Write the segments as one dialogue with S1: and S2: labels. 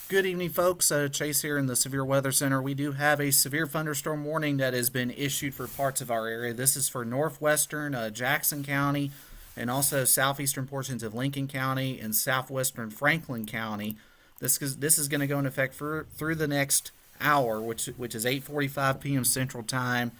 S1: Good evening, folks. Chase here in the Severe Weather Center. We do have a severe thunderstorm warning that has been issued for parts of our area. This is for northwestern Jackson County and also southeastern portions of Lincoln County and southwestern Franklin County. This is going to go in effect through the next hour, which is 8:45 p.m. Central Time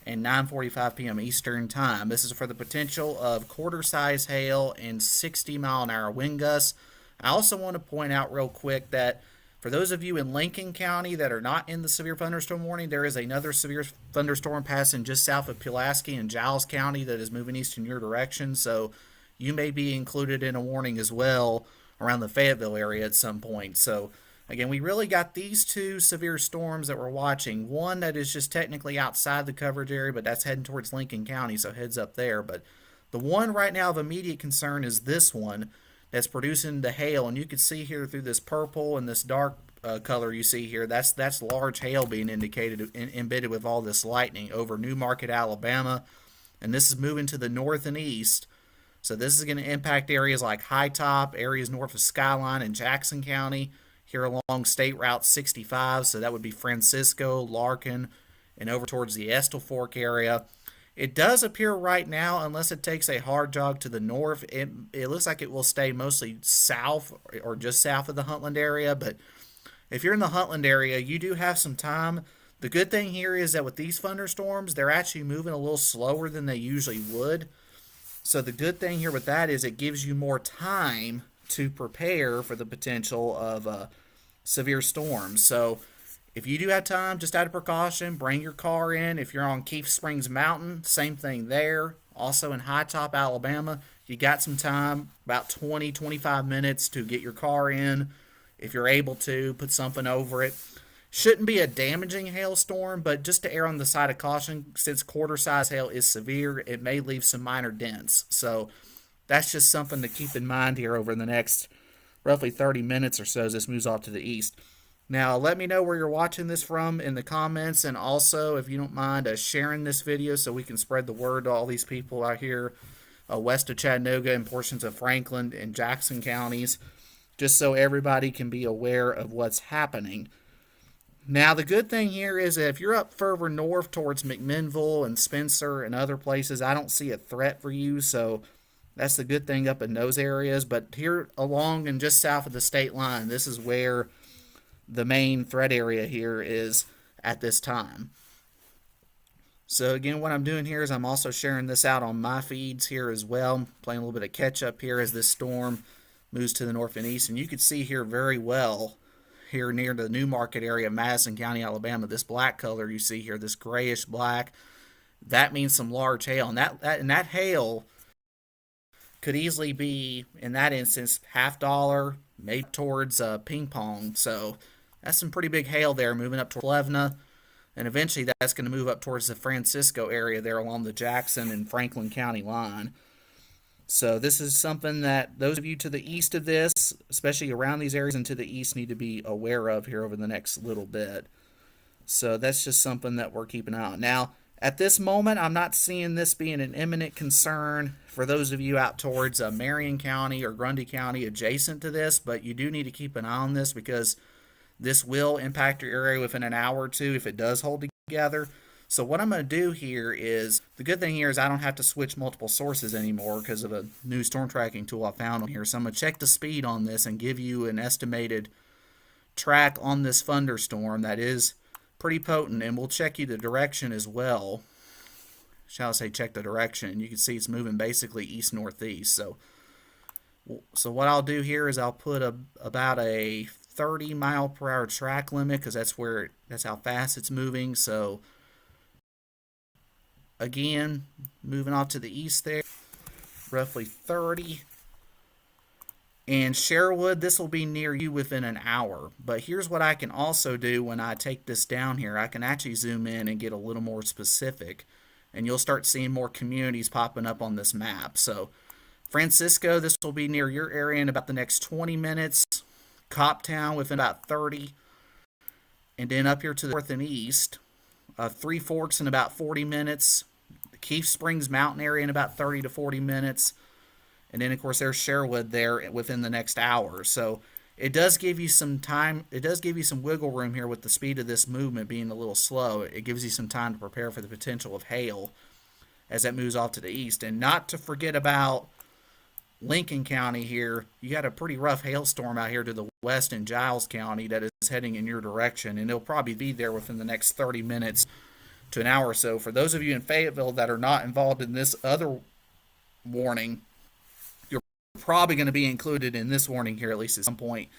S1: and 9:45 p.m. Eastern Time. This is for the potential of quarter-size hail and 60-mile-an-hour wind gusts. I also want to point out real quick that for those of you in Lincoln County that are not in the severe thunderstorm warning, there is another severe thunderstorm passing just south of Pulaski in Giles County that is moving east in your direction. So you may be included in a warning as well around the Fayetteville area at some point. So again, we really got these two severe storms that we're watching. One that is just technically outside the coverage area, but that's heading towards Lincoln County, so heads up there. But the one right now of immediate concern is this one that's producing the hail, and you can see here through this purple and this dark color you see here, that's large hail being indicated embedded with all this lightning over New Market, Alabama, and this is moving to the north and east. So this is going to impact areas like High Top, areas north of Skyline and Jackson County, here along State Route 65. So that would be Francisco, Larkin, and over towards the Estill Fork area. It does appear right now, unless it takes a hard jog to the north, it looks like it will stay mostly south or just south of the Huntland area. But if you're in the Huntland area, you do have some time. The good thing here is that with these thunderstorms, they're actually moving a little slower than they usually would. So the good thing here with that is it gives you more time to prepare for the potential of severe storms. So if you do have time, just out of precaution, bring your car in. If you're on Keith Springs Mountain, same thing there. Also in High Top, Alabama, you got some time, about 20, 25 minutes to get your car in. If you're able to, put something over it. Shouldn't be a damaging hailstorm, but just to err on the side of caution, since quarter-size hail is severe, it may leave some minor dents. So that's just something to keep in mind here over the next roughly 30 minutes or so as this moves off to the east. Now, let me know where you're watching this from in the comments, and also, if you don't mind, sharing this video so we can spread the word to all these people out here west of Chattanooga and portions of Franklin and Jackson counties, just so everybody can be aware of what's happening. Now, the good thing here is that if you're up further north towards McMinnville and Spencer and other places, I don't see a threat for you, so that's the good thing up in those areas. But here along and just south of the state line, this is where the main threat area here is at this time. So again, what I'm doing here is I'm also sharing this out on my feeds here as well. I'm playing a little bit of catch up here as this storm moves to the north and east. And you can see here very well here near the New Market area of Madison County, Alabama, this black color you see here, this grayish black, that means some large hail. And that hail could easily be, in that instance, $half, maybe towards ping pong. So that's some pretty big hail there moving up to Plevna, and eventually that's going to move up towards the Francisco area there along the Jackson and Franklin County line. So this is something that those of you to the east of this, especially around these areas and to the east, need to be aware of here over the next little bit. So that's just something that we're keeping an eye on. Now, at this moment, I'm not seeing this being an imminent concern for those of you out towards Marion County or Grundy County adjacent to this, but you do need to keep an eye on this because this will impact your area within an hour or two if it does hold together. So what I'm going to do here is, the good thing here is I don't have to switch multiple sources anymore because of a new storm tracking tool I found on here. So I'm going to check the speed on this and give you an estimated track on this thunderstorm that is pretty potent, and we'll check you the direction as well. Shall I say check the direction? You can see it's moving basically east-northeast. So what I'll do here is I'll put about a 30-mile-per-hour track limit because that's how fast it's moving. So again, moving off to the east there, roughly 30. And Sherwood, this will be near you within an hour. But here's what I can also do when I take this down here. I can actually zoom in and get a little more specific. And you'll start seeing more communities popping up on this map. So Francisco, this will be near your area in about the next 20 minutes. Coptown within about 30. And then up here to the north and east, Three Forks in about 40 minutes. The Keith Springs Mountain area in about 30 to 40 minutes. And then, of course, there's Sherwood there within the next hour. So It does give you some time. It does give you some wiggle room here with the speed of this movement being a little slow. It gives you some time to prepare for the potential of hail as that moves off to the east. And not to forget about Lincoln County here. You got a pretty rough hailstorm out here to the west in Giles County that is heading in your direction, and it'll probably be there within the next 30 minutes to an hour or so. For those of you in Fayetteville that are not involved in this other warning, you're probably going to be included in this warning here, at least at some point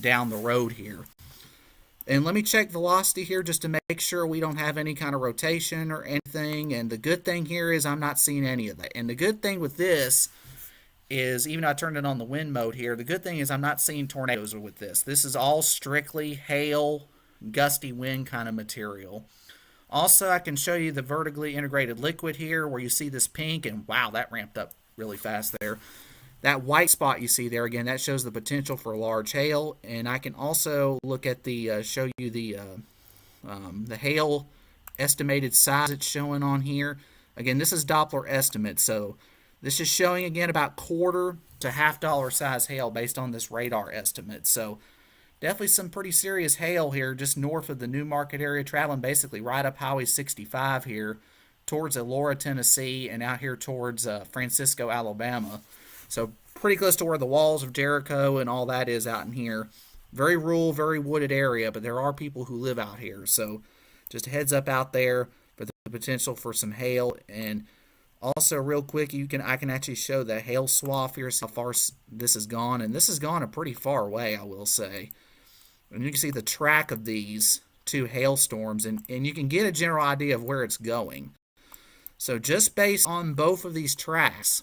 S1: down the road here. And let me check velocity here just to make sure we don't have any kind of rotation or anything. And the good thing here is I'm not seeing any of that. And the good thing with this is, even though I turned it on the wind mode here, the good thing is I'm not seeing tornadoes with this. This is all strictly hail, gusty wind kind of material. Also, I can show you the vertically integrated liquid here where you see this pink, and wow, that ramped up really fast there. That white spot you see there, again, that shows the potential for large hail. And I can also look at the, show you the hail estimated size it's showing on here. Again, this is Doppler estimate, so this is showing, again, about quarter to $half size hail based on this radar estimate. So definitely some pretty serious hail here just north of the New Market area, traveling basically right up Highway 65 here towards Elora, Tennessee, and out here towards Francisco, Alabama. So pretty close to where the walls of Jericho and all that is out in here. Very rural, very wooded area, but there are people who live out here. So just a heads up out there for the potential for some hail. And also, real quick, I can actually show the hail swath here, how far this has gone. And this has gone a pretty far way, I will say. And you can see the track of these two hailstorms, and you can get a general idea of where it's going. So just based on both of these tracks,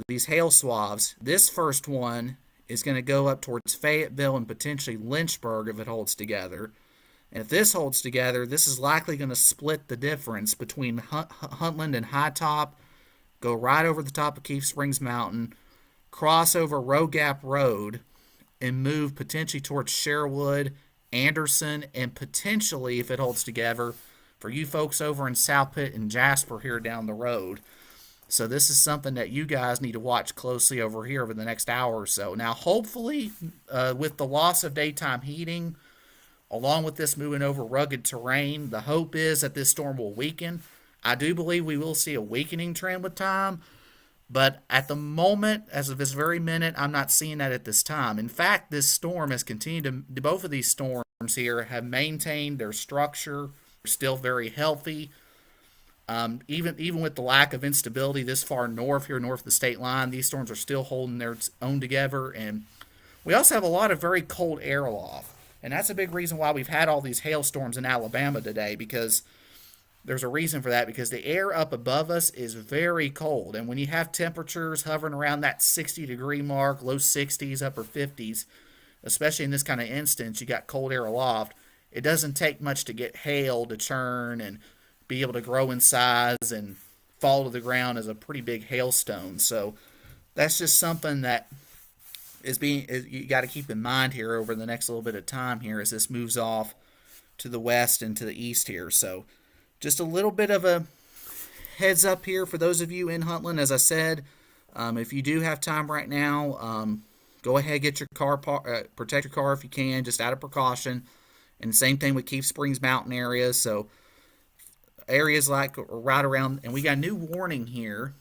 S1: these hail swaths, this first one is going to go up towards Fayetteville and potentially Lynchburg if it holds together. And if this holds together, this is likely going to split the difference between Huntland and High Top, go right over the top of Keith Springs Mountain, cross over Row Gap Road, and move potentially towards Sherwood, Anderson, and potentially, if it holds together, for you folks over in South Pitt and Jasper here down the road. So this is something that you guys need to watch closely over here over the next hour or so. Now, hopefully, with the loss of daytime heating, along with this moving over rugged terrain, the hope is that this storm will weaken. I do believe we will see a weakening trend with time, but at the moment, as of this very minute, I'm not seeing that at this time. In fact, this storm has continued to, both of these storms here have maintained their structure. They're still very healthy. Even with the lack of instability this far north of the state line, these storms are still holding their own together. And we also have a lot of very cold air aloft. And that's a big reason why we've had all these hailstorms in Alabama today, because there's a reason for that, because the air up above us is very cold. And when you have temperatures hovering around that 60-degree mark, low 60s, upper 50s, especially in this kind of instance, you got cold air aloft, it doesn't take much to get hail to churn and be able to grow in size and fall to the ground as a pretty big hailstone. So that's just something that you got to keep in mind here over the next little bit of time here as this moves off to the west and to the east here. So just a little bit of a heads up here for those of you in Huntland. As I said, if you do have time right now, go ahead, get your car, protect your car if you can, just out of precaution. And same thing with Keith Springs Mountain areas. So areas like right around, and we got a new warning here.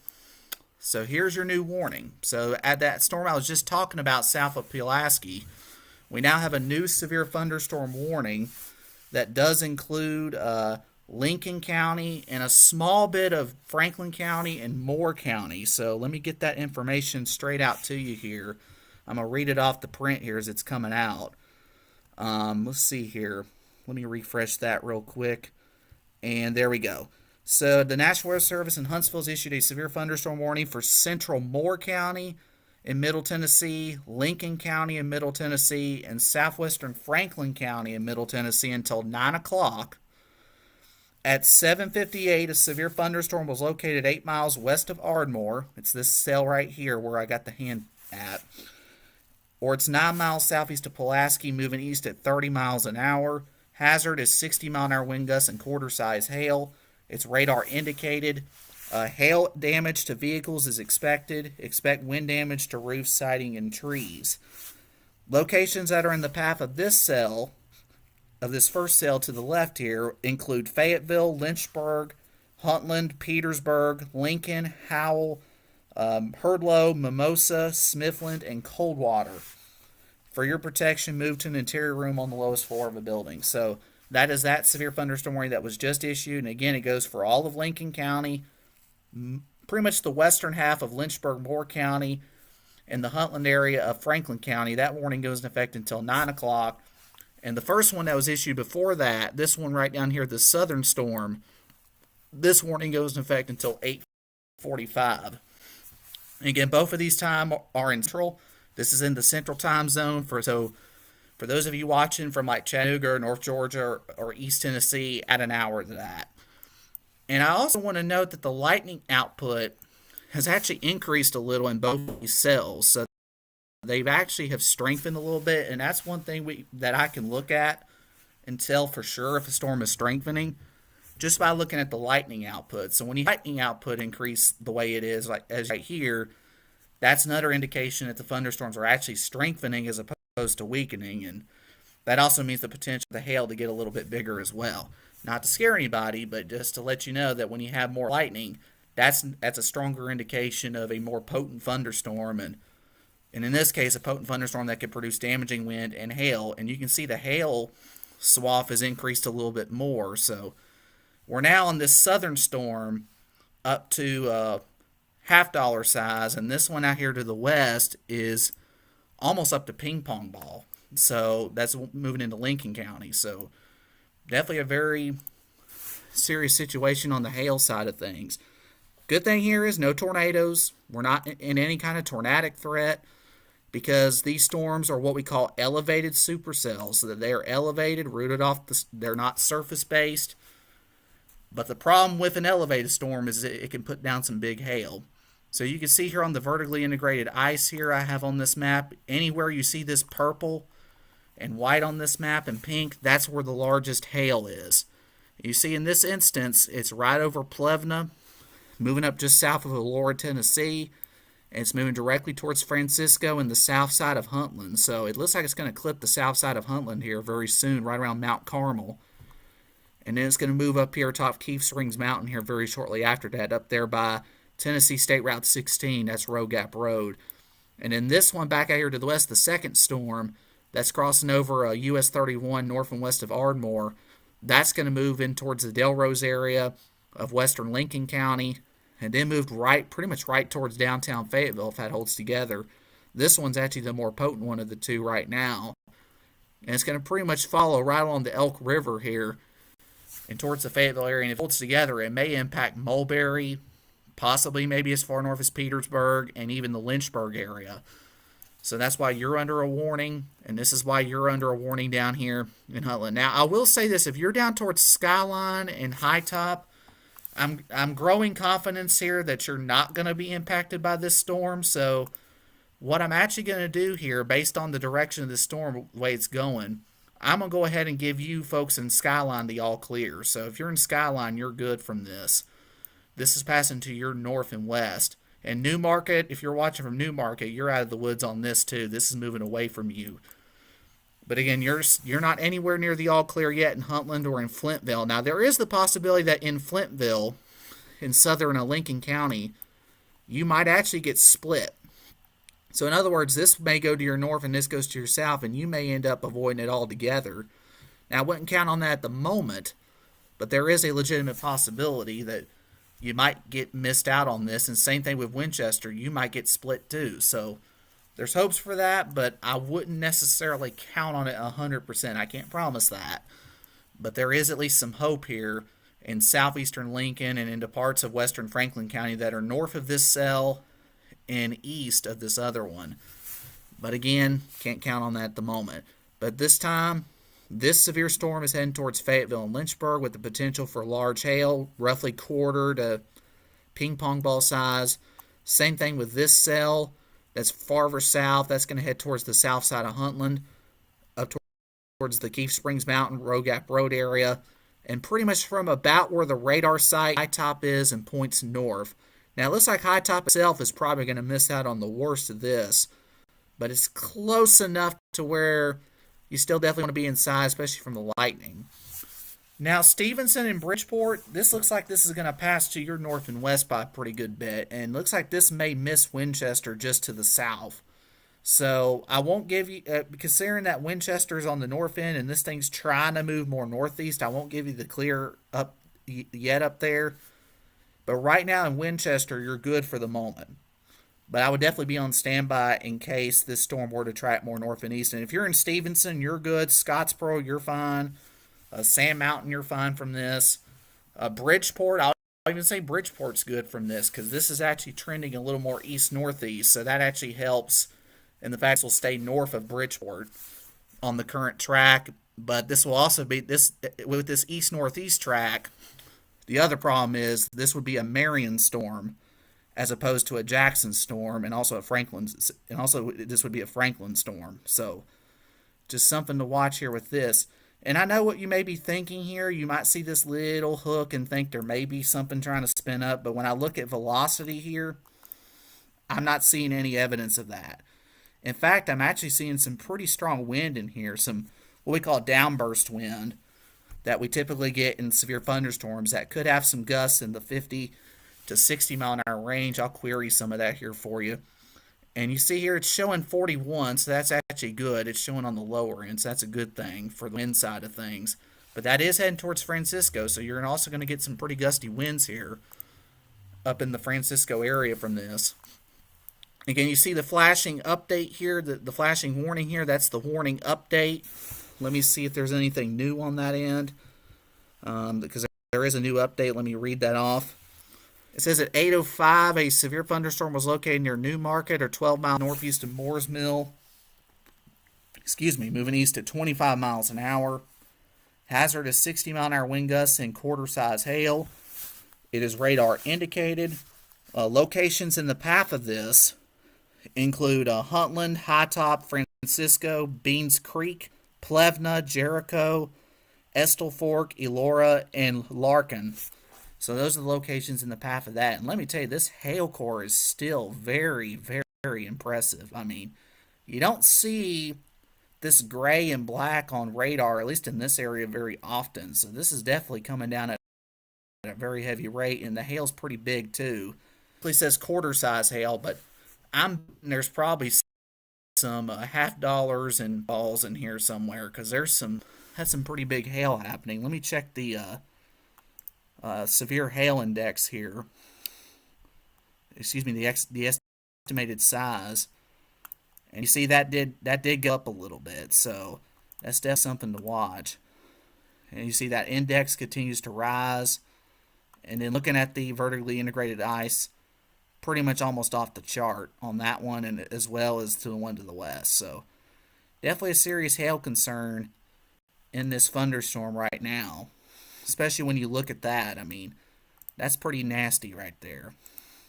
S1: So here's your new warning. So at that storm I was just talking about south of Pulaski, we now have a new severe thunderstorm warning that does include Lincoln County and a small bit of Franklin County and Moore County. So let me get that information straight out to you here. I'm going to read it off the print here as it's coming out. Let's see here. Let me refresh that real quick. And there we go. So the National Weather Service in Huntsville has issued a severe thunderstorm warning for central Moore County in Middle Tennessee, Lincoln County in Middle Tennessee, and southwestern Franklin County in Middle Tennessee until 9 o'clock. At 7:58, a severe thunderstorm was located 8 miles west of Ardmore. It's this cell right here where I got the hand at. Or it's 9 miles southeast of Pulaski, moving east at 30 miles an hour. Hazard is 60-mile-an-hour wind gusts and quarter-size hail. It's radar indicated. Hail damage to vehicles is expected. Expect wind damage to roofs, siding, and trees. Locations that are in the path of this cell, of this first cell to the left here, include Fayetteville, Lynchburg, Huntland, Petersburg, Lincoln, Howell, Herdlow, Mimosa, Smithland, and Coldwater. For your protection, move to an interior room on the lowest floor of a building. So that is that severe thunderstorm warning that was just issued. And again, it goes for all of Lincoln County, pretty much the western half of Lynchburg, Moore County, and the Huntland area of Franklin County. That warning goes into effect until 9 o'clock. And the first one that was issued before that, this one right down here, the southern storm, this warning goes into effect until 8:45. And again, both of these times are in central. This is in the central time zone. For those of you watching from like Chattanooga or North Georgia or East Tennessee, add an hour to that. And I also want to note that the lightning output has actually increased a little in both these cells. So they've actually have strengthened a little bit, and that's one thing that I can look at and tell for sure if a storm is strengthening just by looking at the lightning output. So when you lightning output increase the way it is, like as right here, that's another indication that the thunderstorms are actually strengthening as opposed to weakening, and that also means the potential for the hail to get a little bit bigger as well. Not to scare anybody, but just to let you know that when you have more lightning, that's a stronger indication of a more potent thunderstorm, and in this case, a potent thunderstorm that could produce damaging wind and hail. And you can see the hail swath has increased a little bit more. So we're now in this southern storm up to half-dollar size, and this one out here to the west is almost up to ping pong ball. So that's moving into Lincoln County. So definitely a very serious situation on the hail side of things. Good thing here is no tornadoes. We're not in any kind of tornadic threat because these storms are what we call elevated supercells. So that they are elevated, rooted off, they're not surface-based. But the problem with an elevated storm is it can put down some big hail. So you can see here on the vertically integrated ice here I have on this map, anywhere you see this purple and white on this map and pink, that's where the largest hail is. You see in this instance, it's right over Plevna, moving up just south of Aurora, Tennessee, and it's moving directly towards Francisco and the south side of Huntland. So it looks like it's going to clip the south side of Huntland here very soon, right around Mount Carmel. And then it's going to move up here atop Keith Springs Mountain here very shortly after that, up there by Tennessee State Route 16, that's Road Gap Road. And then this one back out here to the west, the second storm, that's crossing over US 31 north and west of Ardmore. That's going to move in towards the Delrose area of western Lincoln County, and then moved pretty much right towards downtown Fayetteville if that holds together. This one's actually the more potent one of the two right now. And it's going to pretty much follow right along the Elk River here and towards the Fayetteville area. And if it holds together, it may impact Mulberry, possibly maybe as far north as Petersburg, and even the Lynchburg area. So that's why you're under a warning, and this is why you're under a warning down here in Huntland. Now, I will say this, if you're down towards Skyline and High Top, I'm growing confidence here that you're not going to be impacted by this storm. So what I'm actually going to do here, based on the direction of the storm, the way it's going, I'm going to go ahead and give you folks in Skyline the all clear. So if you're in Skyline, you're good from this. This is passing to your north and west. And Newmarket, if you're watching from Newmarket, you're out of the woods on this too. This is moving away from you. But again, you're not anywhere near the all clear yet in Huntland or in Flintville. Now, there is the possibility that in Flintville, in southern Lincoln County, you might actually get split. So in other words, this may go to your north and this goes to your south, and you may end up avoiding it altogether. Now, I wouldn't count on that at the moment, but there is a legitimate possibility that you might get missed out on this. And same thing with Winchester, you might get split too. So there's hopes for that, but I wouldn't necessarily count on it 100%. I can't promise that. But there is at least some hope here in southeastern Lincoln and into parts of western Franklin County that are north of this cell and east of this other one. But again, can't count on that at the moment. But this time, this severe storm is heading towards Fayetteville and Lynchburg with the potential for large hail, roughly quarter to ping pong ball size. Same thing with this cell. That's farther south. That's going to head towards the south side of Huntland, up towards the Keith Springs Mountain, Road Gap Road area, and pretty much from about where the radar site High Top is and points north. Now, it looks like High Top itself is probably going to miss out on the worst of this, but it's close enough to where you still definitely want to be inside, especially from the lightning. Now, Stevenson and Bridgeport, this looks like this is going to pass to your north and west by a pretty good bit, and looks like this may miss Winchester just to the south. So I won't give you, considering that Winchester's on the north end and this thing's trying to move more northeast, I won't give you the clear up yet up there. But right now in Winchester, you're good for the moment. But I would definitely be on standby in case this storm were to track more north and east. And if you're in Stevenson, you're good. Scottsboro, you're fine. Sand Mountain, you're fine from this. Bridgeport, I'll even say Bridgeport's good from this because this is actually trending a little more east-northeast. So that actually helps. And the fact will stay north of Bridgeport on the current track. But this will also be, this with this east-northeast track, the other problem is this would be a Marion storm as opposed to a Jackson storm, and also this would be a Franklin storm. So just something to watch here with this. And I know what you may be thinking here. You might see this little hook and think there may be something trying to spin up, but when I look at velocity here, I'm not seeing any evidence of that. In fact, I'm actually seeing some pretty strong wind in here, some what we call downburst wind that we typically get in severe thunderstorms that could have some gusts in the 50 to 60 mile an hour range. I'll query some of that here for you. And you see here it's showing 41, so that's actually good. It's showing on the lower end, so that's a good thing for the wind side of things. But that is heading towards Francisco, so you're also going to get some pretty gusty winds here up in the Francisco area from this. Again, you see the flashing update here, the flashing warning here. That's the warning update. Let me see if there's anything new on that end. Because there is a new update. Let me read that off. It says at 8:05, a severe thunderstorm was located near New Market or 12 miles northeast of Moores Mill. Moving east at 25 miles an hour. Hazard is 60 mile an hour wind gusts and quarter-size hail. It is radar indicated. Locations in the path of this include Huntland, High Top, Francisco, Beans Creek, Plevna, Jericho, Estill Fork, Elora, and Larkin. So those are the locations in the path of that. And let me tell you, this hail core is still very, very impressive. I mean, you don't see this gray and black on radar, at least in this area, very often. So this is definitely coming down at a very heavy rate, and the hail's pretty big too. It says quarter-size hail, but there's probably some half dollars and balls in here somewhere because has some pretty big hail happening. Let me check the severe hail index here. Excuse me, the estimated size, and you see that did go up a little bit, so that's definitely something to watch. And you see that index continues to rise, and then looking at the vertically integrated ice, pretty much almost off the chart on that one, and as well as to the one to the west. So definitely a serious hail concern in this thunderstorm right now, especially when you look at that. I mean, that's pretty nasty right there.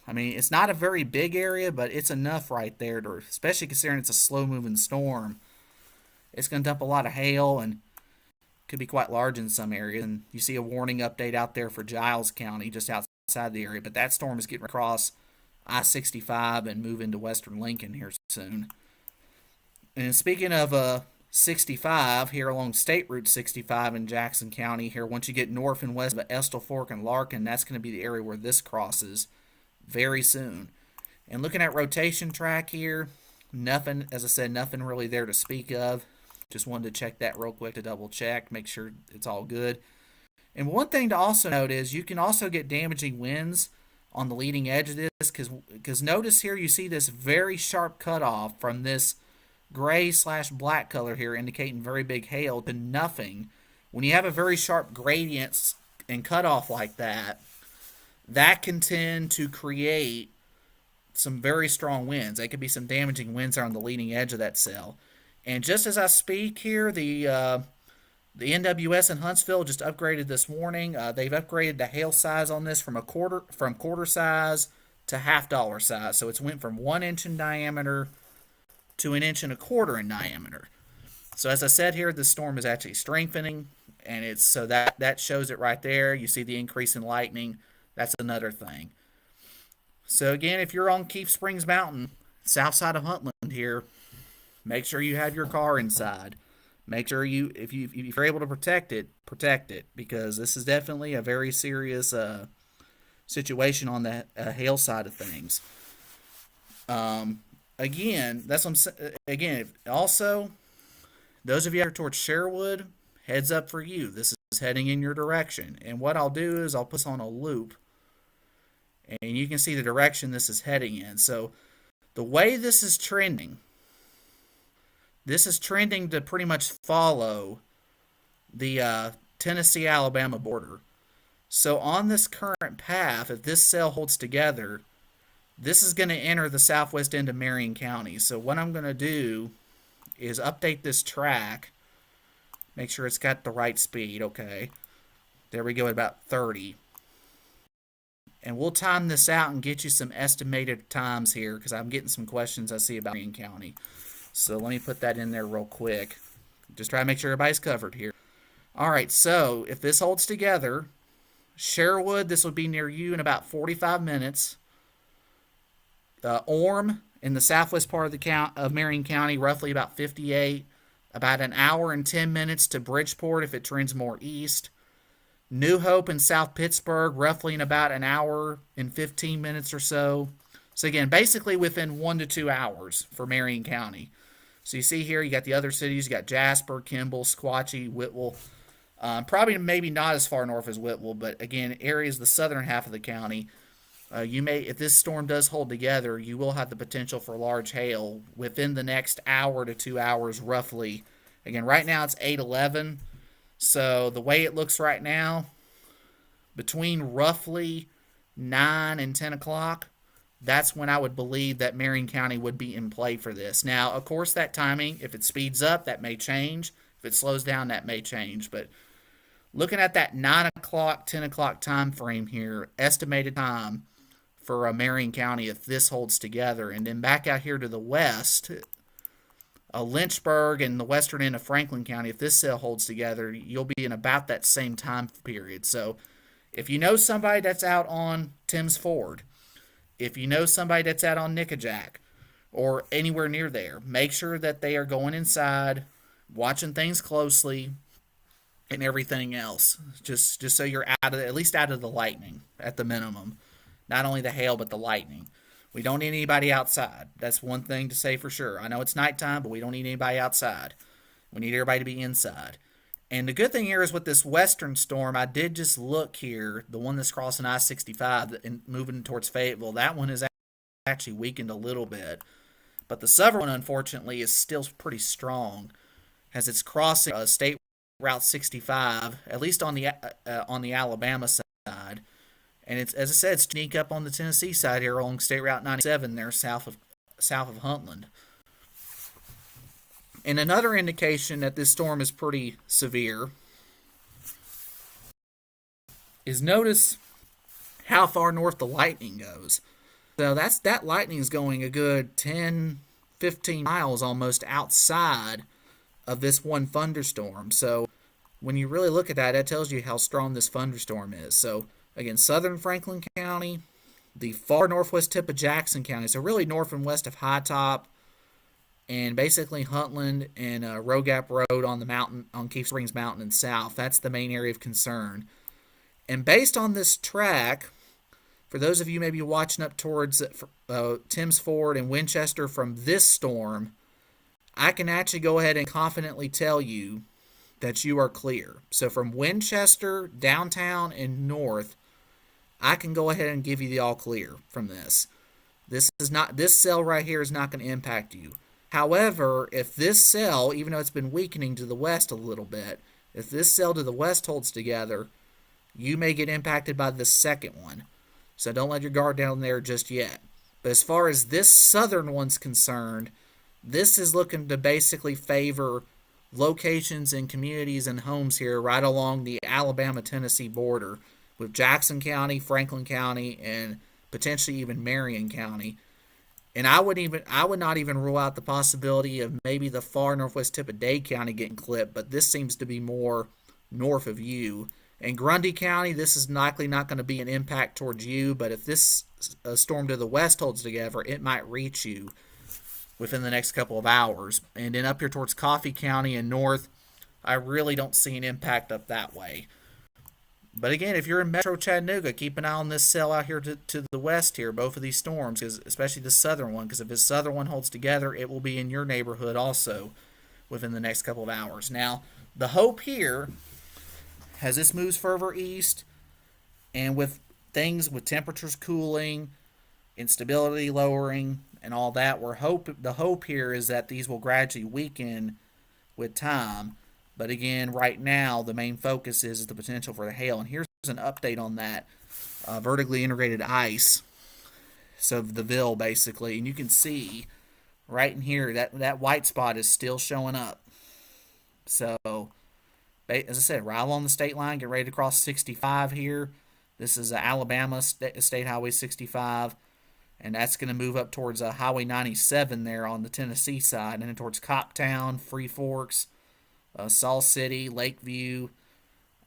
S1: I mean, it's not a very big area, but it's enough right there to, especially considering it's a slow-moving storm. It's going to dump a lot of hail and could be quite large in some areas. And you see a warning update out there for Giles County, just outside the area. But that storm is getting across I-65 and move into western Lincoln here soon. And speaking of 65, here along State Route 65 in Jackson County, here once you get north and west of Estill Fork and Larkin, that's going to be the area where this crosses very soon. And looking at rotation track here, nothing, as I said, nothing really there to speak of. Just wanted to check that real quick to double check, make sure it's all good. And one thing to also note is you can also get damaging winds on the leading edge of this, because notice here you see this very sharp cutoff from this gray/black color here indicating very big hail to nothing. When you have a very sharp gradient and cutoff like that, that can tend to create some very strong winds. They could be some damaging winds on the leading edge of that cell. And just as I speak here, the NWS in Huntsville just upgraded this morning. They've upgraded the hail size on this from quarter size to $half size. So it's went from 1 inch in diameter to 1 1/4 inch in diameter. So as I said here, the storm is actually strengthening, and it's so that shows it right there. You see the increase in lightning. That's another thing. So again, if you're on Keith Springs Mountain, south side of Huntland here, Make sure you have your car inside. Make sure if you're able to protect it, because this is definitely a very serious situation on the hail side of things. Again, that's what again. Also, those of you out towards Sherwood, heads up for you. This is heading in your direction. And what I'll do is I'll put this on a loop, and you can see the direction this is heading in. So the way this is trending to pretty much follow the Tennessee-Alabama border. So on this current path, if this cell holds together, this is going to enter the southwest end of Marion County. So what I'm going to do is update this track. Make sure it's got the right speed. Okay. There we go at about 30. And we'll time this out and get you some estimated times here, because I'm getting some questions I see about Marion County. So let me put that in there real quick. Just try to make sure everybody's covered here. All right, so if this holds together, Sherwood, this would be near you in about 45 minutes. Orme, in the southwest part of Marion County, roughly about 58. About an hour and 10 minutes to Bridgeport if it trends more east. New Hope in South Pittsburgh, roughly in about an hour and 15 minutes or so. So again, basically within 1 to 2 hours for Marion County. So you see here, you got the other cities. You got Jasper, Kimball, Squatchy, Whitwell. Probably maybe not as far north as Whitwell, but again, areas the southern half of the county. You may, if this storm does hold together, you will have the potential for large hail within the next hour to 2 hours, roughly. Again, right now it's 8:11, so the way it looks right now, between roughly 9 and 10 o'clock, that's when I would believe that Marion County would be in play for this. Now, of course, that timing, if it speeds up, that may change. If it slows down, that may change. But looking at that 9 o'clock, 10 o'clock time frame here, estimated time for Marion County if this holds together. And then back out here to the west, Lynchburg and the western end of Franklin County, if this cell holds together, you'll be in about that same time period. So if you know somebody that's out on Timms Ford, if you know somebody that's out on Nickajack or anywhere near there, make sure that they are going inside, watching things closely, and everything else. Just so you're at least out of the lightning at the minimum. Not only the hail, but the lightning. We don't need anybody outside. That's one thing to say for sure. I know it's nighttime, but we don't need anybody outside. We need everybody to be inside. And the good thing here is with this western storm, I did just look here, the one that's crossing I-65 and moving towards Fayetteville, that one is actually weakened a little bit. But the southern one, unfortunately, is still pretty strong as it's crossing State Route 65, at least on the Alabama side. And it's, as I said, sneak up on the Tennessee side here along State Route 97 there south of Huntland. And another indication that this storm is pretty severe is notice how far north the lightning goes. So that lightning is going a good 10, 15 miles almost outside of this one thunderstorm. So when you really look at that, that tells you how strong this thunderstorm is. So again, southern Franklin County, the far northwest tip of Jackson County, so really north and west of High Top, and basically Huntland and Rogap Road on the mountain, on Keith Springs Mountain and south. That's the main area of concern. And based on this track, for those of you maybe watching up towards Timms Ford and Winchester from this storm, I can actually go ahead and confidently tell you that you are clear. So from Winchester, downtown, and north, I can go ahead and give you the all clear from this. This cell right here is not going to impact you. However, if this cell, even though it's been weakening to the west a little bit, if this cell to the west holds together, you may get impacted by the second one. So don't let your guard down there just yet. But as far as this southern one's concerned, this is looking to basically favor locations and communities and homes here right along the Alabama-Tennessee border with Jackson County, Franklin County, and potentially even Marion County. And I would not even rule out the possibility of maybe the far northwest tip of Dade County getting clipped, but this seems to be more north of you. In Grundy County, this is likely not going to be an impact towards you, but if this storm to the west holds together, it might reach you. within the next couple of hours. And then up here towards Coffee County and north, I really don't see an impact up that way. But again, if you're in Metro Chattanooga, keep an eye on this cell out here to the west here, both of these storms, especially the southern one, because if this southern one holds together, it will be in your neighborhood also within the next couple of hours. Now, the hope here, as this moves further east, and with things with temperatures cooling, instability lowering, and all that, the hope here is that these will gradually weaken with time. But again, right now, the main focus is the potential for the hail. And here's an update on that vertically integrated ice. So the VIL, basically. And you can see right in here, that white spot is still showing up. So, as I said, right along the state line, get ready to cross 65 here. This is Alabama State Highway 65. And that's going to move up towards Highway 97 there on the Tennessee side. And then towards Cocktown, Free Forks, Saul City, Lakeview,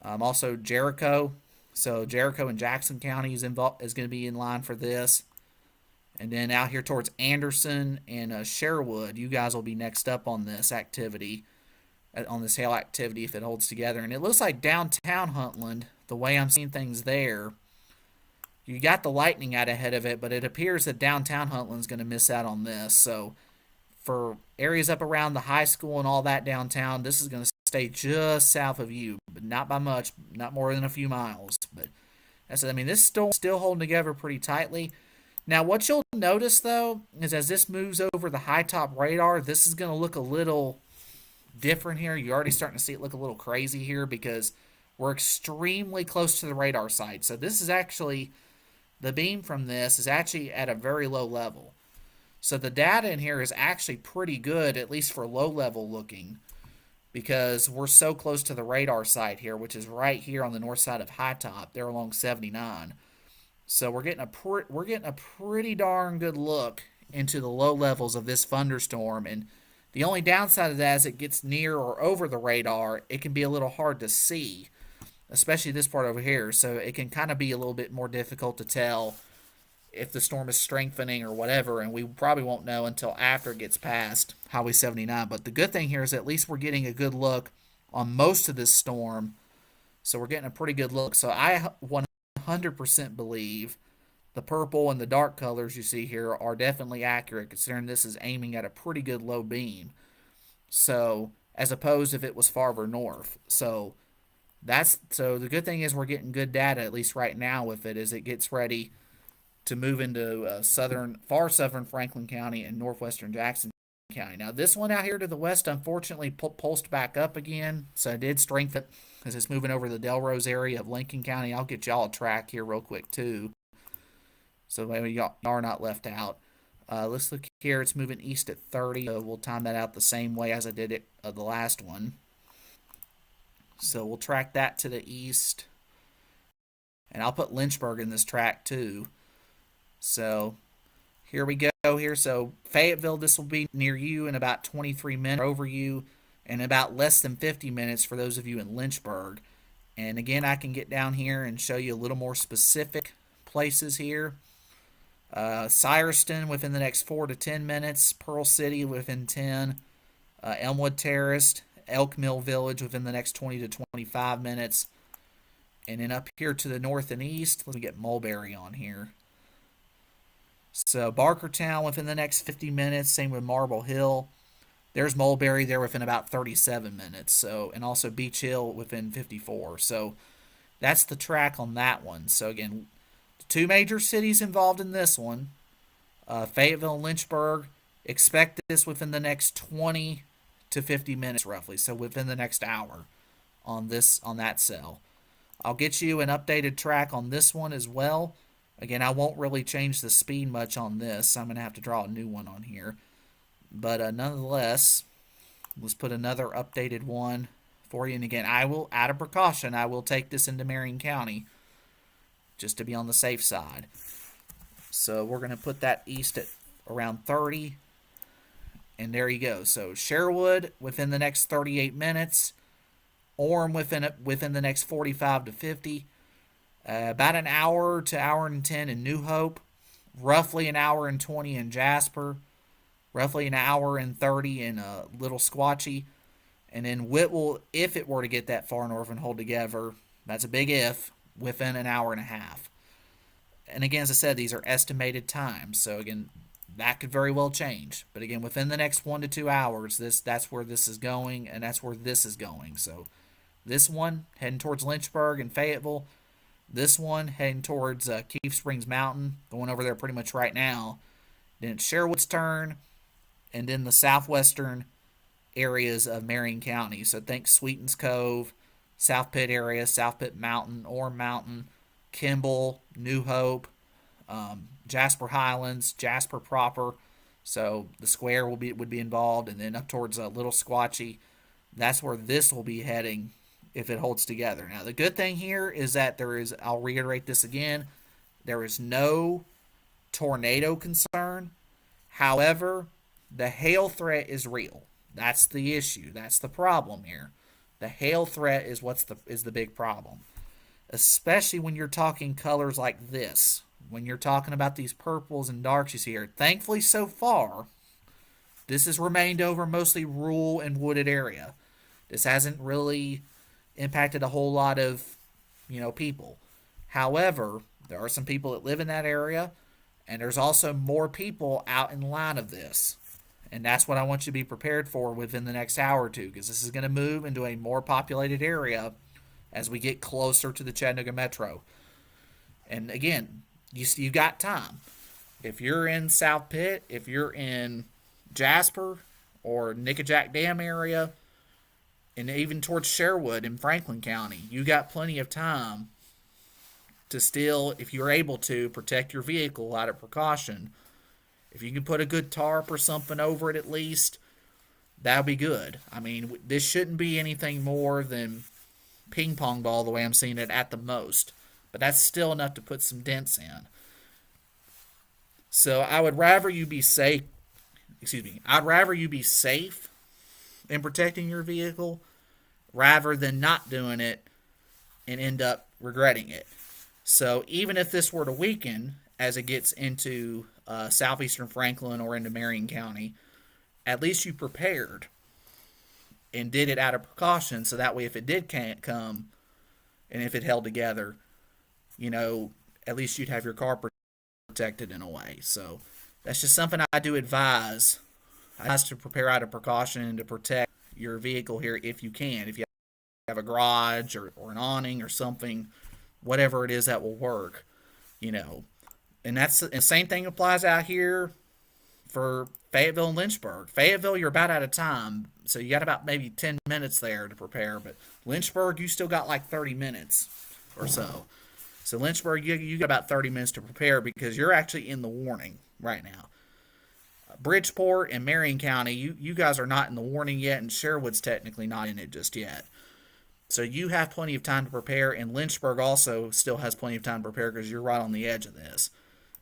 S1: also Jericho. So Jericho and Jackson County is going to be in line for this. And then out here towards Anderson and Sherwood, you guys will be next up on this activity, on this hail activity if it holds together. And it looks like downtown Huntland, the way I'm seeing things there, you got the lightning out ahead of it, but it appears that downtown Huntland's going to miss out on this. So for areas up around the high school and all that downtown, this is going to stay just south of you, but not by much, not more than a few miles. But I mean, this is still holding together pretty tightly. Now, what you'll notice, though, is as this moves over the high-top radar, this is going to look a little different here. You're already starting to see it look a little crazy here because we're extremely close to the radar site. So this is actually, the beam from this is actually at a very low level. So the data in here is actually pretty good, at least for low-level looking, because we're so close to the radar site here, which is right here on the north side of High Top, there along 79. So we're getting a pretty darn good look into the low levels of this thunderstorm. And the only downside of that is it gets near or over the radar, it can be a little hard to see, especially this part over here. So it can kind of be a little bit more difficult to tell if the storm is strengthening or whatever, and we probably won't know until after it gets past Highway 79. But the good thing here is at least we're getting a good look on most of this storm, so we're getting a pretty good look. So I 100% believe the purple and the dark colors you see here are definitely accurate, considering this is aiming at a pretty good low beam. So, as opposed if it was farther north. So the good thing is we're getting good data, at least right now, with it as it gets ready to move into far southern Franklin County and northwestern Jackson County. Now, this one out here to the west, unfortunately, pulsed back up again, so it did strengthen as it's moving over the Delrose area of Lincoln County. I'll get y'all a track here real quick, too, so maybe y'all are not left out. Let's look here. It's moving east at 30, so we'll time that out the same way as I did it the last one. So we'll track that to the east, and I'll put Lynchburg in this track, too. So here we go here. So Fayetteville, this will be near you in about 23 minutes, over you in about less than 50 minutes for those of you in Lynchburg. And again, I can get down here and show you a little more specific places here. Cyerston within the next 4 to 10 minutes. Pearl City within 10. Elmwood Terrace, Elk Mill Village within the next 20 to 25 minutes. And then up here to the north and east, let me get Mulberry on here. So Barkertown within the next 50 minutes, same with Marble Hill. There's Mulberry there within about 37 minutes. So, and also Beach Hill within 54. So that's the track on that one. So again, the two major cities involved in this one, Fayetteville and Lynchburg, expect this within the next 20 to 50 minutes roughly. So within the next hour on that cell. I'll get you an updated track on this one as well. Again, I won't really change the speed much on this. I'm going to have to draw a new one on here. But nonetheless, let's put another updated one for you. And again, I will, out of precaution, I will take this into Marion County just to be on the safe side. So we're going to put that east at around 30. And there you go. So Sherwood within the next 38 minutes. Orem within the next 45 to 50. About an hour to hour and 10 in New Hope. Roughly an hour and 20 in Jasper. roughly an hour and 30 in Little Squatchy. And then Whitwell, if it were to get that far north and hold together, that's a big if, within an hour and a half. And again, as I said, these are estimated times. So again, that could very well change. But again, within the next 1 to 2 hours, that's where this is going, and that's where this is going. So this one heading towards Lynchburg and Fayetteville. This one heading towards Keith Springs Mountain, going over there pretty much right now. Then it's Sherwood's turn, and then the southwestern areas of Marion County. So think Sweetens Cove, South Pitt area, South Pitt Mountain, Orm Mountain, Kimball, New Hope, Jasper Highlands, Jasper proper. So the square would be involved, and then up towards Little Squatchy. That's where this will be heading if it holds together. Now the good thing here is that I'll reiterate this again, there is no tornado concern. However, the hail threat is real. That's the issue. That's the problem here. The hail threat is is the big problem. Especially when you're talking colors like this. When you're talking about these purples and darks you see here. Thankfully, so far, this has remained over mostly rural and wooded area. This hasn't really impacted a whole lot of, people. However, there are some people that live in that area, and there's also more people out in line of this. And that's what I want you to be prepared for within the next hour or two, because this is going to move into a more populated area as we get closer to the Chattanooga Metro. And again, you got time. If you're in South Pitt, if you're in Jasper or Nickajack Dam area, and even towards Sherwood in Franklin County, you got plenty of time to still, if you're able to, protect your vehicle out of precaution. If you can put a good tarp or something over it at least, that'll be good. I mean, this shouldn't be anything more than ping pong ball the way I'm seeing it at the most. But that's still enough to put some dents in. So I would rather you be safe. I'd rather you be safe in protecting your vehicle rather than not doing it and end up regretting it. So even if this were to weaken as it gets into southeastern Franklin or into Marion County, at least you prepared and did it out of precaution, so that way if it did can't come and if it held together, at least you'd have your car protected in a way. So that's just something I do advise. I advise to prepare out of precaution and to protect your vehicle here if you can. If you have a garage or an awning or something, whatever it is that will work, And that's the same thing applies out here for Fayetteville and Lynchburg. Fayetteville, you're about out of time, so you got about maybe 10 minutes there to prepare. But Lynchburg, you still got like 30 minutes or so. So Lynchburg, you got about 30 minutes to prepare because you're actually in the warning right now. Bridgeport and Marion County, you guys are not in the warning yet, and Sherwood's technically not in it just yet. So you have plenty of time to prepare, and Lynchburg also still has plenty of time to prepare because you're right on the edge of this.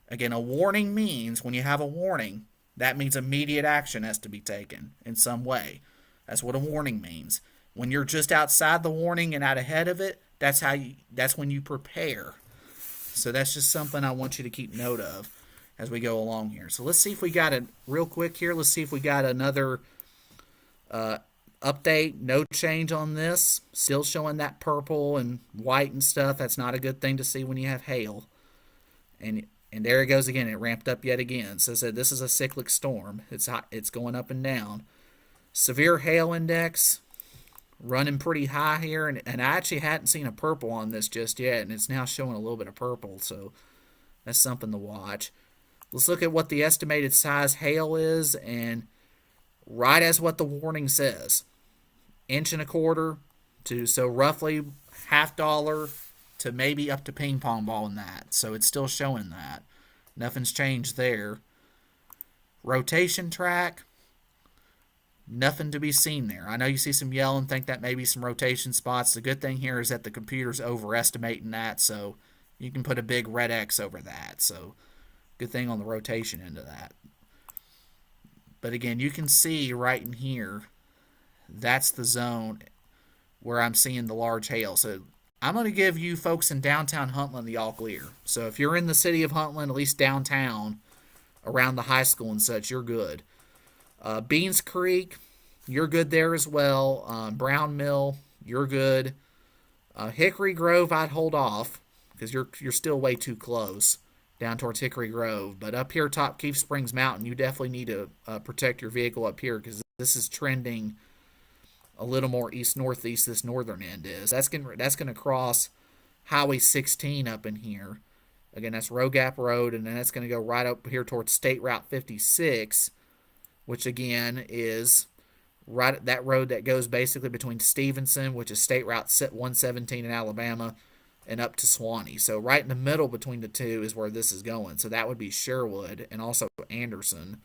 S1: Again, a warning means, when you have a warning, that means immediate action has to be taken in some way. That's what a warning means. When you're just outside the warning and out ahead of it, that's when you prepare. So that's just something I want you to keep note of as we go along here. So let's see if we got it real quick here. Let's see if we got another update. No change on this. Still showing that purple and white and stuff. That's not a good thing to see when you have hail. And there it goes again. It ramped up yet again. So this is a cyclic storm. It's hot. It's going up and down. Severe hail index running pretty high here, and I actually hadn't seen a purple on this just yet, and it's now showing a little bit of purple, so that's something to watch. Let's look at what the estimated size hail is, and right as what the warning says, 1.25 inches so roughly $50 to maybe up to ping pong ball in that. So it's still showing that. Nothing's changed there. Rotation track, nothing to be seen there. I know you see some yellow and think that may be some rotation spots. The good thing here is that the computer's overestimating that, so you can put a big red X over that. So good thing on the rotation end of that. But again, you can see right in here, that's the zone where I'm seeing the large hail. So I'm going to give you folks in downtown Huntland the all clear. So if you're in the city of Huntland, at least downtown, around the high school and such, you're good. Beans Creek, you're good there as well. Brown Mill, you're good. Hickory Grove, I'd hold off because you're still way too close down towards Hickory Grove. But up here, top Keith Springs Mountain, you definitely need to protect your vehicle up here because this is trending a little more east northeast. This northern end is that's gonna cross Highway 16 up in here. Again, that's Row Gap Road, and then that's going to go right up here towards State Route 56, which again is right at that road that goes basically between Stevenson, which is State Route 117 in Alabama, and up to Swanee. So right in the middle between the two is where this is going. So that would be Sherwood and also Anderson.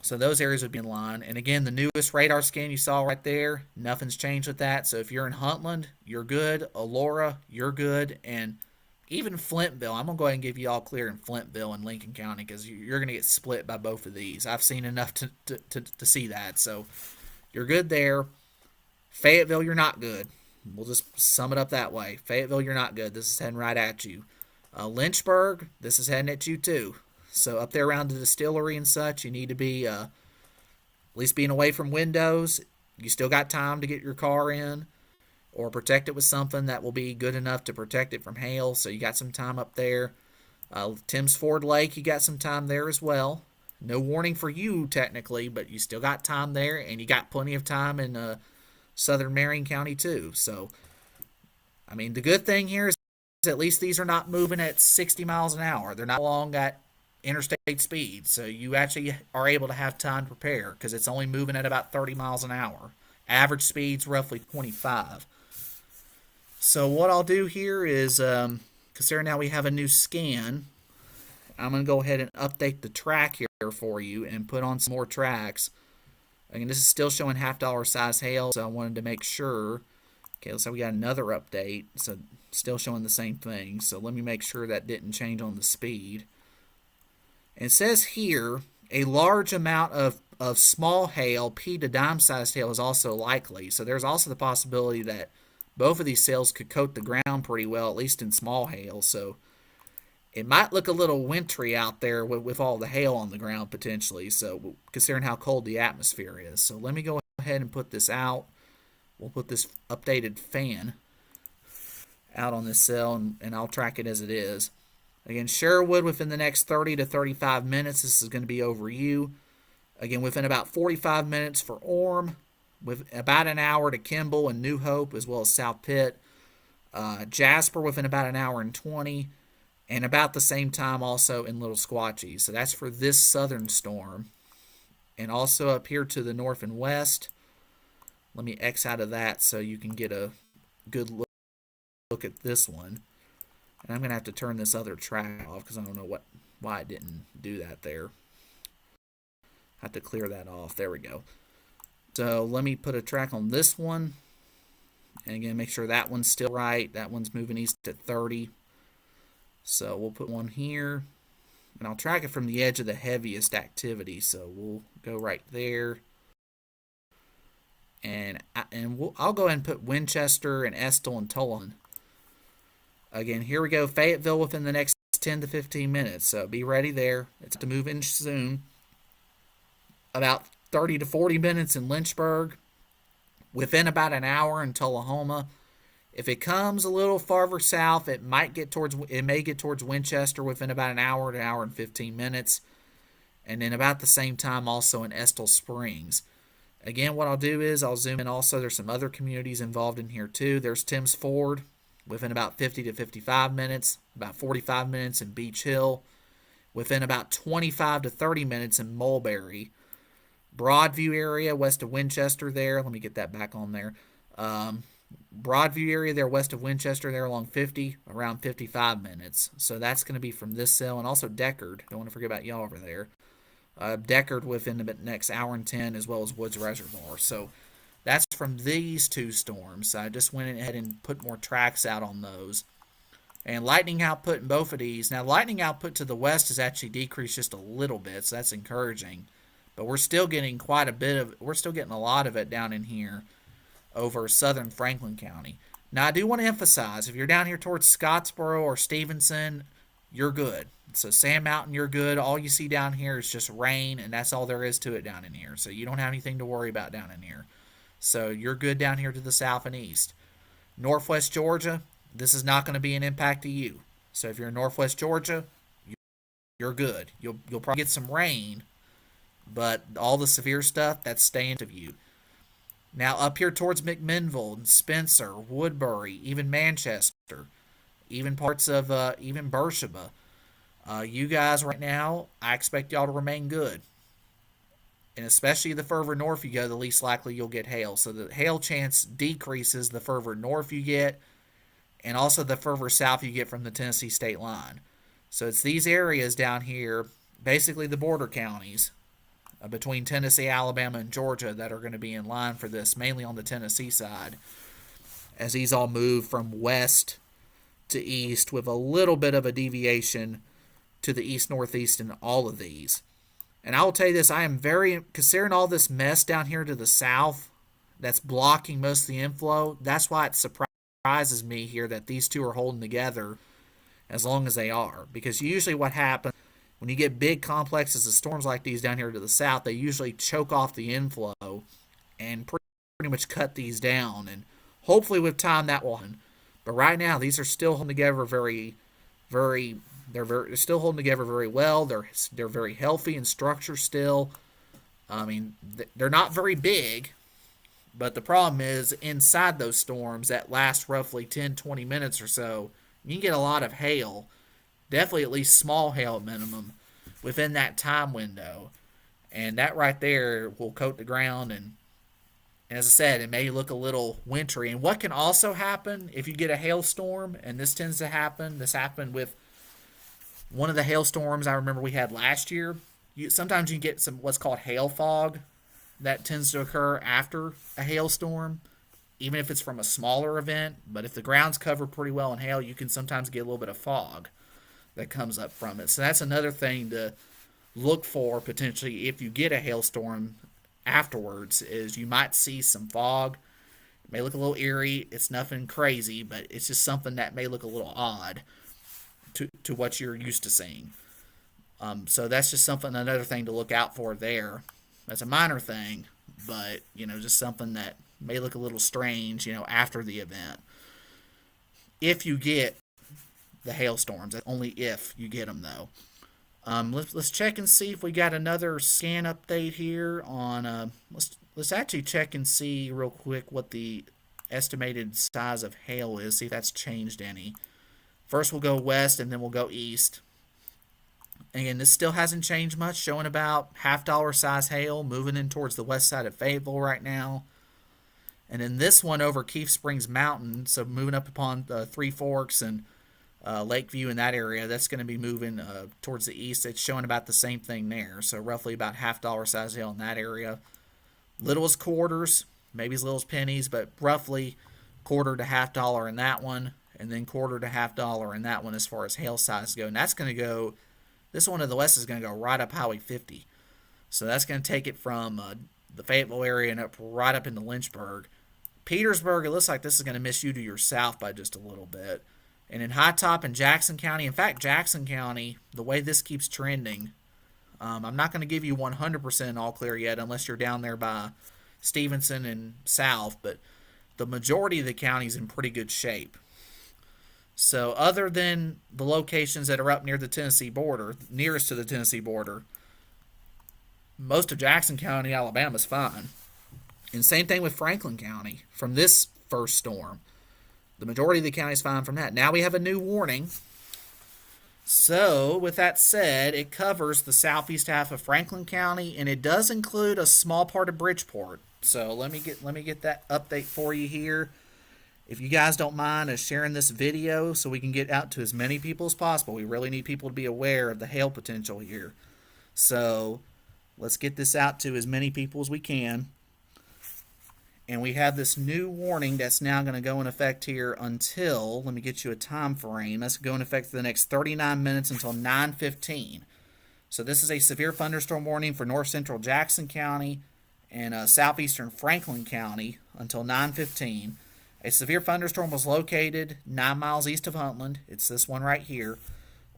S1: So those areas would be in line. And again, the newest radar scan you saw right there, nothing's changed with that. So if you're in Huntland, you're good. Elora, you're good. And even Flintville, I'm going to go ahead and give you all clear in Flintville and Lincoln County because you're going to get split by both of these. I've seen enough to see that. So you're good there. Fayetteville, you're not good. We'll just sum it up that way. Fayetteville, you're not good. This is heading right at you. Lynchburg, this is heading at you too. So up there around the distillery and such, you need to be at least being away from windows. You still got time to get your car in or protect it with something that will be good enough to protect it from hail. So you got some time up there. Timms Ford Lake, you got some time there as well. No warning for you technically, but you still got time there, and you got plenty of time in southern Marion County too. So, I mean, the good thing here is at least these are not moving at 60 miles an hour. They're not along at interstate speed, so you actually are able to have time to prepare because it's only moving at about 30 miles an hour. Average speed's roughly 25. So what I'll do here is, considering now we have a new scan, I'm going to go ahead and update the track here for you and put on some more tracks. Again, this is still showing $half size hail, so I wanted to make sure. Okay, looks like we got another update, so still showing the same thing. So let me make sure that didn't change on the speed. And it says here, a large amount of small hail, pea to dime-sized hail, is also likely. So there's also the possibility that both of these cells could coat the ground pretty well, at least in small hail. So it might look a little wintry out there with all the hail on the ground potentially, so considering how cold the atmosphere is. So let me go ahead and put this out. We'll put this updated fan out on this cell, and I'll track it as it is. Again, Sherwood within the next 30 to 35 minutes. This is going to be over you. Again, within about 45 minutes for Orm, with about an hour to Kimball and New Hope, as well as South Pitt. Jasper within about an hour and 20, and about the same time also in Little Squatchy. So that's for this southern storm. And also up here to the north and west. Let me X out of that so you can get a good look at this one. And I'm going to have to turn this other track off because I don't know why it didn't do that there. I have to clear that off. There we go. So let me put a track on this one. And again, make sure that one's still right. That one's moving east at 30. So we'll put one here. And I'll track it from the edge of the heaviest activity. So we'll go right there. And I'll go ahead and put Winchester and Estill and Tullen. Again, here we go. Fayetteville within the next 10 to 15 minutes. So be ready there. It's to move in soon. About 30 to 40 minutes in Lynchburg. Within about an hour in Tullahoma. If it comes a little farther south, it may get towards Winchester within about an hour to an hour and 15 minutes. And then about the same time also in Estill Springs. Again, what I'll do is I'll zoom in also. There's some other communities involved in here too. There's Timms Ford within about 50 to 55 minutes. About 45 minutes in Beach Hill. Within about 25 to 30 minutes in Mulberry. Broadview area west of Winchester there. Let me get that back on there. Broadview area there west of Winchester there along 50, around 55 minutes. So that's going to be from this cell. And also Deckard. Don't want to forget about y'all over there. Deckard within the next hour and 10, as well as Woods Reservoir. So that's from these two storms. I just went ahead and put more tracks out on those. And lightning output in both of these. Now, lightning output to the west has actually decreased just a little bit, so that's encouraging. But we're still getting we're still getting a lot of it down in here over southern Franklin County. Now, I do want to emphasize, if you're down here towards Scottsboro or Stevenson, you're good. So Sand Mountain, you're good. All you see down here is just rain, and that's all there is to it down in here. So you don't have anything to worry about down in here. So you're good down here to the south and east. Northwest Georgia, this is not going to be an impact to you. So if you're in Northwest Georgia, you're good. You'll probably get some rain, but all the severe stuff, that's staying to you. Now up here towards McMinnville and Spencer, Woodbury, even Manchester, even parts of even Beersheba, you guys right now, I expect y'all to remain good. And especially the further north you go, the least likely you'll get hail. So the hail chance decreases the further north you get, and also the further south you get from the Tennessee state line. So it's these areas down here, basically the border counties, between Tennessee, Alabama, and Georgia that are going to be in line for this, mainly on the Tennessee side, as these all move from west to east with a little bit of a deviation to the east-northeast in all of these. And I will tell you this, I am very, considering all this mess down here to the south that's blocking most of the inflow, that's why it surprises me here that these two are holding together as long as they are. Because usually what happens when you get big complexes of storms like these down here to the south, they usually choke off the inflow and pretty much cut these down. And hopefully with time that will happen. But right now, these are still holding together they're still holding together very well. They're very healthy in structure still. I mean, they're not very big, but the problem is inside those storms that last roughly 10-20 minutes or so, you can get a lot of hail, definitely at least small hail at minimum, within that time window. And that right there will coat the ground, and as I said, it may look a little wintry. And what can also happen if you get a hailstorm, and this tends to happen, this happened with one of the hailstorms I remember we had last year. Sometimes you can get some what's called hail fog that tends to occur after a hailstorm, even if it's from a smaller event. But if the ground's covered pretty well in hail, you can sometimes get a little bit of fog that comes up from it. So that's another thing to look for potentially if you get a hailstorm afterwards, is you might see some fog. It may look a little eerie. It's nothing crazy, but it's just something that may look a little odd to what you're used to seeing. So that's just another thing to look out for there. That's a minor thing, but, just something that may look a little strange, after the event. If you get the hailstorms, only if you get them, though. Let's check and see if we got another scan update here on, let's actually check and see real quick what the estimated size of hail is, see if that's changed any. First we'll go west and then we'll go east. Again, this still hasn't changed much, showing about $half size hail moving in towards the west side of Fayetteville right now. And then this one over Keith Springs Mountain, so moving up upon the Three Forks and Lakeview in that area, that's going to be moving towards the east. It's showing about the same thing there, so roughly about $half size hail in that area. Little as quarters, maybe as little as pennies, but roughly quarter to $half in that one. And then quarter to $half in that one as far as hail size go. And that's going to go, this one to the west is going to go right up Highway 50. So that's going to take it from the Fayetteville area and up right up into Lynchburg. Petersburg, it looks like this is going to miss you to your south by just a little bit. And in High Top and Jackson County, in fact, Jackson County, the way this keeps trending, I'm not going to give you 100% all clear yet unless you're down there by Stevenson and south, but the majority of the county is in pretty good shape. So other than the locations that are up near the Tennessee border, nearest to the Tennessee border, most of Jackson County, Alabama is fine. And same thing with Franklin County from this first storm. The majority of the county is fine from that. Now we have a new warning. So with that said, it covers the southeast half of Franklin County, and it does include a small part of Bridgeport. So let me get that update for you here. If you guys don't mind sharing this video so we can get out to as many people as possible. We really need people to be aware of the hail potential here. So let's get this out to as many people as we can. And we have this new warning that's now going to go in effect here until, let me get you a time frame. That's going to go in effect for the next 39 minutes until 9:15. So this is a severe thunderstorm warning for north central Jackson County and southeastern Franklin County until 9:15. A severe thunderstorm was located 9 miles east of Huntland. It's this one right here.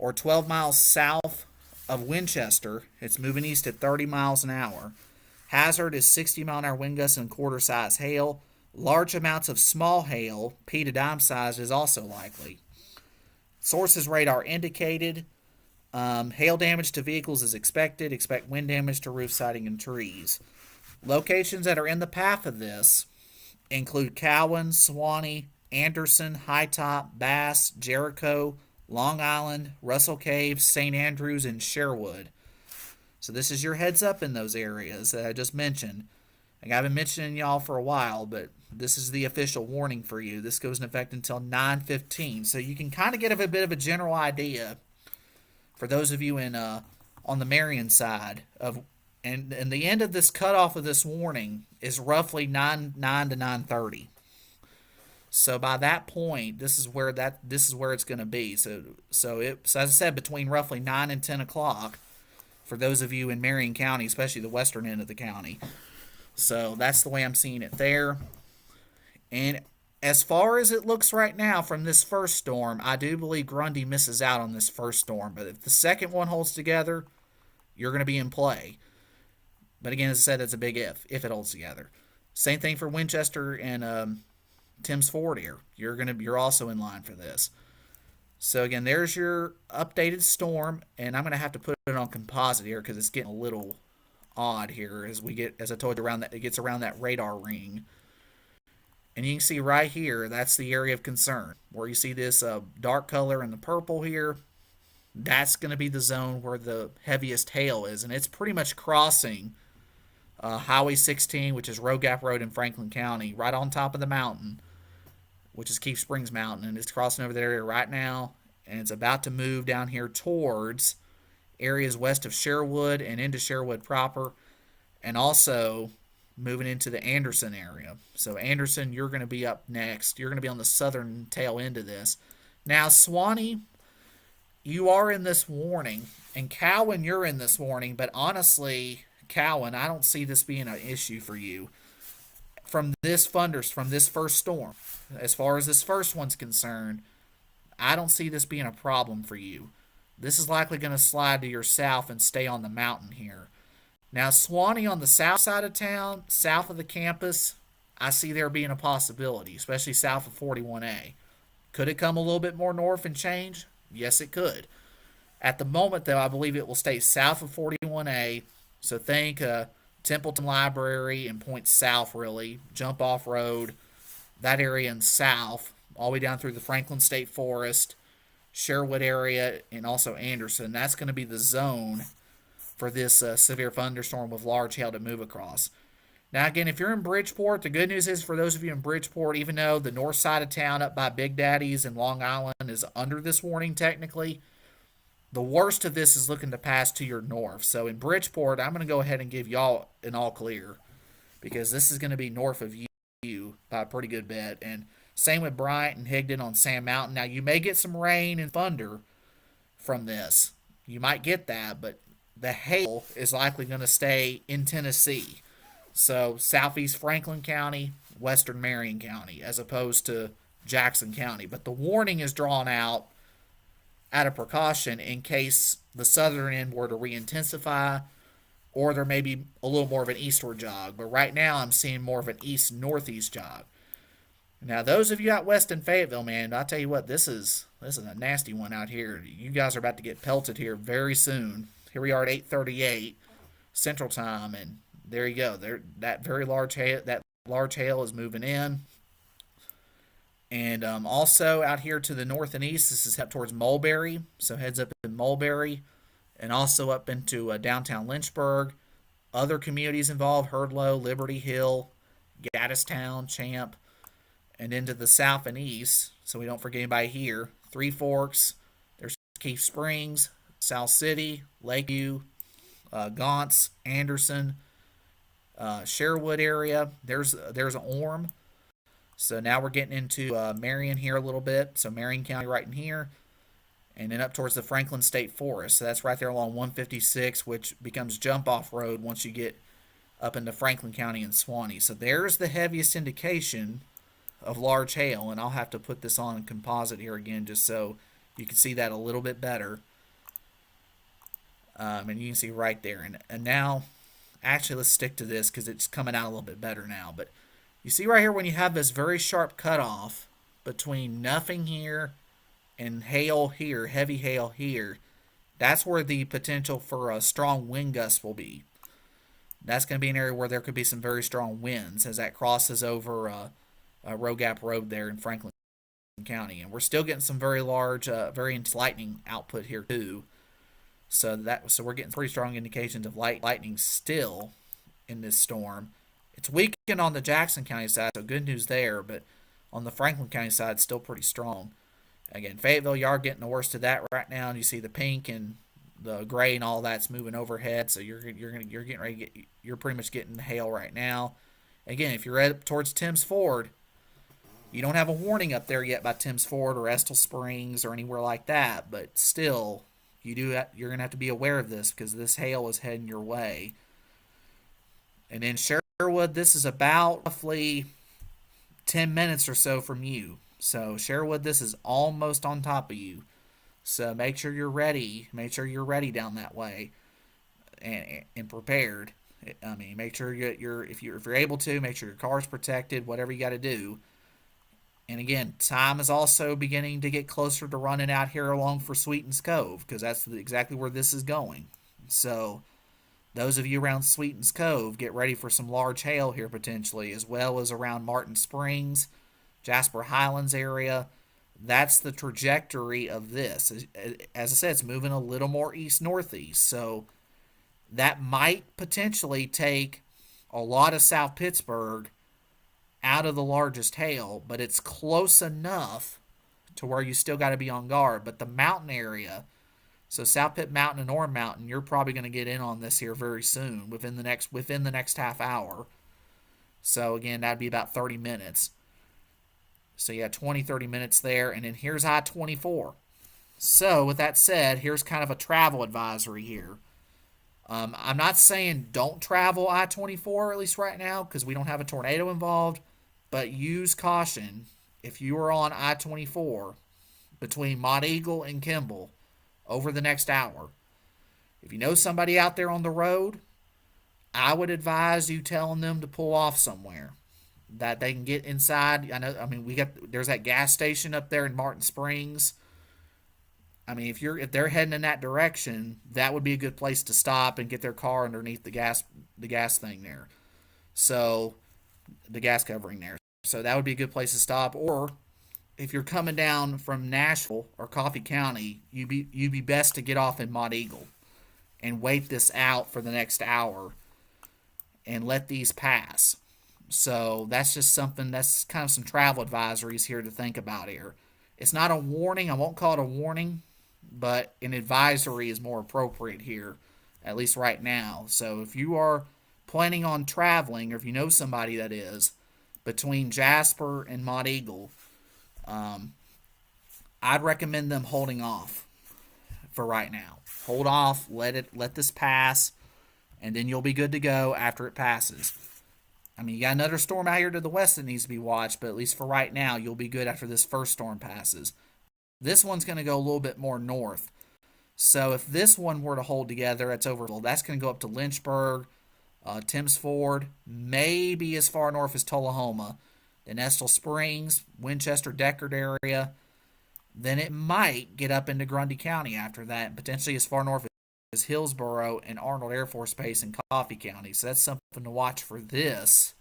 S1: or 12 miles south of Winchester. It's moving east at 30 miles an hour. Hazard is 60-mile-an-hour wind gusts and quarter-size hail. Large amounts of small hail, pea to dime size, is also likely. Sources radar indicated. Hail damage to vehicles is expected. Expect wind damage to roof siding and trees. Locations that are in the path of this include Cowan, Suwanee, Anderson, High Top, Bass, Jericho, Long Island, Russell Cave, St. Andrews, and Sherwood. So this is your heads up in those areas that I just mentioned. Like I've been mentioning y'all for a while, but this is the official warning for you. This goes in effect until 9/15, so you can kind of get a bit of a general idea for those of you in on the Marion side of, and the end of this cutoff of this warning is roughly 9 to 9:30. So by that point, this is where it's going to be. So as I said, between roughly 9 and 10 o'clock for those of you in Marion County, especially the western end of the county. So that's the way I'm seeing it there. And as far as it looks right now from this first storm, I do believe Grundy misses out on this first storm. But if the second one holds together, you're going to be in play. But again, as I said, it's a big if it holds together. Same thing for Winchester and Timms Ford here. You're also in line for this. So again, there's your updated storm, and I'm going to have to put it on composite here because it's getting a little odd here as I told you, it gets around that radar ring. And you can see right here, that's the area of concern. Where you see this dark color and the purple here, that's going to be the zone where the heaviest hail is. And it's pretty much crossing Highway 16, which is Road Gap Road in Franklin County, right on top of the mountain, which is Keep Springs Mountain. And it's crossing over that area right now. And it's about to move down here towards areas west of Sherwood and into Sherwood proper. And also moving into the Anderson area. So Anderson, you're going to be up next. You're going to be on the southern tail end of this. Now, Suwanee, you are in this warning. And Cowan, you're in this warning. But honestly, Cowan, I don't see this being an issue for you from this first storm. As far as this first one's concerned, I don't see this being a problem for you. This is likely going to slide to your south and stay on the mountain here. Now, Suwanee on the south side of town, south of the campus, I see there being a possibility, especially south of 41A. Could it come a little bit more north and change? Yes, it could. At the moment, though, I believe it will stay south of 41A. So think Templeton Library and point south, really. Jump off road, that area in south, all the way down through the Franklin State Forest, Sherwood area, and also Anderson. That's going to be the zone for this severe thunderstorm with large hail to move across. Now, again, if you're in Bridgeport, the good news is for those of you in Bridgeport, even though the north side of town up by Big Daddy's and Long Island is under this warning technically, the worst of this is looking to pass to your north. So in Bridgeport, I'm going to go ahead and give y'all an all clear because this is going to be north of you by a pretty good bit. And same with Bryant and Higdon on Sand Mountain. Now, you may get some rain and thunder from this. You might get that, but the hail is likely going to stay in Tennessee. So southeast Franklin County, western Marion County, as opposed to Jackson County. But the warning is drawn out of precaution in case the southern end were to re-intensify or there may be a little more of an eastward jog. But right now I'm seeing more of an east-northeast jog. Now, those of you out west in Fayetteville, man, I'll tell you what, this is a nasty one out here. You guys are about to get pelted here very soon. Here we are at 8:38 Central Time, and there you go. That large hail is moving in. And also out here to the north and east, this is up towards Mulberry, so heads up in Mulberry, and also up into downtown Lynchburg. Other communities involved, Hurdlow, Liberty Hill, Gaddistown, Champ, and into the south and east, so we don't forget anybody here. Three Forks, there's Keith Springs, South City, Lakeview, Gaunce, Anderson, Sherwood area. There's an Orm. So now we're getting into Marion here a little bit. So Marion County right in here. And then up towards the Franklin State Forest. So that's right there along 156, which becomes jump-off road once you get up into Franklin County and Suwanee. So there's the heaviest indication of large hail. And I'll have to put this on composite here again just so you can see that a little bit better. And you can see right there. And now, actually, let's stick to this because it's coming out a little bit better now. But you see right here when you have this very sharp cutoff between nothing here and hail here, heavy hail here, that's where the potential for a strong wind gust will be. That's going to be an area where there could be some very strong winds as that crosses over Row Gap Road there in Franklin County. And we're still getting some very large, very intense lightning output here too. So we're getting pretty strong indications of lightning still in this storm. It's weakened on the Jackson County side, so good news there. But on the Franklin County side, it's still pretty strong. Again, Fayetteville, you are getting the worst of that right now. And you see the pink and the gray and all that's moving overhead. So you're getting ready. You're pretty much getting hail right now. Again, if you're up towards Timms Ford, you don't have a warning up there yet by Timms Ford or Estill Springs or anywhere like that. But still, you're gonna have to be aware of this because this hail is heading your way. And then Sherwood, this is about roughly 10 minutes or so from you. So Sherwood, this is almost on top of you. So make sure you're ready. Make sure you're ready down that way, and prepared. I mean, make sure if you're able to, make sure your car's protected. Whatever you got to do. And again, time is also beginning to get closer to running out here along for Sweetens Cove because that's exactly where this is going. So those of you around Sweetens Cove, get ready for some large hail here potentially, as well as around Martin Springs, Jasper Highlands area. That's the trajectory of this. As I said, it's moving a little more east-northeast. So that might potentially take a lot of South Pittsburgh out of the largest hail, but it's close enough to where you still got to be on guard. But the mountain area, so South Pitt Mountain and Orm Mountain, you're probably going to get in on this here very soon, within the next half hour. So again, that'd be about 30 minutes. So yeah, 20-30 minutes there, and then here's I-24. So with that said, here's kind of a travel advisory here. I'm not saying don't travel I-24, at least right now, because we don't have a tornado involved, but use caution if you are on I-24 between Mont Eagle and Kimball over the next hour. If you know somebody out there on the road, I would advise you telling them to pull off somewhere that they can get inside. There's that gas station up there in Martin Springs. I mean, if they're heading in that direction, that would be a good place to stop and get their car underneath the gas thing there. So the gas covering there. So that would be a good place to stop. Or if you're coming down from Nashville or Coffee County, you'd be best to get off in Mont Eagle and wait this out for the next hour and let these pass. So that's just something, that's kind of some travel advisories here to think about here. It's not a warning. I won't call it a warning, but an advisory is more appropriate here, at least right now. So if you are planning on traveling, or if you know somebody that is, between Jasper and Mont Eagle, I'd recommend them holding off for right now. Hold off, let this pass, and then you'll be good to go after it passes. I mean, you got another storm out here to the west that needs to be watched, but at least for right now, you'll be good after this first storm passes. This one's going to go a little bit more north. So if this one were to hold together, that's going to go up to Lynchburg, Timms Ford, maybe as far north as Tullahoma, then Estill Springs, Winchester, Deckard area. Then it might get up into Grundy County after that, and potentially as far north as Hillsboro and Arnold Air Force Base in Coffee County. So that's something to watch for this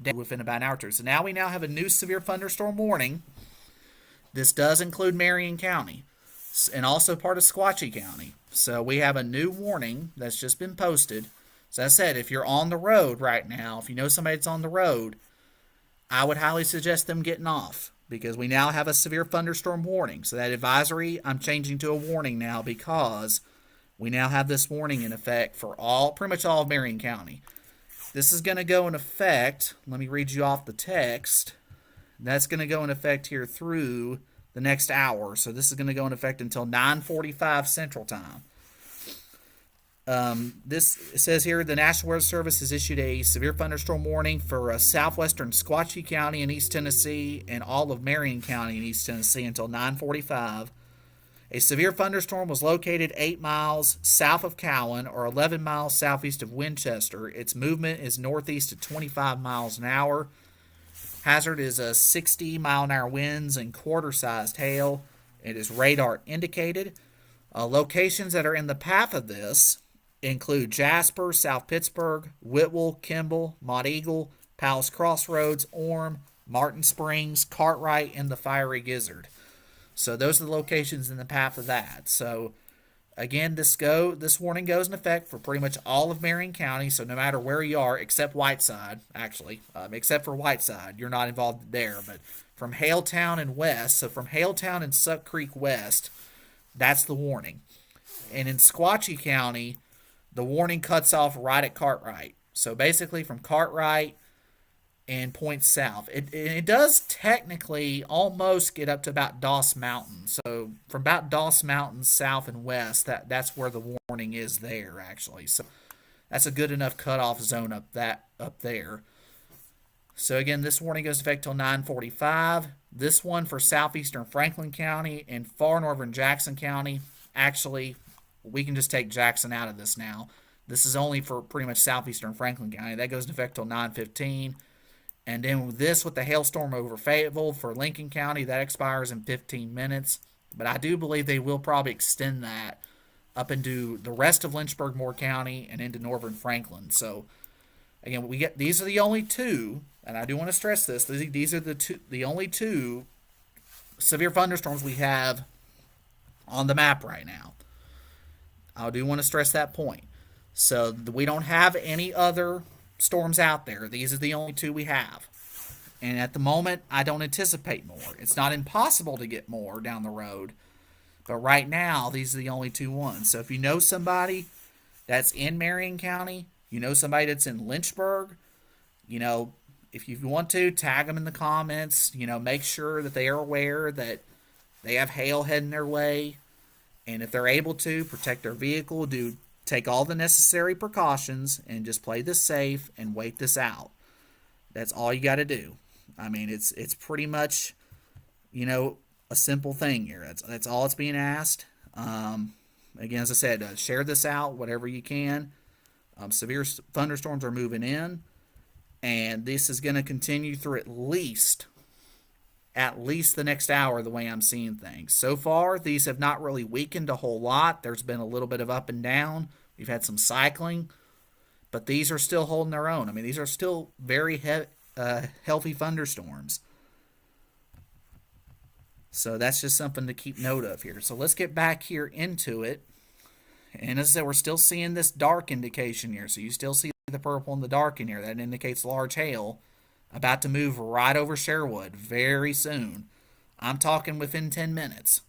S1: day within about an hour or two. So now we have a new severe thunderstorm warning. This does include Marion County and also part of Sequatchie County. So we have a new warning that's just been posted. So as I said, if you're on the road right now, if you know somebody that's on the road, I would highly suggest them getting off because we now have a severe thunderstorm warning. So that advisory, I'm changing to a warning now because we now have this warning in effect for pretty much all of Marion County. This is going to go in effect. Let me read you off the text. That's going to go in effect here through the next hour. So this is going to go in effect until 9:45 Central Time. It says here the National Weather Service has issued a severe thunderstorm warning for southwestern Sequatchie County in East Tennessee and all of Marion County in East Tennessee until 9:45. A severe thunderstorm was located 8 miles south of Cowan or 11 miles southeast of Winchester. Its movement is northeast at 25 miles an hour. Hazard is a 60-mile-an-hour winds and quarter-sized hail. It is radar indicated. Locations that are in the path of this include Jasper, South Pittsburgh, Whitwell, Kimball, Mont Eagle, Palace Crossroads, Orme, Martin Springs, Cartwright, and the Fiery Gizzard. So those are the locations in the path of that. So again, this warning goes in effect for pretty much all of Marion County. So no matter where you are, except Whiteside, actually, except for Whiteside, you're not involved there. But from Haletown and west, so from Haletown and Suck Creek west, that's the warning. And in Sequatchie County, the warning cuts off right at Cartwright. So basically from Cartwright and points south. It does technically almost get up to about Doss Mountain. So from about Doss Mountain south and west, that's where the warning is there actually. So that's a good enough cutoff zone up there. So again, this warning goes into effect till 9:45. This one for southeastern Franklin County and far northern Jackson County. Actually, we can just take Jackson out of this now. This is only for pretty much southeastern Franklin County. That goes into effect till 9:15. And then this with the hailstorm over Fayetteville for Lincoln County, that expires in 15 minutes. But I do believe they will probably extend that up into the rest of Lynchburg-Moore County and into northern Franklin. So again, these are the only two, and I do want to stress this. These are the only two severe thunderstorms we have on the map right now. I do want to stress that point. So we don't have any other storms out there. These are the only two we have. And at the moment, I don't anticipate more. It's not impossible to get more down the road. But right now, these are the only two ones. So if you know somebody that's in Marion County, you know somebody that's in Lynchburg, if you want to, tag them in the comments. Make sure that they are aware that they have hail heading their way. And if they're able to, protect their vehicle, take all the necessary precautions and just play this safe and wait this out. That's all you got to do. I mean, it's pretty much, a simple thing here. That's all it's being asked. Again, as I said, share this out, whatever you can. Severe thunderstorms are moving in, and this is going to continue through at least the next hour, the way I'm seeing things. So far, these have not really weakened a whole lot. There's been a little bit of up and down. We've had some cycling, but these are still holding their own. I mean, these are still very healthy thunderstorms. So that's just something to keep note of here. So let's get back here into it. And as I said, we're still seeing this dark indication here. So you still see the purple and the dark in here. That indicates large hail about to move right over Sherwood very soon. I'm talking within 10 minutes.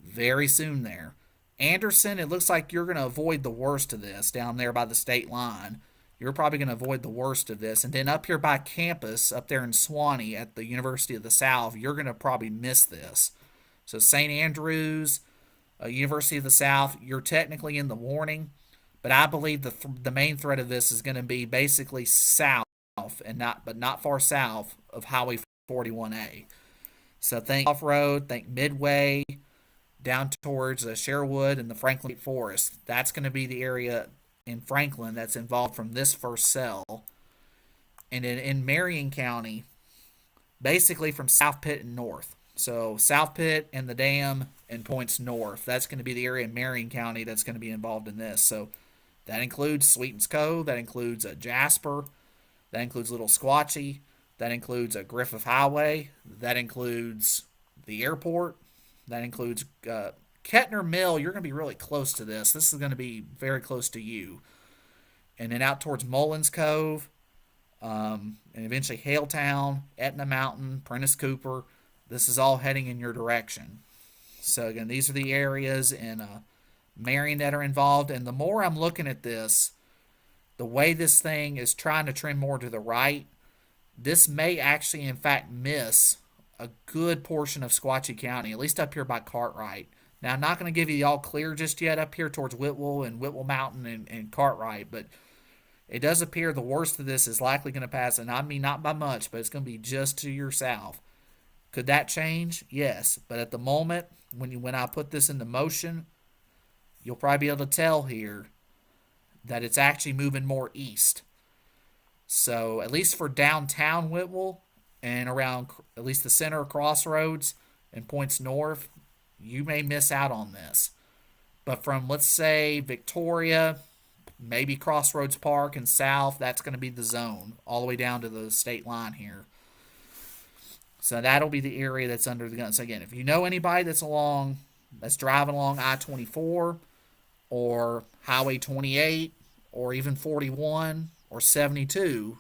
S1: Very soon there. Anderson, it looks like you're going to avoid the worst of this down there by the state line. You're probably going to avoid the worst of this. And then up here by campus, up there in Suwanee at the University of the South, you're going to probably miss this. So St. Andrews, University of the South, you're technically in the warning. But I believe the main threat of this is going to be basically south and not far south of Highway 41A. So think off-road, think Midway, down towards Sherwood and the Franklin Forest. That's going to be the area in Franklin that's involved from this first cell. And in Marion County, basically from South Pitt and north. So South Pitt and the dam and points north. That's going to be the area in Marion County that's going to be involved in this. So that includes Sweetens Cove. That includes Jasper. That includes Little Sequatchie. That includes Griffith Highway. That includes the airport. That includes Kettner Mill. You're going to be really close to this. This is going to be very close to you. And then out towards Mullins Cove, and eventually Haletown, Etna Mountain, Prentice Cooper. This is all heading in your direction. So again, these are the areas in Marion that are involved. And the more I'm looking at this, the way this thing is trying to trend more to the right, this may actually, in fact, miss a good portion of Sequatchie County, at least up here by Cartwright. Now, I'm not going to give you the all clear just yet up here towards Whitwell and Whitwell Mountain and Cartwright, but it does appear the worst of this is likely going to pass, and I mean not by much, but it's going to be just to your south. Could that change? Yes, but at the moment, when I put this into motion, you'll probably be able to tell here that it's actually moving more east. So at least for downtown Whitwell and around at least the center of Crossroads and points north, you may miss out on this. But from, let's say, Victoria, maybe Crossroads Park and south, that's going to be the zone all the way down to the state line here. So that'll be the area that's under the gun. So again, if you know anybody that's driving along I-24 or Highway 28 or even 41 or 72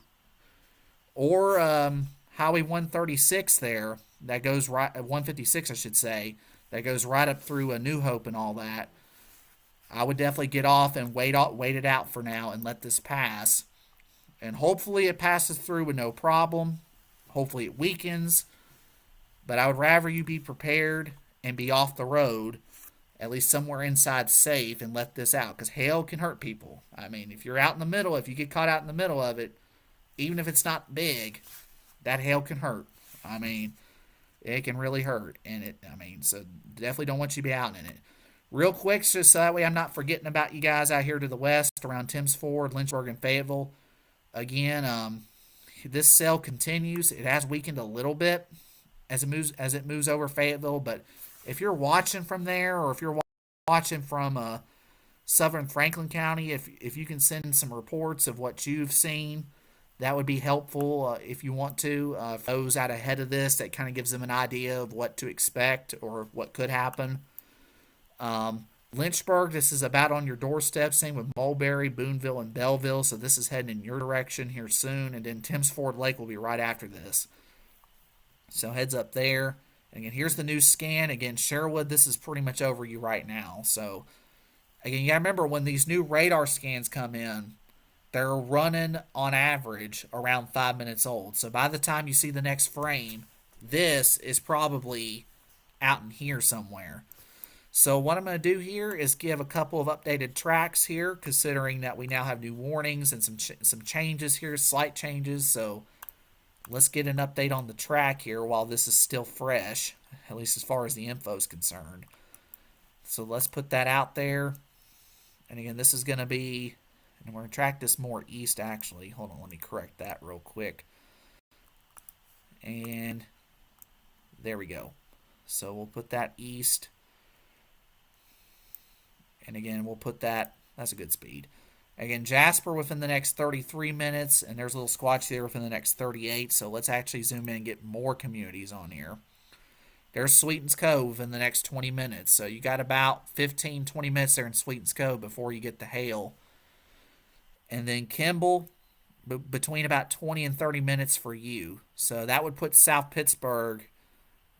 S1: or Highway 136 there, that goes right, 156 I should say, that goes right up through a New Hope and all that, I would definitely get off and wait it out for now and let this pass. And hopefully it passes through with no problem. Hopefully it weakens. But I would rather you be prepared and be off the road, at least somewhere inside safe, and let this out. Because hail can hurt people. I mean, if you're out in the middle, if you get caught out in the middle of it, even if it's not big, that hail can hurt. I mean, it can really hurt. So definitely don't want you to be out in it. Real quick, just so that way I'm not forgetting about you guys out here to the west around Timms Ford, Lynchburg, and Fayetteville. Again, this cell continues. It has weakened a little bit as it moves over Fayetteville, but if you're watching from there or if you're watching from southern Franklin County, if you can send some reports of what you've seen, that would be helpful if you want to. For those out ahead of this, that kind of gives them an idea of what to expect or what could happen. Lynchburg, this is about on your doorstep. Same with Mulberry, Boonville, and Belleville. So this is heading in your direction here soon. And then Timms Ford Lake will be right after this. So heads up there. And again, here's the new scan. Again, Sherwood, this is pretty much over you right now. So again, you got to remember when these new radar scans come in, they're running on average around 5 minutes old. So by the time you see the next frame, this is probably out in here somewhere. So what I'm going to do here is give a couple of updated tracks here, considering that we now have new warnings and some changes here, slight changes. So let's get an update on the track here while this is still fresh, at least as far as the info is concerned. So let's put that out there. And again, this is going to be, and we're going to track this more east actually. Hold on, let me correct that real quick. And there we go. So we'll put that east. And again, we'll put that, that's a good speed. Again, Jasper within the next 33 minutes, and there's a little squatch there within the next 38. So let's actually zoom in and get more communities on here. There's Sweetens Cove in the next 20 minutes. So you got about 15, 20 minutes there in Sweetens Cove before you get the hail. And then Kimball, between about 20 and 30 minutes for you. So that would put South Pittsburgh,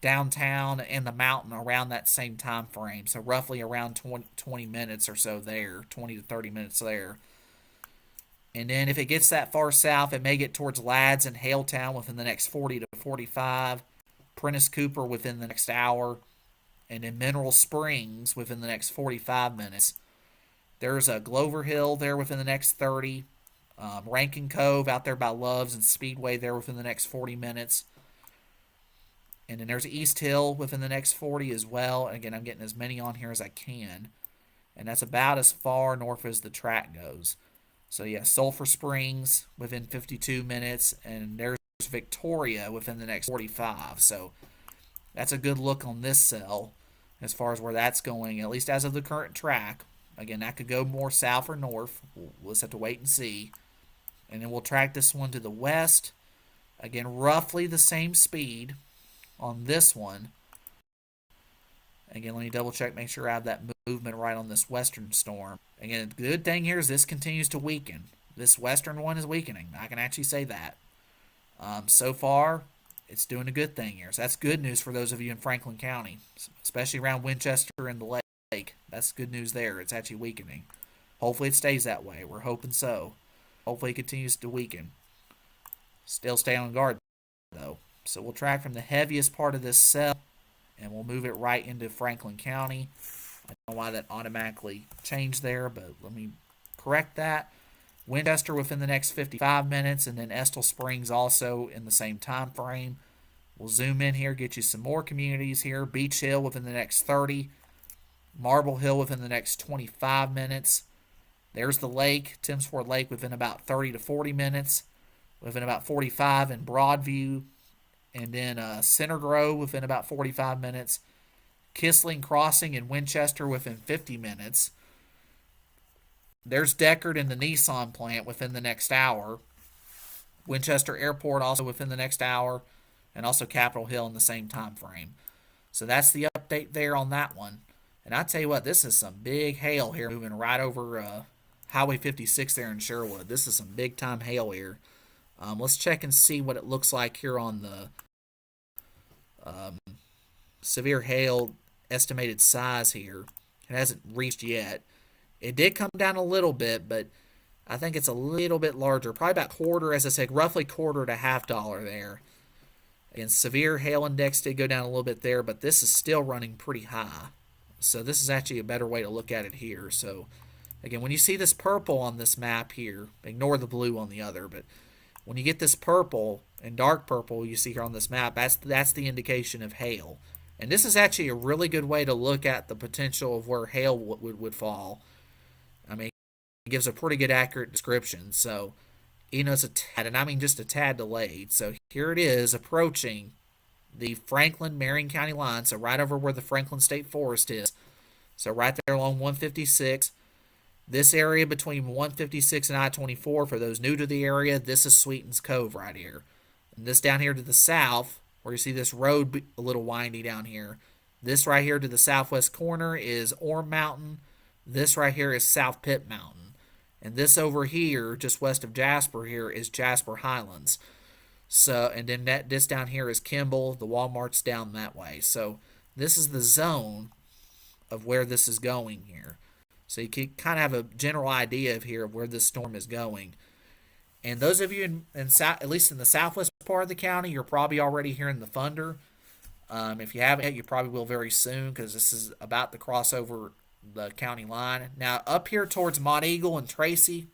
S1: downtown, and the mountain around that same time frame. So roughly around 20 minutes or so there, 20 to 30 minutes there. And then if it gets that far south, it may get towards Lads and Haletown within the next 40 to 45. Prentice Cooper within the next hour. And then Mineral Springs within the next 45 minutes. There's a Glover Hill there within the next 30. Rankin Cove out there by Loves and Speedway there within the next 40 minutes. And then there's East Hill within the next 40 as well. And again, I'm getting as many on here as I can. And that's about as far north as the track goes. So yeah, Sulphur Springs within 52 minutes. And there's Victoria within the next 45. So that's a good look on this cell as far as where that's going, at least as of the current track. Again, that could go more south or north. We'll just have to wait and see. And then we'll track this one to the west. Again, roughly the same speed on this one. Again, let me double check, make sure I have that movement right on this western storm. Again, the good thing here is this continues to weaken. This western one is weakening. I can actually say that. So far, it's doing a good thing here. So that's good news for those of you in Franklin County, especially around Winchester and the lake. That's good news there. It's actually weakening. Hopefully it stays that way. We're hoping so. Hopefully it continues to weaken. Still stay on guard, though. So we'll track from the heaviest part of this cell, and we'll move it right into Franklin County. I don't know why that automatically changed there, but let me correct that. Winchester within the next 55 minutes, and then Estill Springs also in the same time frame. We'll zoom in here, get you some more communities here. Beach Hill within the next 30. Marble Hill within the next 25 minutes. There's the lake, Timms Ford Lake, within about 30 to 40 minutes. Within about 45 in Broadview. And then Center Grove within about 45 minutes. Kissling Crossing in Winchester within 50 minutes. There's Deckard and the Nissan plant within the next hour. Winchester Airport also within the next hour. And also Capitol Hill in the same time frame. So that's the update there on that one. And I tell you what, this is some big hail here moving right over Highway 56 there in Sherwood. This is some big time hail here. Let's check and see what it looks like here on the severe hail estimated size here. It hasn't reached yet. It did come down a little bit, but I think it's a little bit larger. Probably about quarter, as I said, roughly quarter to $half there. And severe hail index did go down a little bit there, but this is still running pretty high. So this is actually a better way to look at it here. So again, when you see this purple on this map here, ignore the blue on the other, but when you get this purple and dark purple you see here on this map, that's the indication of hail. And this is actually a really good way to look at the potential of where hail would fall. I mean, it gives a pretty good accurate description. So, you know, it's a tad, and I mean just a tad delayed. So here it is approaching the Franklin-Marion County line, so right over where the Franklin State Forest is. So right there along 156. This area between 156 and I-24, for those new to the area, this is Sweetens Cove right here. And this down here to the south, where you see this road a little windy down here, this right here to the southwest corner is Orm Mountain. This right here is South Pitt Mountain. And this over here, just west of Jasper here, is Jasper Highlands. So, and then this down here is Kimball. The Walmart's down that way. So this is the zone of where this is going here. So you can kind of have a general idea of here of where this storm is going. And those of you at least in the southwest part of the county, you're probably already hearing the thunder. If you haven't yet, you probably will very soon, because this is about to cross over the county line. Now up here towards Mont Eagle and Tracy,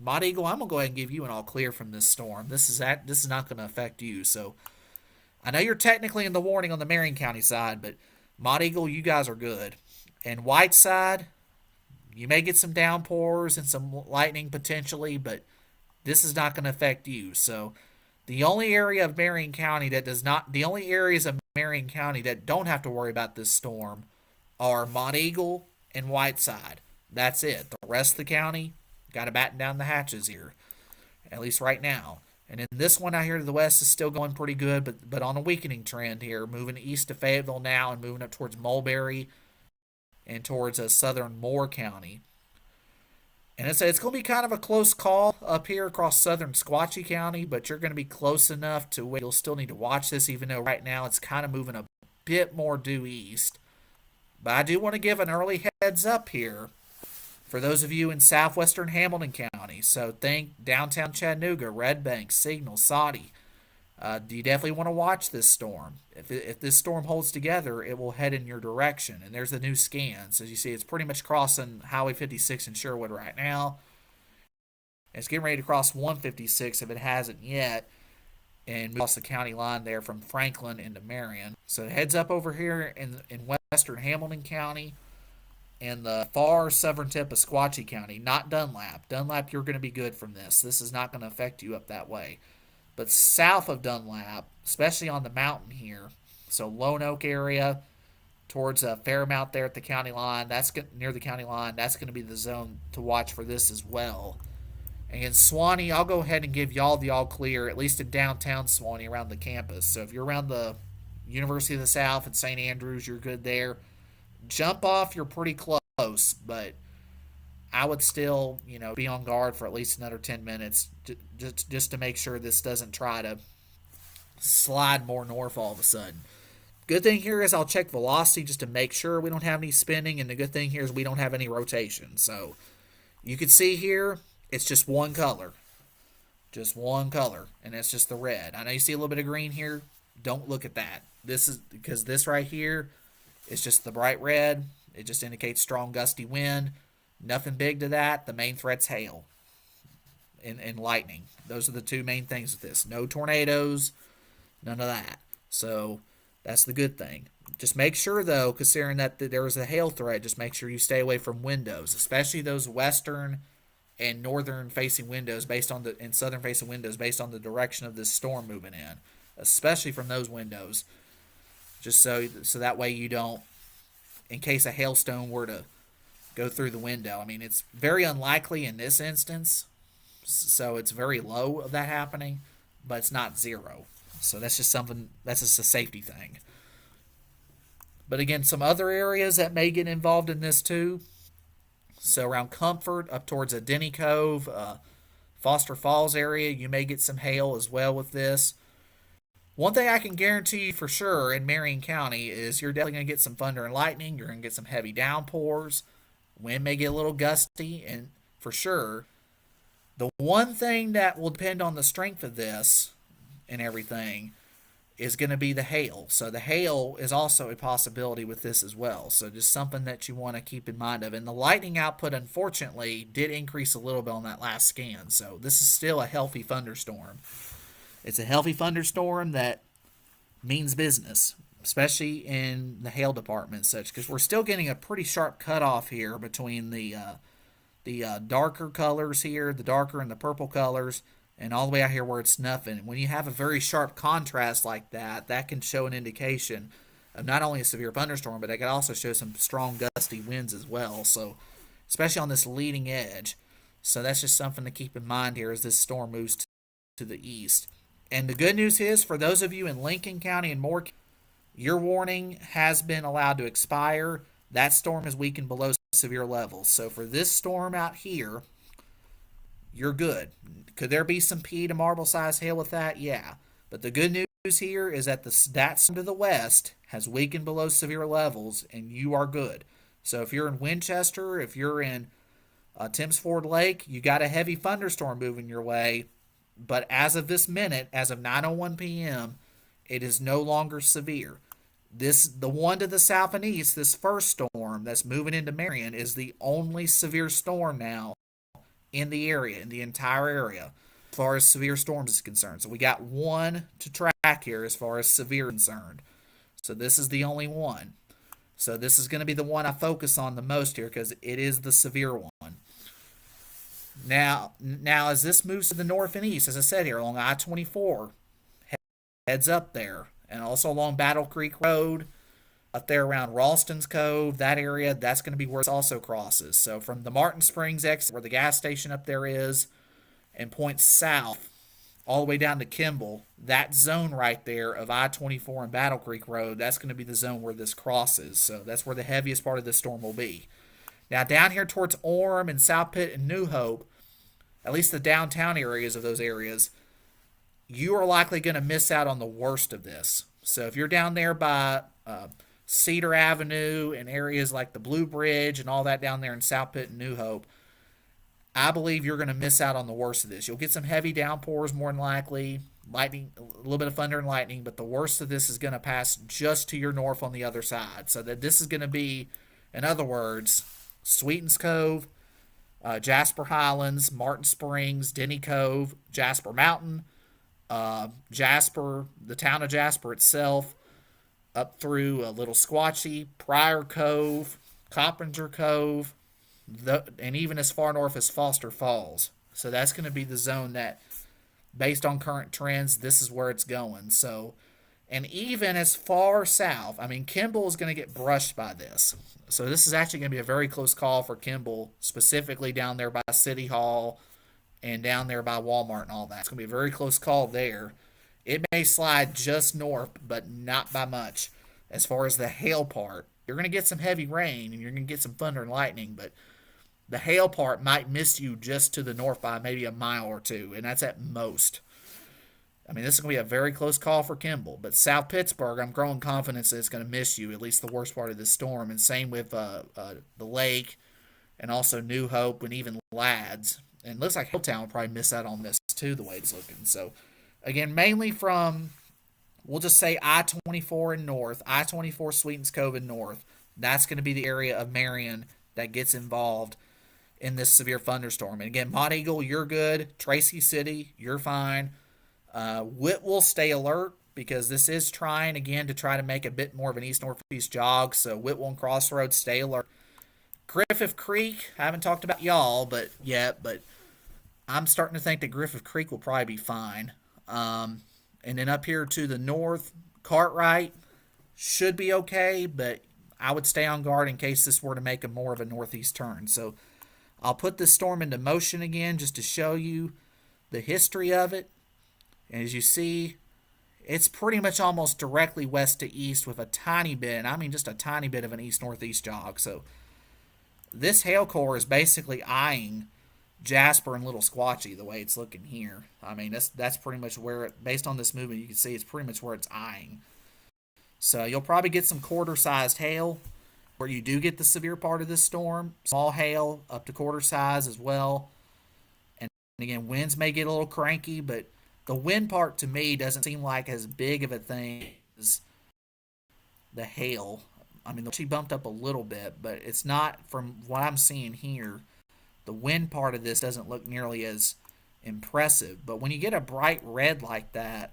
S1: Mont Eagle, I'm gonna go ahead and give you an all clear from this storm. This is not going to affect you. So I know you're technically in the warning on the Marion County side, but Mont Eagle, you guys are good. And Whiteside, you may get some downpours and some lightning potentially, but this is not going to affect you. So the only areas of Marion County that don't have to worry about this storm are Mont Eagle and Whiteside. That's it. The rest of the county got to batten down the hatches here, at least right now. And then this one out here to the west is still going pretty good, but on a weakening trend here, moving east to Fayetteville now and moving up towards Mulberry and towards southern Moore County. And it's going to be kind of a close call up here across southern Squatchy County, but you're going to be close enough to where you'll still need to watch this, even though right now it's kind of moving a bit more due east. But I do want to give an early heads up here for those of you in southwestern Hamilton County. So think downtown Chattanooga, Red Bank, Signal, Saudi. You definitely want to watch this storm. If this storm holds together, it will head in your direction. And there's the new scans. As you see, it's pretty much crossing Highway 56 in Sherwood right now. It's getting ready to cross 156 if it hasn't yet, and move across the county line there from Franklin into Marion. So it heads up over here in western Hamilton County and the far southern tip of Squatchy County, not Dunlap. Dunlap, you're going to be good from this. This is not going to affect you up that way. But south of Dunlap, especially on the mountain here, so Lone Oak area towards Fairmount there at the county line, near the county line, that's going to be the zone to watch for this as well. And in Swanee, I'll go ahead and give y'all the all clear, at least in downtown Swanee around the campus. So if you're around the University of the South and St. Andrews, you're good there. Jump off, you're pretty close, but I would still, be on guard for at least another 10 minutes just to make sure this doesn't try to slide more north all of a sudden. Good thing here is I'll check velocity just to make sure we don't have any spinning, and the good thing here is we don't have any rotation. So you can see here, it's just one color. Just one color, and it's just the red. I know you see a little bit of green here. Don't look at that. This is because this right here is just the bright red. It just indicates strong gusty wind. Nothing big to that. The main threat's hail and lightning. Those are the two main things with this. No tornadoes, none of that. So that's the good thing. Just make sure, though, considering that there is a hail threat, just make sure you stay away from windows, especially those western and northern facing windows based on the and southern facing windows based on the direction of this storm moving in, especially from those windows. Just so that way you don't, in case a hailstone were to go through the window. I mean, it's very unlikely in this instance, so it's very low of that happening, but it's not zero. So that's just something, that's just a safety thing. But again, some other areas that may get involved in this too. So around Comfort, up towards a Denny Cove, Foster Falls area, you may get some hail as well with this. One thing I can guarantee you for sure in Marion County is you're definitely going to get some thunder and lightning. You're going to get some heavy downpours. Wind may get a little gusty, and for sure, the one thing that will depend on the strength of this and everything is going to be the hail. So the hail is also a possibility with this as well. So just something that you want to keep in mind of. And the lightning output, unfortunately, did increase a little bit on that last scan. So this is still a healthy thunderstorm. It's a healthy thunderstorm that means business, especially in the hail department, such because we're still getting a pretty sharp cutoff here between the darker colors here, the darker and the purple colors, and all the way out here where it's nothing. When you have a very sharp contrast like that, that can show an indication of not only a severe thunderstorm, but it can also show some strong gusty winds as well. So, especially on this leading edge. So that's just something to keep in mind here as this storm moves to the east. And the good news is, for those of you in Lincoln County and Moore, your warning has been allowed to expire. That storm is weakened below severe levels. So for this storm out here, you're good. Could there be some pea to marble size hail with that? Yeah. But the good news here is that that storm to the west has weakened below severe levels, and you are good. So if you're in Winchester, if you're in Thames Ford Lake, you got a heavy thunderstorm moving your way. But as of this minute, as of 9:01 p.m., it is no longer severe. The one to the south and east, this first storm that's moving into Marion, is the only severe storm now in the area, in the entire area, as far as severe storms is concerned. So we got one to track here as far as severe concerned. So this is the only one. So this is going to be the one I focus on the most here because it is the severe one. Now, as this moves to the north and east, as I said here, along I-24, heads up there, and also along Battle Creek Road, up there around Ralston's Cove, that area, that's going to be where it also crosses. So from the Martin Springs exit, where the gas station up there is, and points south, all the way down to Kimball, that zone right there of I-24 and Battle Creek Road, that's going to be the zone where this crosses. So that's where the heaviest part of this storm will be. Now, down here towards Orem and South Pitt and New Hope, at least the downtown areas of those areas, you are likely going to miss out on the worst of this. So if you're down there by Cedar Avenue and areas like the Blue Bridge and all that down there in South Pitt and New Hope, I believe you're going to miss out on the worst of this. You'll get some heavy downpours more than likely, lightning, a little bit of thunder and lightning, but the worst of this is going to pass just to your north on the other side. So that this is going to be, in other words, Sweetens Cove, Jasper Highlands, Martin Springs, Denny Cove, Jasper Mountain, Jasper, the town of Jasper itself, up through Little Squatchy, Pryor Cove, Coppinger Cove, and even as far north as Foster Falls. So that's going to be the zone that, based on current trends, this is where it's going. So, and even as far south, I mean, Kimball is going to get brushed by this. So this is actually going to be a very close call for Kimball, specifically down there by City Hall and down there by Walmart and all that. It's going to be a very close call there. It may slide just north, but not by much. As far as the hail part, you're going to get some heavy rain and you're going to get some thunder and lightning, but the hail part might miss you just to the north by maybe a mile or two, and that's at most. I mean, this is going to be a very close call for Kimball. But South Pittsburgh, I'm growing confidence that it's going to miss you, at least the worst part of this storm. And same with the lake and also New Hope and even Lads. And it looks like Hilltown will probably miss out on this too, the way it's looking. So, again, mainly from, we'll just say I-24 and north, I-24 Sweetens Cove and north. That's going to be the area of Marion that gets involved in this severe thunderstorm. And again, Mont Eagle, you're good. Tracy City, you're fine. Whitwell, stay alert. because this is trying again to try to make a bit more of an east-northeast jog. So Whitwell and Crossroads, stay alert. Griffith Creek, I haven't talked about y'all, but I'm starting to think that Griffith Creek will probably be fine. And then up here to the north, Cartwright should be okay, but I would stay on guard in case this were to make a more of a northeast turn. So I'll put this storm into motion again just to show you the history of it. And as you see, it's pretty much almost directly west to east with a tiny bit, I mean just a tiny bit of an east-northeast jog. So this hail core is basically eyeing Jasper and Little Squatchy the way it's looking here. I mean, that's pretty much where, based on this movement, you can see it's pretty much where it's eyeing. So you'll probably get some quarter-sized hail where you do get the severe part of this storm. Small hail up to quarter size as well. And again, winds may get a little cranky, but the wind part to me doesn't seem like as big of a thing as the hail. I mean, she bumped up a little bit, but it's not, from what I'm seeing here, the wind part of this doesn't look nearly as impressive. But when you get a bright red like that,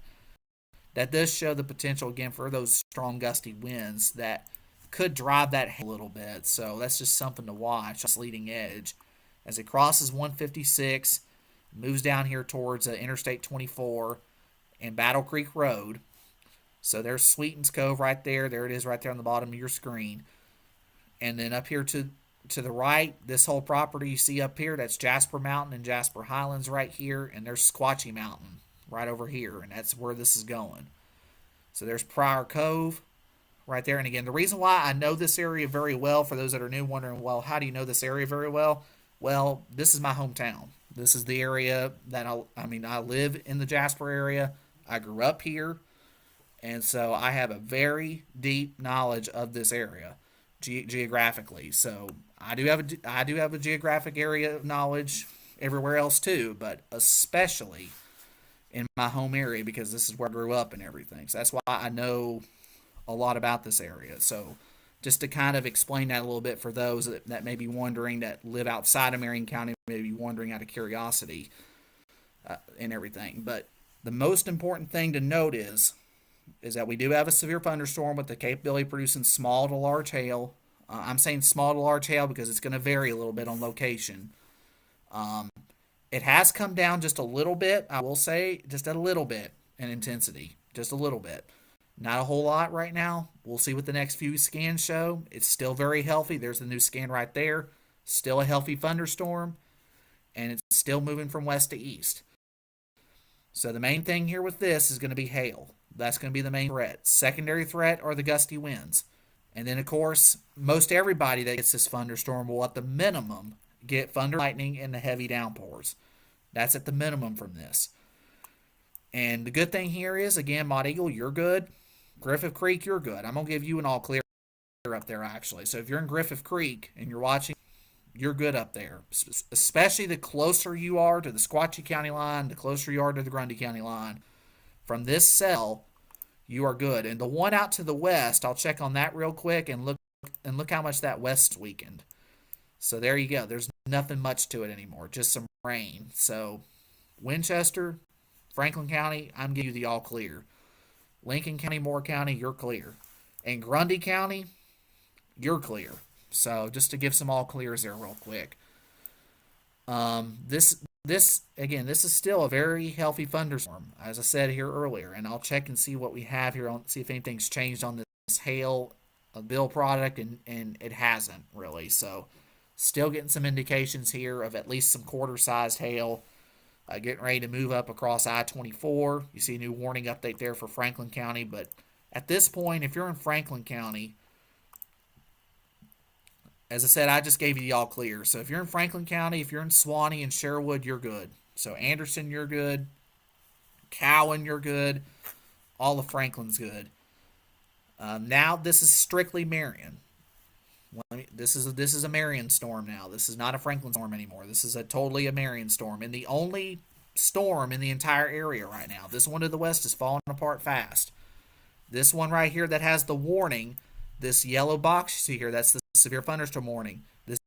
S1: that does show the potential, again, for those strong gusty winds that could drive that hail a little bit. So that's just something to watch, this leading edge. As it crosses 156, moves down here towards Interstate 24 and Battle Creek Road. So there's Sweetens Cove right there. There it is right there on the bottom of your screen. And then up here to the right, this whole property you see up here, that's Jasper Mountain and Jasper Highlands right here. And there's Squatchy Mountain right over here. And that's where this is going. So there's Pryor Cove right there. And again, the reason why I know this area very well, for those that are new wondering, well, how do you know this area very well? Well, this is my hometown. This is the area that I live in the Jasper area. I grew up here. And so I have a very deep knowledge of this area geographically. So I do have a geographic area of knowledge everywhere else too, but especially in my home area because this is where I grew up and everything. So that's why I know a lot about this area. So just to kind of explain that a little bit for those that may be wondering, that live outside of Marion County, may be wondering out of curiosity and everything. But the most important thing to note is that we do have a severe thunderstorm with the capability of producing small to large hail. I'm saying small to large hail because it's going to vary a little bit on location. It has come down just a little bit, I will say, just a little bit in intensity, just a little bit. Not a whole lot right now. We'll see what the next few scans show. It's still very healthy. There's the new scan right there. Still a healthy thunderstorm, and it's still moving from west to east. So the main thing here with this is going to be hail. That's going to be the main threat. Secondary threat are the gusty winds. And then, of course, most everybody that gets this thunderstorm will, at the minimum, get thunder, lightning, and the heavy downpours. That's at the minimum from this. And the good thing here is, again, Mod Eagle, you're good. Griffith Creek, you're good. I'm going to give you an all clear up there, actually. So if you're in Griffith Creek and you're watching, you're good up there. Especially the closer you are to the Squatchy County line, the closer you are to the Grundy County line. From this cell, you are good. And the one out to the west, I'll check on that real quick and look how much that west's weakened. So there you go. There's nothing much to it anymore. Just some rain. So Winchester, Franklin County, I'm giving you the all clear. Lincoln County, Moore County, you're clear. And Grundy County, you're clear. So just to give some all clears there real quick. This is still a very healthy thunderstorm, as I said here earlier. And I'll check and see what we have here, see if anything's changed on this hail bill product, and it hasn't really. So still getting some indications here of at least some quarter-sized hail. Getting ready to move up across I-24. You see a new warning update there for Franklin County. But at this point, if you're in Franklin County, as I said, I just gave you the all clear. So if you're in Franklin County, if you're in Suwannee and Sherwood, you're good. So Anderson, you're good. Cowan, you're good. All of Franklin's good. Now this is strictly Marion. This is a Marion storm now. This is not a Franklin storm anymore. This is totally a Marion storm. And the only storm in the entire area right now. This one to the west is falling apart fast. This one right here that has the warning, this yellow box you see here, that's the severe thunderstorm warning. This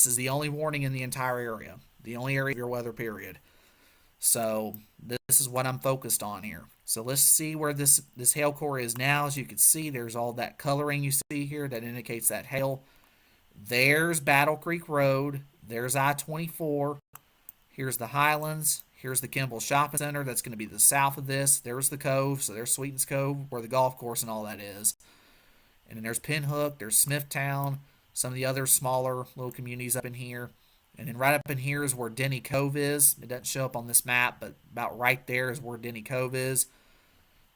S1: is the only warning in the entire area. The only area of your weather period. So this is what I'm focused on here. So let's see where this hail core is now. As you can see, there's all that coloring you see here that indicates that hail. There's Battle Creek Road. There's I-24. Here's the Highlands. Here's the Kimball Shopping Center. That's going to be the south of this. There's the Cove. So there's Sweetens Cove, where the golf course and all that is. And then there's Pinhook. There's Smithtown. Some of the other smaller little communities up in here. And then right up in here is where Denny Cove is. It doesn't show up on this map, but about right there is where Denny Cove is.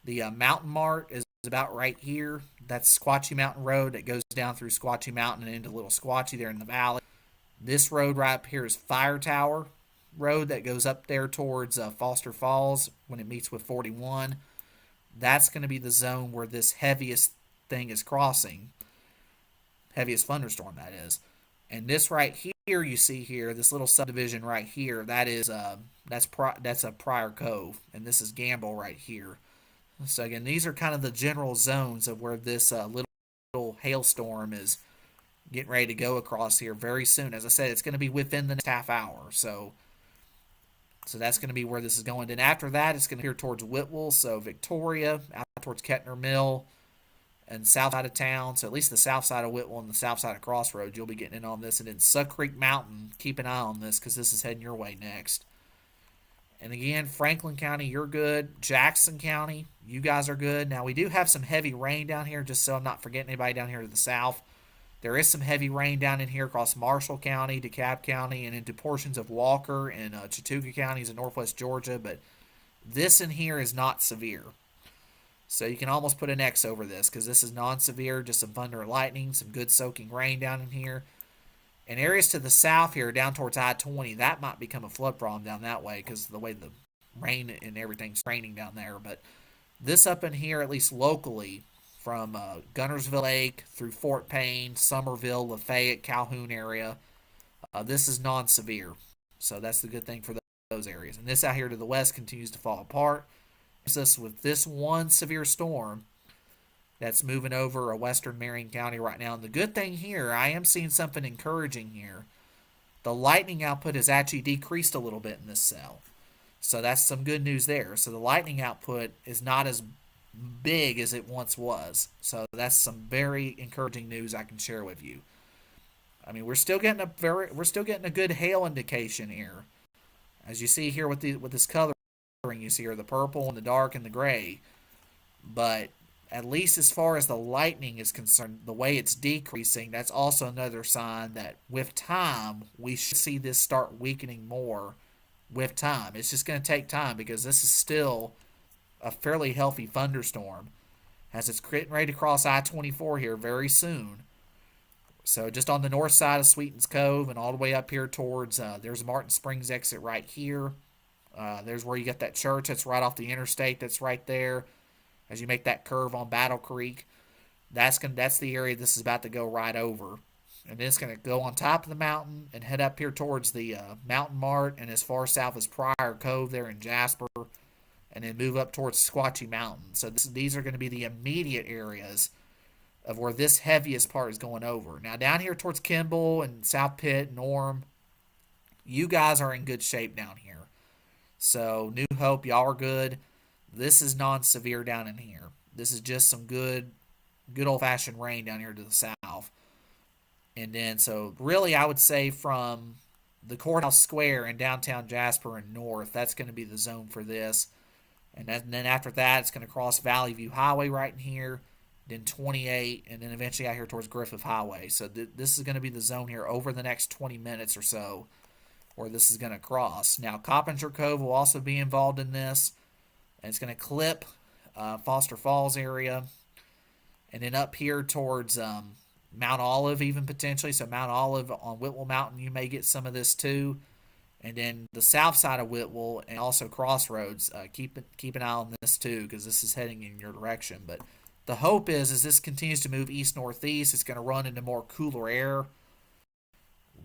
S1: The Mountain Mart is about right here. That's Squatchy Mountain Road that goes down through Squatchy Mountain and into Little Squatchy there in the valley. This road right up here is Fire Tower Road that goes up there towards Foster Falls when it meets with 41. That's going to be the zone where this heaviest thing is crossing. Heaviest thunderstorm, that is. And this right here you see here, this little subdivision right here, that's a Prior Cove, and this is Gamble right here. So again, these are kind of the general zones of where this little hailstorm is getting ready to go across here very soon. As I said, it's going to be within the next half hour. So that's going to be where this is going. And after that, it's going to head towards Whitwell, so Victoria, out towards Kettner Mill, and south side of town. So at least the south side of Whitwell and the south side of Crossroads, you'll be getting in on this. And then Suck Creek Mountain, keep an eye on this because this is heading your way next. And again, Franklin County, you're good. Jackson County, you guys are good. Now, we do have some heavy rain down here, just so I'm not forgetting anybody down here to the south. There is some heavy rain down in here across Marshall County, DeKalb County, and into portions of Walker and Chattooga counties in northwest Georgia. But this in here is not severe. So you can almost put an X over this because this is non-severe, just some thunder and lightning, some good soaking rain down in here. And areas to the south here, down towards I-20, that might become a flood problem down that way because of the way the rain and everything's raining down there. But this up in here, at least locally, from Gunnersville Lake through Fort Payne, Somerville, Lafayette, Calhoun area, this is non-severe. So that's the good thing for those areas. And this out here to the west continues to fall apart. Us with this one severe storm that's moving over western Marion County right now. And the good thing here, I am seeing something encouraging here. The lightning output has actually decreased a little bit in this cell. So that's some good news there. So the lightning output is not as big as it once was. So that's some very encouraging news I can share with you. I mean, we're still getting a good hail indication here. As you see here with this coloring you see here, the purple and the dark and the gray. But at least as far as the lightning is concerned, the way it's decreasing, that's also another sign that with time, we should see this start weakening more with time. It's just going to take time because this is still a fairly healthy thunderstorm as it's getting ready to cross I-24 here very soon. So just on the north side of Sweetens Cove and all the way up here towards, there's Martin Springs exit right here. There's where you get that church that's right off the interstate that's right there. As you make that curve on Battle Creek, that's the area this is about to go right over. And then it's going to go on top of the mountain and head up here towards the Mountain Mart and as far south as Prior Cove there in Jasper, and then move up towards Squatchy Mountain. So these are going to be the immediate areas of where this heaviest part is going over. Now down here towards Kimball and South Pitt, Norm, you guys are in good shape down here. So New Hope, y'all are good. This is non-severe down in here. This is just some good old-fashioned rain down here to the south. And then, so really I would say from the Courthouse Square in downtown Jasper and north, that's going to be the zone for this. And then after that, it's going to cross Valley View Highway right in here, then 28, and then eventually out here towards Griffith Highway. So this is going to be the zone here over the next 20 minutes or so where this is going to cross. Now, Coppinger Cove will also be involved in this. And it's going to clip Foster Falls area. And then up here towards Mount Olive even potentially. So Mount Olive on Whitwell Mountain, you may get some of this too. And then the south side of Whitwell and also Crossroads, keep an eye on this too because this is heading in your direction. But the hope is as this continues to move east-northeast, it's going to run into more cooler air.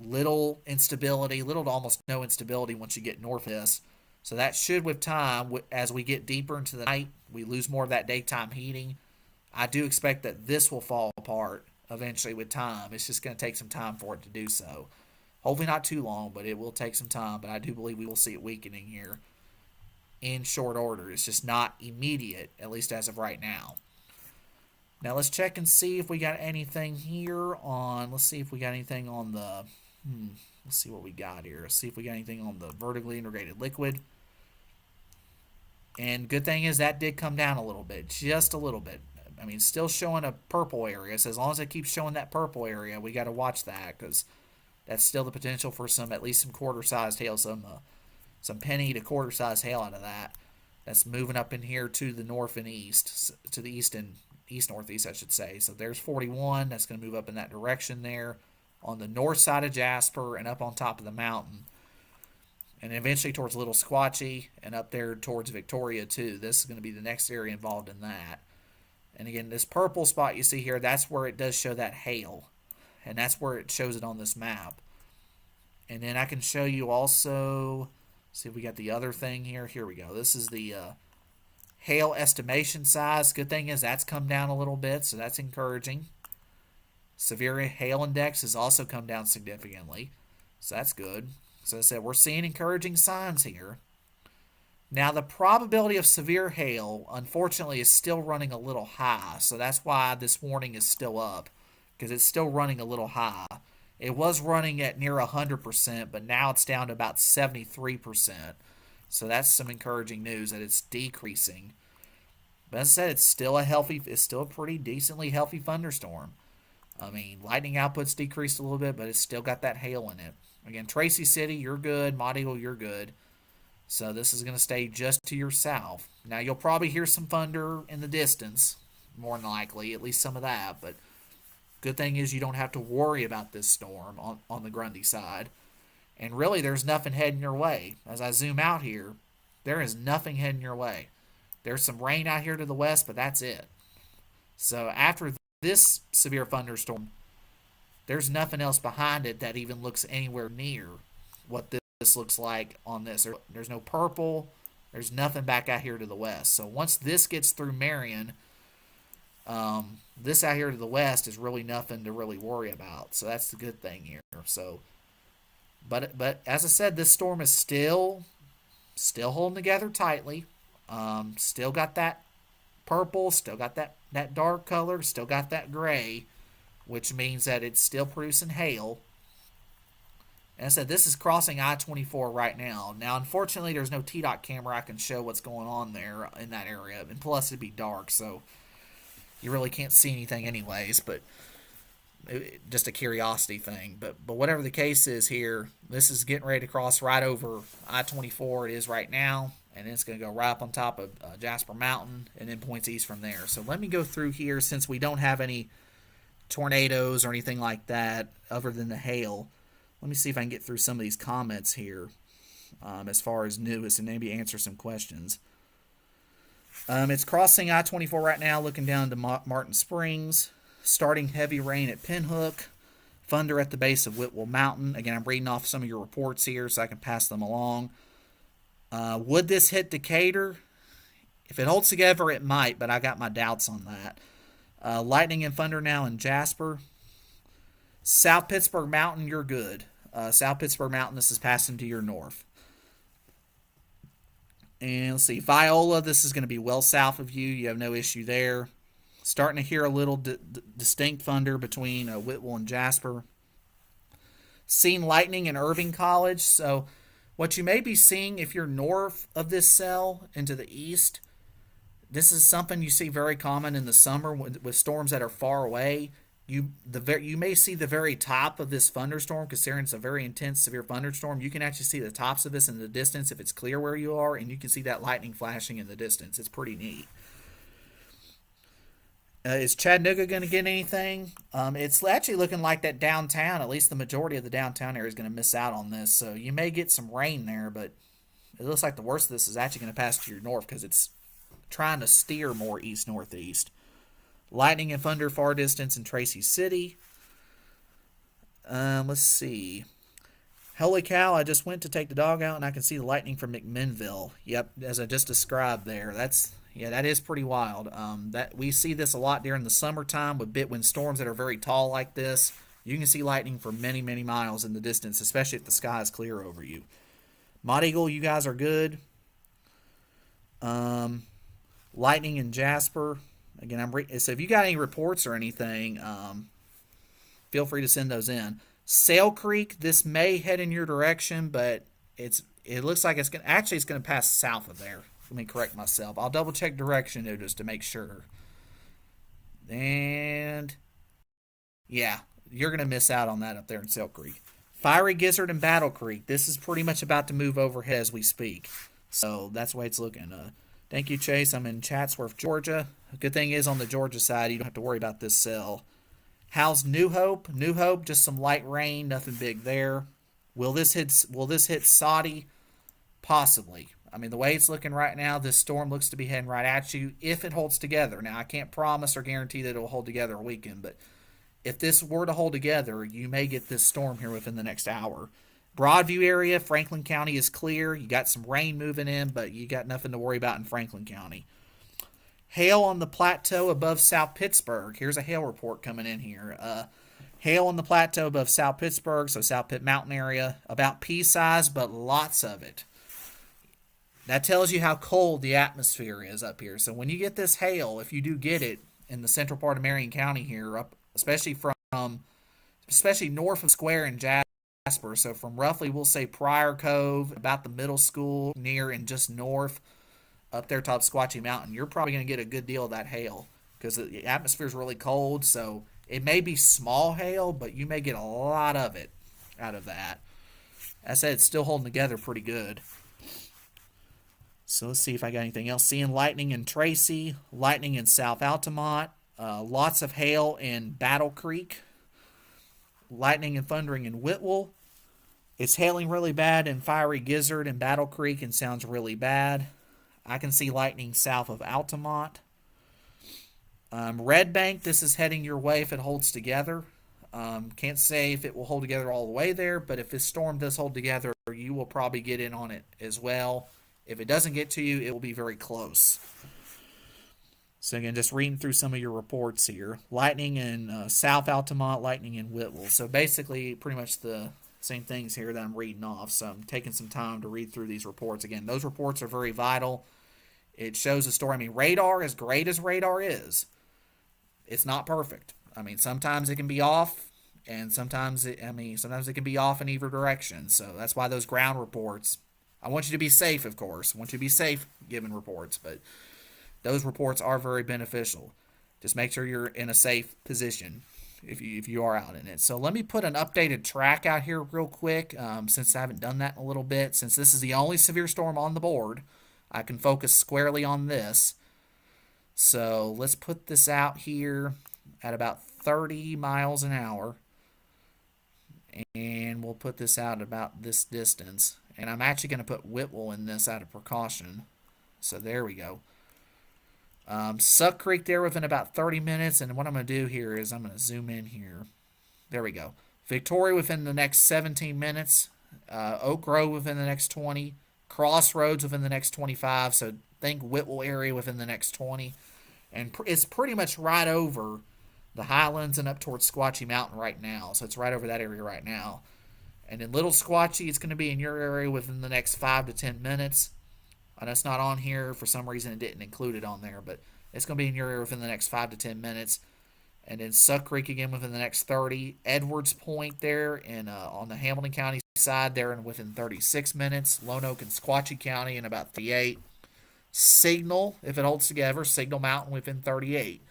S1: Little instability, little to almost no instability once you get north of this. So that should, with time, as we get deeper into the night, we lose more of that daytime heating. I do expect that this will fall apart eventually with time. It's just going to take some time for it to do so. Hopefully not too long, but it will take some time. But I do believe we will see it weakening here. So, again, Franklin County, you're good. Jackson County, you guys are good. Now, we do have a severe thunderstorm warning that is issued for parts of our area. This is for northwestern Jackson County. in short order. It's just not immediate, at least as of right now. Now let's check and see if we got anything here on. Let's see if we got anything on the. Let's see what we got here. Let's see if we got anything on the vertically integrated liquid. And good thing is that did come down a little bit, just a little bit. I mean, still showing a purple area. So as long as it keeps showing that purple area, we got to watch that because that's still the potential for some, at least some quarter-sized hail, some penny to quarter-sized hail out of that. That's moving up in here to the north and east, to the east and east-northeast, I should say. So there's 41. That's going to move up in that direction there on the north side of Jasper and up on top of the mountain. And eventually towards Little Squatchy and up there towards Victoria, too. This is going to be the next area involved in that. And again, this purple spot you see here, that's where it does show that hail. And that's where it shows it on this map. And then I can show you also, see if we got the other thing here. Here we go. This is the hail estimation size. Good thing is that's come down a little bit, so that's encouraging. Severe hail index has also come down significantly, so that's good. So as I said, we're seeing encouraging signs here. Now, the probability of severe hail, unfortunately, is still running a little high. So that's why this warning is still up, because it's still running a little high. It was running at near 100%, but now it's down to about 73%. So that's some encouraging news that it's decreasing. But as I said, it's still a pretty decently healthy thunderstorm. I mean, lightning output's decreased a little bit, but it's still got that hail in it. Again, Tracy City, you're good. Mott Eagle, you're good. So this is going to stay just to your south. Now, you'll probably hear some thunder in the distance, more than likely, at least some of that. But good thing is you don't have to worry about this storm on the Grundy side. And really, there's nothing heading your way. As I zoom out here, there is nothing heading your way. There's some rain out here to the west, but that's it. So after this severe thunderstorm, there's nothing else behind it that even looks anywhere near what this looks like on this. There's no purple. There's nothing back out here to the west. So once this gets through Marion, this out here to the west is really nothing to really worry about. So that's the good thing here. So, but as I said, this storm is still holding together tightly. Still got that purple. Still got that dark color. Still got that gray, which means that it's still producing hail. And I said, this is crossing I-24 right now. Now, unfortunately, there's no TDOT camera I can show what's going on there in that area. And plus, it'd be dark, so you really can't see anything anyways. But just a curiosity thing. But whatever the case is here, this is getting ready to cross right over I-24. It is right now. And it's going to go right up on top of Jasper Mountain and then points east from there. So let me go through here since we don't have any tornadoes or anything like that other than the hail. Let me see if I can get through some of these comments here as far as news and maybe answer some questions. It's crossing I-24 right now, looking down to Martin Springs. Starting heavy rain at Pinhook. Thunder at the base of Whitwell Mountain. Again, I'm reading off some of your reports here so I can pass them along. Would this hit Decatur? If it holds together, it might, but I got my doubts on that. Lightning and thunder now in Jasper. South Pittsburgh Mountain, you're good. South Pittsburgh Mountain, this is passing to your north. And let's see, Viola, this is going to be well south of you. You have no issue there. Starting to hear a little distinct thunder between Whitwell and Jasper. Seen lightning in Irving College. So what you may be seeing if you're north of this cell into the east, this is something you see very common in the summer with storms that are far away. You may see the very top of this thunderstorm, considering it's a very intense, severe thunderstorm. You can actually see the tops of this in the distance if it's clear where you are, and you can see that lightning flashing in the distance. It's pretty neat. Is Chattanooga going to get anything? It's actually looking like that downtown, at least the majority of the downtown area is going to miss out on this. So you may get some rain there, but it looks like the worst of this is actually going to pass to your north because it's trying to steer more east-northeast. Lightning and thunder far distance in Tracy City. Let's see. Holy cow, I just went to take the dog out and I can see the lightning from McMinnville. Yep, as I just described there. That is pretty wild. That we see this a lot during the summertime when storms that are very tall like this. You can see lightning for many, many miles in the distance, especially if the sky is clear over you. Mott Eagle, you guys are good. Lightning in Jasper. Again, so if you got any reports or anything, feel free to send those in. Sail Creek, this may head in your direction, but it looks like it's gonna pass south of there. Let me correct myself. I'll double check direction though, just to make sure. And yeah, you're gonna miss out on that up there in Sail Creek. Fiery Gizzard and Battle Creek. This is pretty much about to move overhead as we speak. So that's the way it's looking. Thank you, Chase. I'm in Chatsworth, Georgia. A good thing is on the Georgia side, you don't have to worry about this cell. How's New Hope? New Hope, just some light rain, nothing big there. Will this hit Saudi? Possibly. I mean, the way it's looking right now, this storm looks to be heading right at you if it holds together. Now, I can't promise or guarantee that it will hold together a weekend, but if this were to hold together, you may get this storm here within the next hour. Broadview area, Franklin County is clear. You got some rain moving in, but you got nothing to worry about in Franklin County. Hail on the plateau above South Pittsburgh. Here's a hail report coming in here. Hail on the plateau above South Pittsburgh, so South Pitt Mountain area, about pea size, but lots of it. That tells you how cold the atmosphere is up here. So when you get this hail, if you do get it in the central part of Marion County here, up especially north of Square and Jasper, so from roughly we'll say Pryor Cove, about the middle school, near and just north, up there top Squatchy Mountain, you're probably going to get a good deal of that hail because the atmosphere is really cold. So it may be small hail, but you may get a lot of it out of that. I said it's still holding together pretty good. So let's see if I got anything else. Seeing lightning in Tracy, lightning in South Altamont, lots of hail in Battle Creek, lightning and thundering in Whitwell. It's hailing really bad in Fiery Gizzard and Battle Creek and sounds really bad. I can see lightning south of Altamont. Red Bank, this is heading your way if it holds together. Can't say if it will hold together all the way there, but if this storm does hold together, you will probably get in on it as well. If it doesn't get to you, it will be very close. So again, just reading through some of your reports here. Lightning in South Altamont, lightning in Whitwell. So basically pretty much the same things here that I'm reading off. So I'm taking some time to read through these reports. Again, those reports are very vital. It shows the story. I mean, radar, as great as radar is, it's not perfect. I mean, sometimes it can be off, and sometimes it can be off in either direction. So that's why those ground reports, I want you to be safe, of course. I want you to be safe giving reports, but those reports are very beneficial. Just make sure you're in a safe position if you are out in it. So let me put an updated track out here real quick, since I haven't done that in a little bit. Since this is the only severe storm on the board, I can focus squarely on this. So let's put this out here at about 30 miles an hour. And we'll put this out about this distance. And I'm actually going to put Whitwell in this out of precaution. So there we go. Suck Creek there within about 30 minutes. And what I'm going to do here is I'm going to zoom in here. There we go. Victoria within the next 17 minutes. Oak Grove within the next 20. Crossroads within the next 25. So think Whitwell area within the next 20. And it's pretty much right over the Highlands and up towards Squatchy Mountain right now. So it's right over that area right now. And in Little Squatchy, it's going to be in your area within the next 5 to 10 minutes. I know it's not on here. For some reason, it didn't include it on there. But it's going to be in your area within the next 5 to 10 minutes. And then Suck Creek again within the next 30. Edwards Point there and on the Hamilton County side there and within 36 minutes. Lone Oak and Squatchy County in about 38. Signal, if it holds together, Signal Mountain within 38.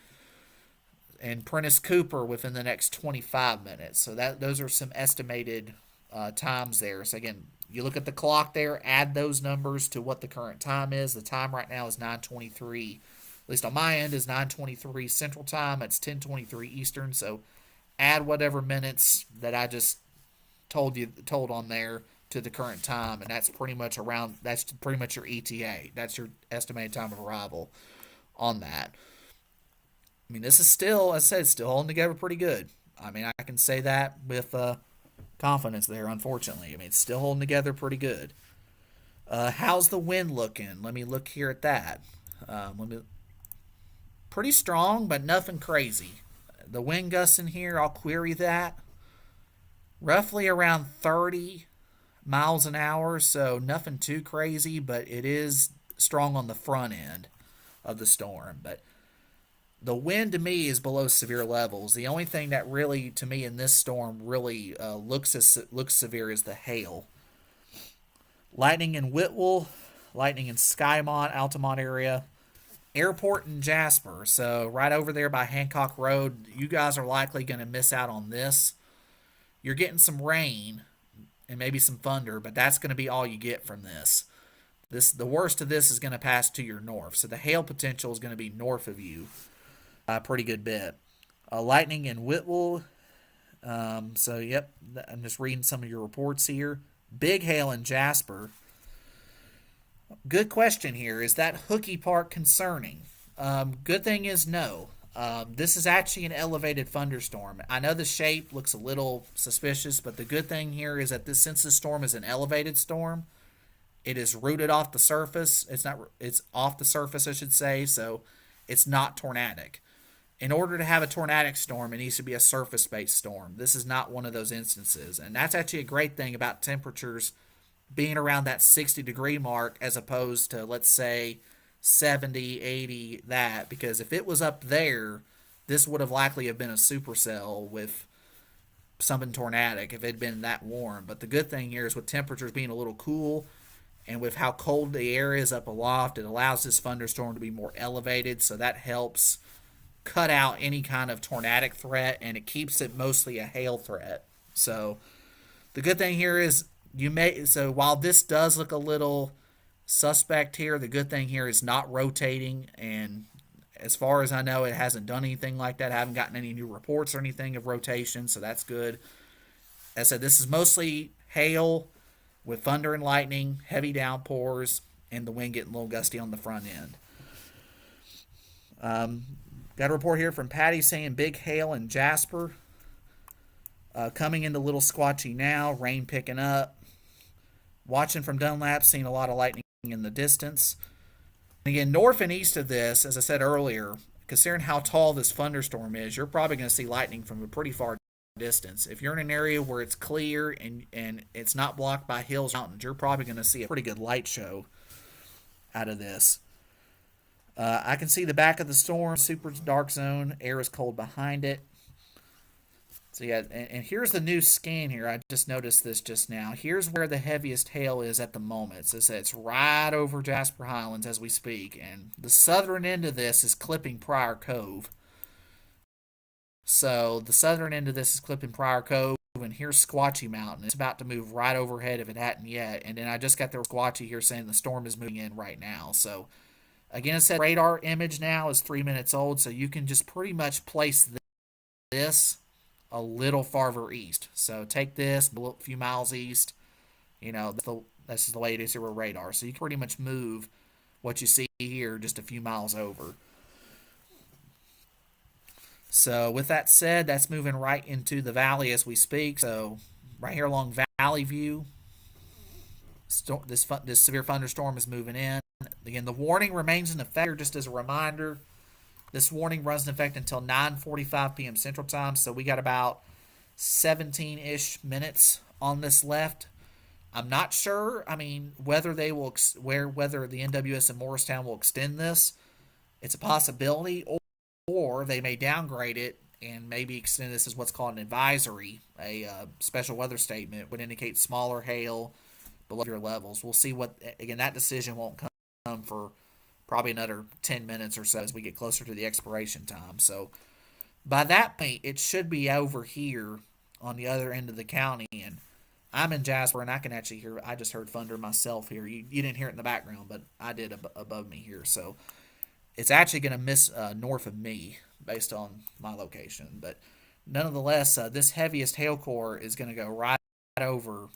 S1: And Prentice Cooper within the next 25 minutes. So those are some estimated times there. So again, you look at the clock there, add those numbers to what the current time is. The time right now is 9:23. At least on my end is 9:23 Central Time. It's 10:23 Eastern. So add whatever minutes that I just told on there to the current time, and that's pretty much your ETA. That's your estimated time of arrival on that. I mean, this is still, as I said, still holding together pretty good. I mean, I can say that with confidence there, unfortunately. I mean, it's still holding together pretty good. How's the wind looking? Let me look here at that. Pretty strong, but nothing crazy. The wind gusts in here, I'll query that. Roughly around 30 miles an hour, so nothing too crazy, but it is strong on the front end of the storm. But the wind to me is below severe levels. The only thing that really, to me, in this storm really looks severe is the hail. Lightning in Whitwell, lightning in Skymont, Altamont area, airport in Jasper. So right over there by Hancock Road, you guys are likely going to miss out on this. You're getting some rain and maybe some thunder, but that's going to be all you get from this. The worst of this is going to pass to your north. So the hail potential is going to be north of you a pretty good bit. Lightning in Whitwell. So, yep, I'm just reading some of your reports here. Big hail in Jasper. Good question here. Is that Hookie Park concerning? Good thing is no. This is actually an elevated thunderstorm. I know the shape looks a little suspicious, but the good thing here is that since this storm is an elevated storm, it is rooted off the surface. It's off the surface, I should say, so it's not tornadic. In order to have a tornadic storm, it needs to be a surface-based storm. This is not one of those instances, and that's actually a great thing about temperatures being around that 60-degree mark as opposed to, let's say, 70, 80, that, because if it was up there, this would have likely have been a supercell with something tornadic if it had been that warm. But the good thing here is with temperatures being a little cool and with how cold the air is up aloft, it allows this thunderstorm to be more elevated, so that helps cut out any kind of tornadic threat, and it keeps it mostly a hail threat. So the good thing here is so while this does look a little suspect here, the good thing here is not rotating, and as far as I know, it hasn't done anything like that. I haven't gotten any new reports or anything of rotation, so that's good. As I said, this is mostly hail with thunder and lightning, heavy downpours, and the wind getting a little gusty on the front end. Got a report here from Patty saying big hail in Jasper. Coming into Little Squatchy now, rain picking up. Watching from Dunlap, seeing a lot of lightning in the distance. And again, north and east of this, as I said earlier, considering how tall this thunderstorm is, you're probably going to see lightning from a pretty far distance. If you're in an area where it's clear and it's not blocked by hills or mountains, you're probably going to see a pretty good light show out of this. I can see the back of the storm, super dark zone, air is cold behind it. So yeah, and here's the new scan here. I just noticed this just now. Here's where the heaviest hail is at the moment. So it's right over Jasper Highlands as we speak. And the southern end of this is clipping Pryor Cove. So the southern end of this is clipping Pryor Cove. And here's Squatchy Mountain. It's about to move right overhead if it hadn't yet. And then I just got the Squatchy here saying the storm is moving in right now. So again, it said radar image now is 3 minutes old. So you can just pretty much place this a little farther east. So take this a few miles east. You know, this is the way it is here with radar. So you can pretty much move what you see here just a few miles over. So with that said, that's moving right into the valley as we speak. So right here along Valley View, this severe thunderstorm is moving in. Again, the warning remains in effect. Just as a reminder, this warning runs in effect until 9:45 p.m. Central Time, so we got about 17-ish minutes on this left. I'm not sure. I mean, whether the NWS in Morristown will extend this, it's a possibility, or they may downgrade it and maybe extend this as what's called an advisory. A special weather statement would indicate smaller hail below your levels. We'll see what. Again, that decision won't come for probably another 10 minutes or so as we get closer to the expiration time. So by that point, it should be over here on the other end of the county. And I'm in Jasper, and I can actually hear, I just heard thunder myself here. You didn't hear it in the background, but I did above me here. So it's actually going to miss north of me based on my location. But nonetheless, this heaviest hail core is going to go right over,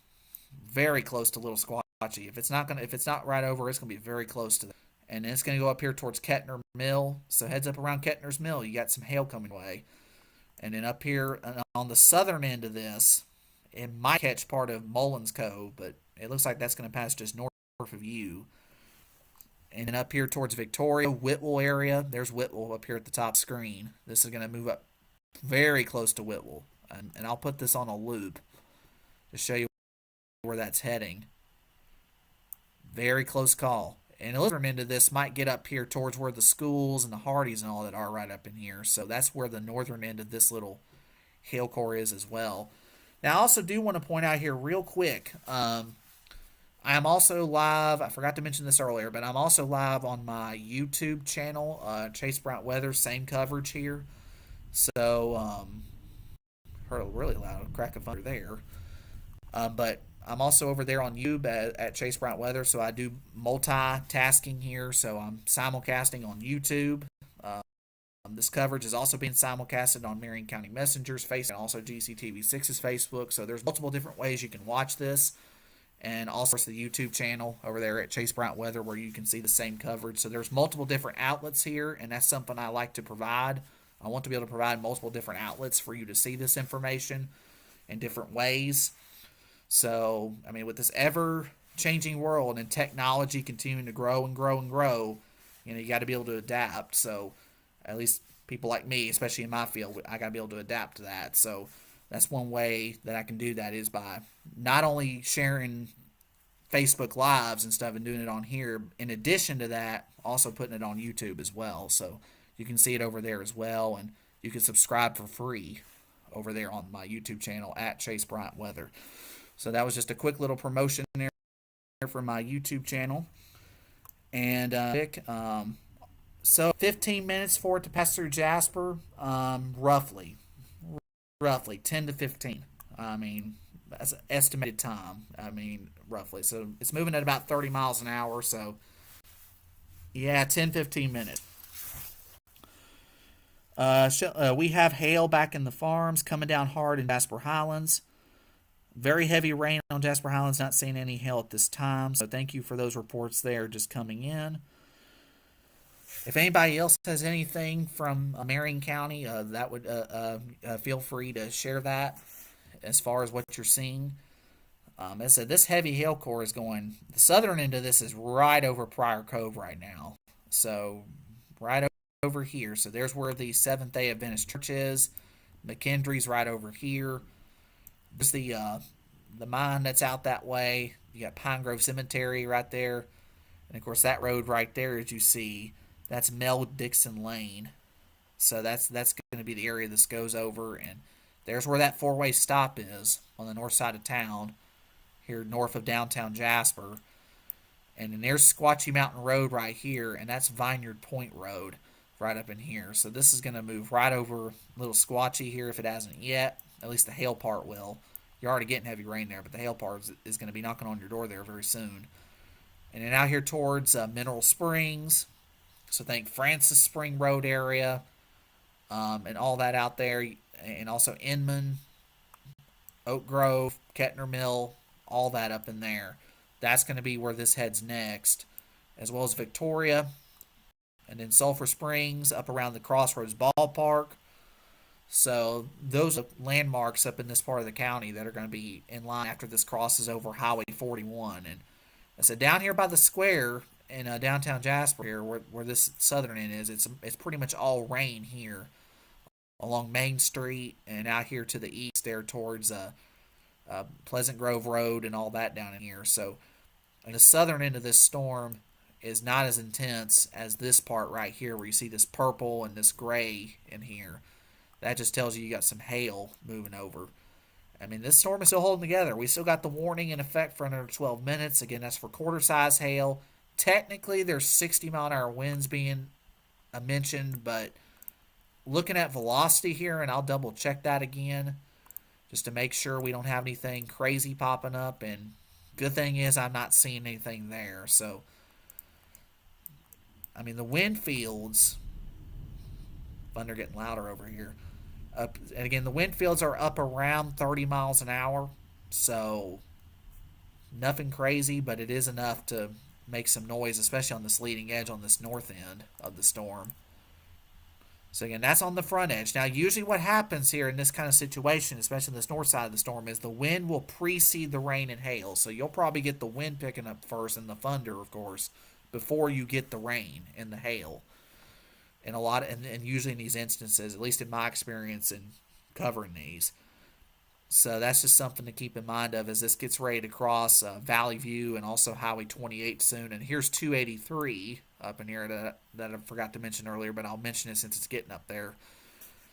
S1: very close to Little Squatchy. If it's not right over, it's going to be very close to that. And then it's going to go up here towards Kettner Mill. So heads up around Kettner's Mill. You got some hail coming away. And then up here on the southern end of this, it might catch part of Mullins Cove, but it looks like that's going to pass just north of you. And then up here towards Victoria, Whitwell area. There's Whitwell up here at the top screen. This is going to move up very close to Whitwell. And I'll put this on a loop to show you where that's heading. Very close call. And the northern end of this might get up here towards where the schools and the Hardys and all that are right up in here. So that's where the northern end of this little hail core is as well. Now, I also do want to point out here real quick. I am also live. I forgot to mention this earlier, but I'm also live on my YouTube channel, Chase Bryant Weather, same coverage here. So, heard a really loud crack of thunder there. But I'm also over there on YouTube at Chase Bryant Weather, so I do multitasking here. So I'm simulcasting on YouTube. This coverage is also being simulcasted on Marion County Messenger's Facebook and also GCTV6's Facebook. So there's multiple different ways you can watch this. And also the YouTube channel over there at Chase Bryant Weather where you can see the same coverage. So there's multiple different outlets here, and that's something I like to provide. I want to be able to provide multiple different outlets for you to see this information in different ways. So, I mean, with this ever-changing world and technology continuing to grow and grow and grow, you got to be able to adapt. So, at least people like me, especially in my field, I got to be able to adapt to that. So, that's one way that I can do that is by not only sharing Facebook Lives and stuff and doing it on here, in addition to that, also putting it on YouTube as well. So, you can see it over there as well, and you can subscribe for free over there on my YouTube channel at Chase Bryant Weather. So that was just a quick little promotion there for my YouTube channel. And so 15 minutes for it to pass through Jasper, roughly 10 to 15. I mean, that's an estimated time. I mean, roughly. So it's moving at about 30 miles an hour. So, yeah, 10, 15 minutes. We have hail back in the farms, coming down hard in Jasper Highlands. Very heavy rain on Jasper Highlands, not seeing any hail at this time. So thank you for those reports there just coming in. If anybody else has anything from Marion County, that would feel free to share that as far as what you're seeing. As I said, this heavy hail core is going, the southern end of this is right over Pryor Cove right now. So right over here. So there's where the Seventh-day Adventist Church is. McKendree's right over here. There's the mine that's out that way. You got Pine Grove Cemetery right there. And, of course, that road right there, as you see, that's Mel Dixon Lane. So that's going to be the area this goes over. And there's where that four-way stop is on the north side of town, here north of downtown Jasper. And then there's Squatchy Mountain Road right here, and that's Vineyard Point Road right up in here. So this is going to move right over Little Squatchy here if it hasn't yet. At least the hail part will. You're already getting heavy rain there, but the hail part is going to be knocking on your door there very soon. And then out here towards Mineral Springs, so think Francis Spring Road area, and all that out there, and also Inman, Oak Grove, Kettner Mill, all that up in there. That's going to be where this heads next, as well as Victoria, and then Sulphur Springs up around the Crossroads Ballpark. So those are landmarks up in this part of the county that are going to be in line after this crosses over Highway 41. And I said down here by the square in downtown Jasper here, where this southern end is, it's pretty much all rain here along Main Street and out here to the east there towards Pleasant Grove Road and all that down in here. So the southern end of this storm is not as intense as this part right here where you see this purple and this gray in here. That just tells you got some hail moving over. I mean, this storm is still holding together. We still got the warning in effect for another 12 minutes. Again, that's for quarter-size hail. Technically, there's 60-mile-an-hour winds being mentioned, but looking at velocity here, and I'll double-check that again just to make sure we don't have anything crazy popping up. And good thing is I'm not seeing anything there. So, I mean, the wind fields, thunder getting louder over here. And again, the wind fields are up around 30 miles an hour, so nothing crazy, but it is enough to make some noise, especially on this leading edge on this north end of the storm. So again, that's on the front edge. Now, usually what happens here in this kind of situation, especially on this north side of the storm, is the wind will precede the rain and hail. So you'll probably get the wind picking up first and the thunder, of course, before you get the rain and the hail. And usually in these instances, at least in my experience in covering these, So that's just something to keep in mind of as this gets ready to cross Valley View and also Highway 28 soon. And here's 283 up in here that I forgot to mention earlier, but I'll mention it since it's getting up there.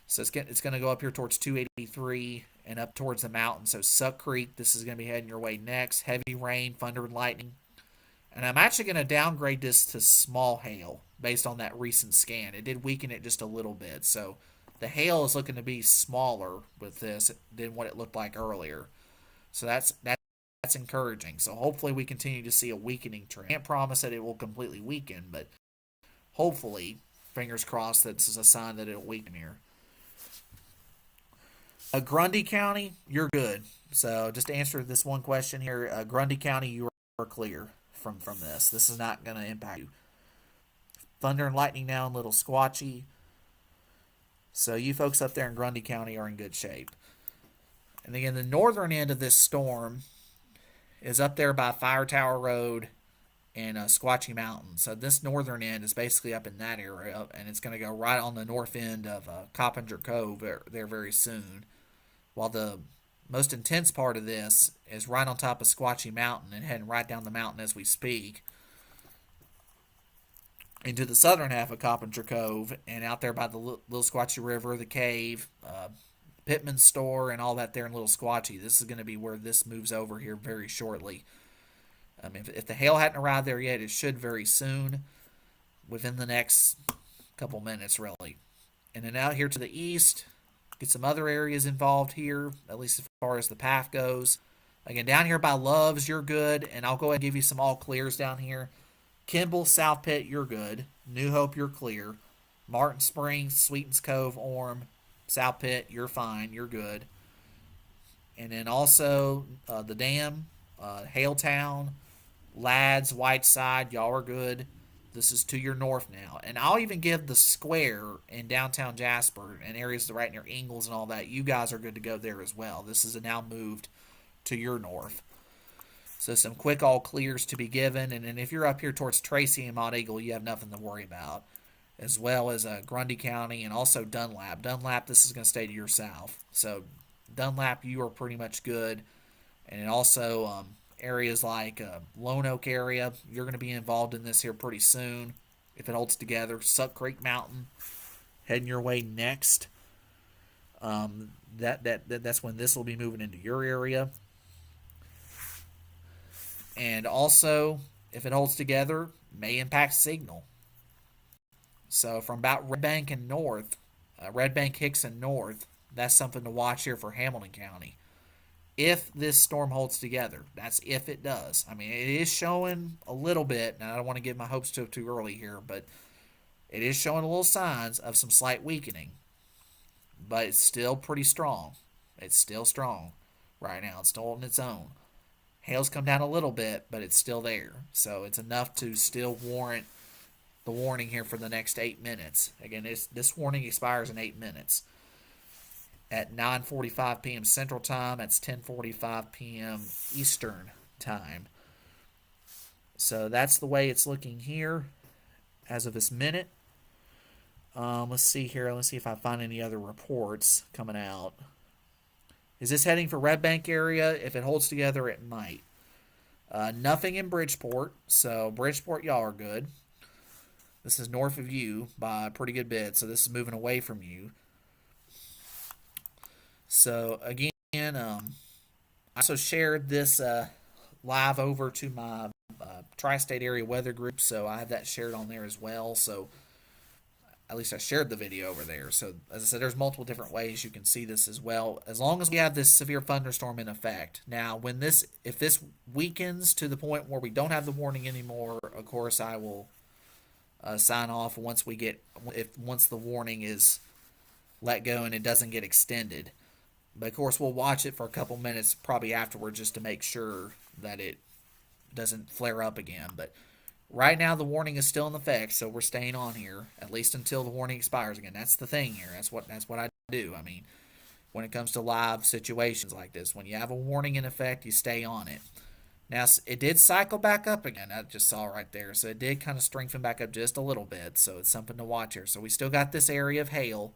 S1: So it's going to go up here towards 283 and up towards the mountain. So Suck Creek, this is going to be heading your way next. Heavy rain, thunder and lightning. And I'm actually going to downgrade this to small hail based on that recent scan. It did weaken it just a little bit. So the hail is looking to be smaller with this than what it looked like earlier. So that's encouraging. So hopefully we continue to see a weakening trend. I can't promise that it will completely weaken, but hopefully, fingers crossed, that this is a sign that it'll weaken here. Grundy County, you're good. So just to answer this one question here, Grundy County, you are clear from this. This is not going to impact you. Thunder and lightning now, a little squatchy. So you folks up there in Grundy County are in good shape. And again, the northern end of this storm is up there by Fire Tower Road and Squatchy Mountain. So this northern end is basically up in that area, and it's going to go right on the north end of Coppinger Cove there very soon. While the most intense part of this is right on top of Squatchy Mountain and heading right down the mountain as we speak into the southern half of Coppinger Cove and out there by the Little Squatchy River, the cave, Pittman's store, and all that there in Little Squatchy. This is going to be where this moves over here very shortly. If the hail hadn't arrived there yet, it should very soon, within the next couple minutes, really. And then out here to the east, get some other areas involved here, at least as far as the path goes. Again, down here by Loves, you're good, and I'll go ahead and give you some all clears down here. Kimball, South Pitt, you're good. New Hope, you're clear. Martin Springs, Sweetens Cove, Orm, South Pitt, you're fine, you're good. And then also the Dam, Haletown, Lads, Whiteside, y'all are good. This is to your north now. And I'll even give the square in downtown Jasper and areas right near Ingalls and all that. You guys are good to go there as well. This is now moved to your north. So some quick all clears to be given. And then if you're up here towards Tracy and Mount Eagle, you have nothing to worry about. As well as Grundy County and also Dunlap. Dunlap, this is going to stay to your south. So Dunlap, you are pretty much good. And then also areas like Lone Oak area, you're going to be involved in this here pretty soon if it holds together. Suck Creek Mountain, heading your way next. That's when this will be moving into your area. And also, if it holds together, may impact Signal. So from about Red Bank and north, Red Bank, Hicks and north, that's something to watch here for Hamilton County. If this storm holds together, that's if it does. I mean, it is showing a little bit, and I don't want to give my hopes too early here, but it is showing a little signs of some slight weakening. But it's still pretty strong. It's still strong right now. It's still holding its own. Hail's come down a little bit, but it's still there. So it's enough to still warrant the warning here for the next 8 minutes. Again, this warning expires in 8 minutes. At 9:45 p.m. Central Time, that's 10:45 p.m. Eastern Time. So that's the way it's looking here as of this minute. Let's see here. Let's see if I find any other reports coming out. Is this heading for Red Bank area? If it holds together, it might. Nothing in Bridgeport. So Bridgeport, y'all are good. This is north of you by a pretty good bit. So this is moving away from you. So again, I also shared this live over to my tri-state area weather group. So I have that shared on there as well. So at least I shared the video over there. So as I said, there's multiple different ways you can see this as well, as long as we have this severe thunderstorm in effect. Now, if this weakens to the point where we don't have the warning anymore, of course I will sign off once the warning is let go and it doesn't get extended. But of course we'll watch it for a couple minutes probably afterward just to make sure that it doesn't flare up again. But right now, the warning is still in effect, so we're staying on here at least until the warning expires again. That's the thing here. That's what I do. I mean, when it comes to live situations like this, when you have a warning in effect, you stay on it. Now, it did cycle back up again. I just saw right there, so it did kind of strengthen back up just a little bit. So it's something to watch here. So we still got this area of hail.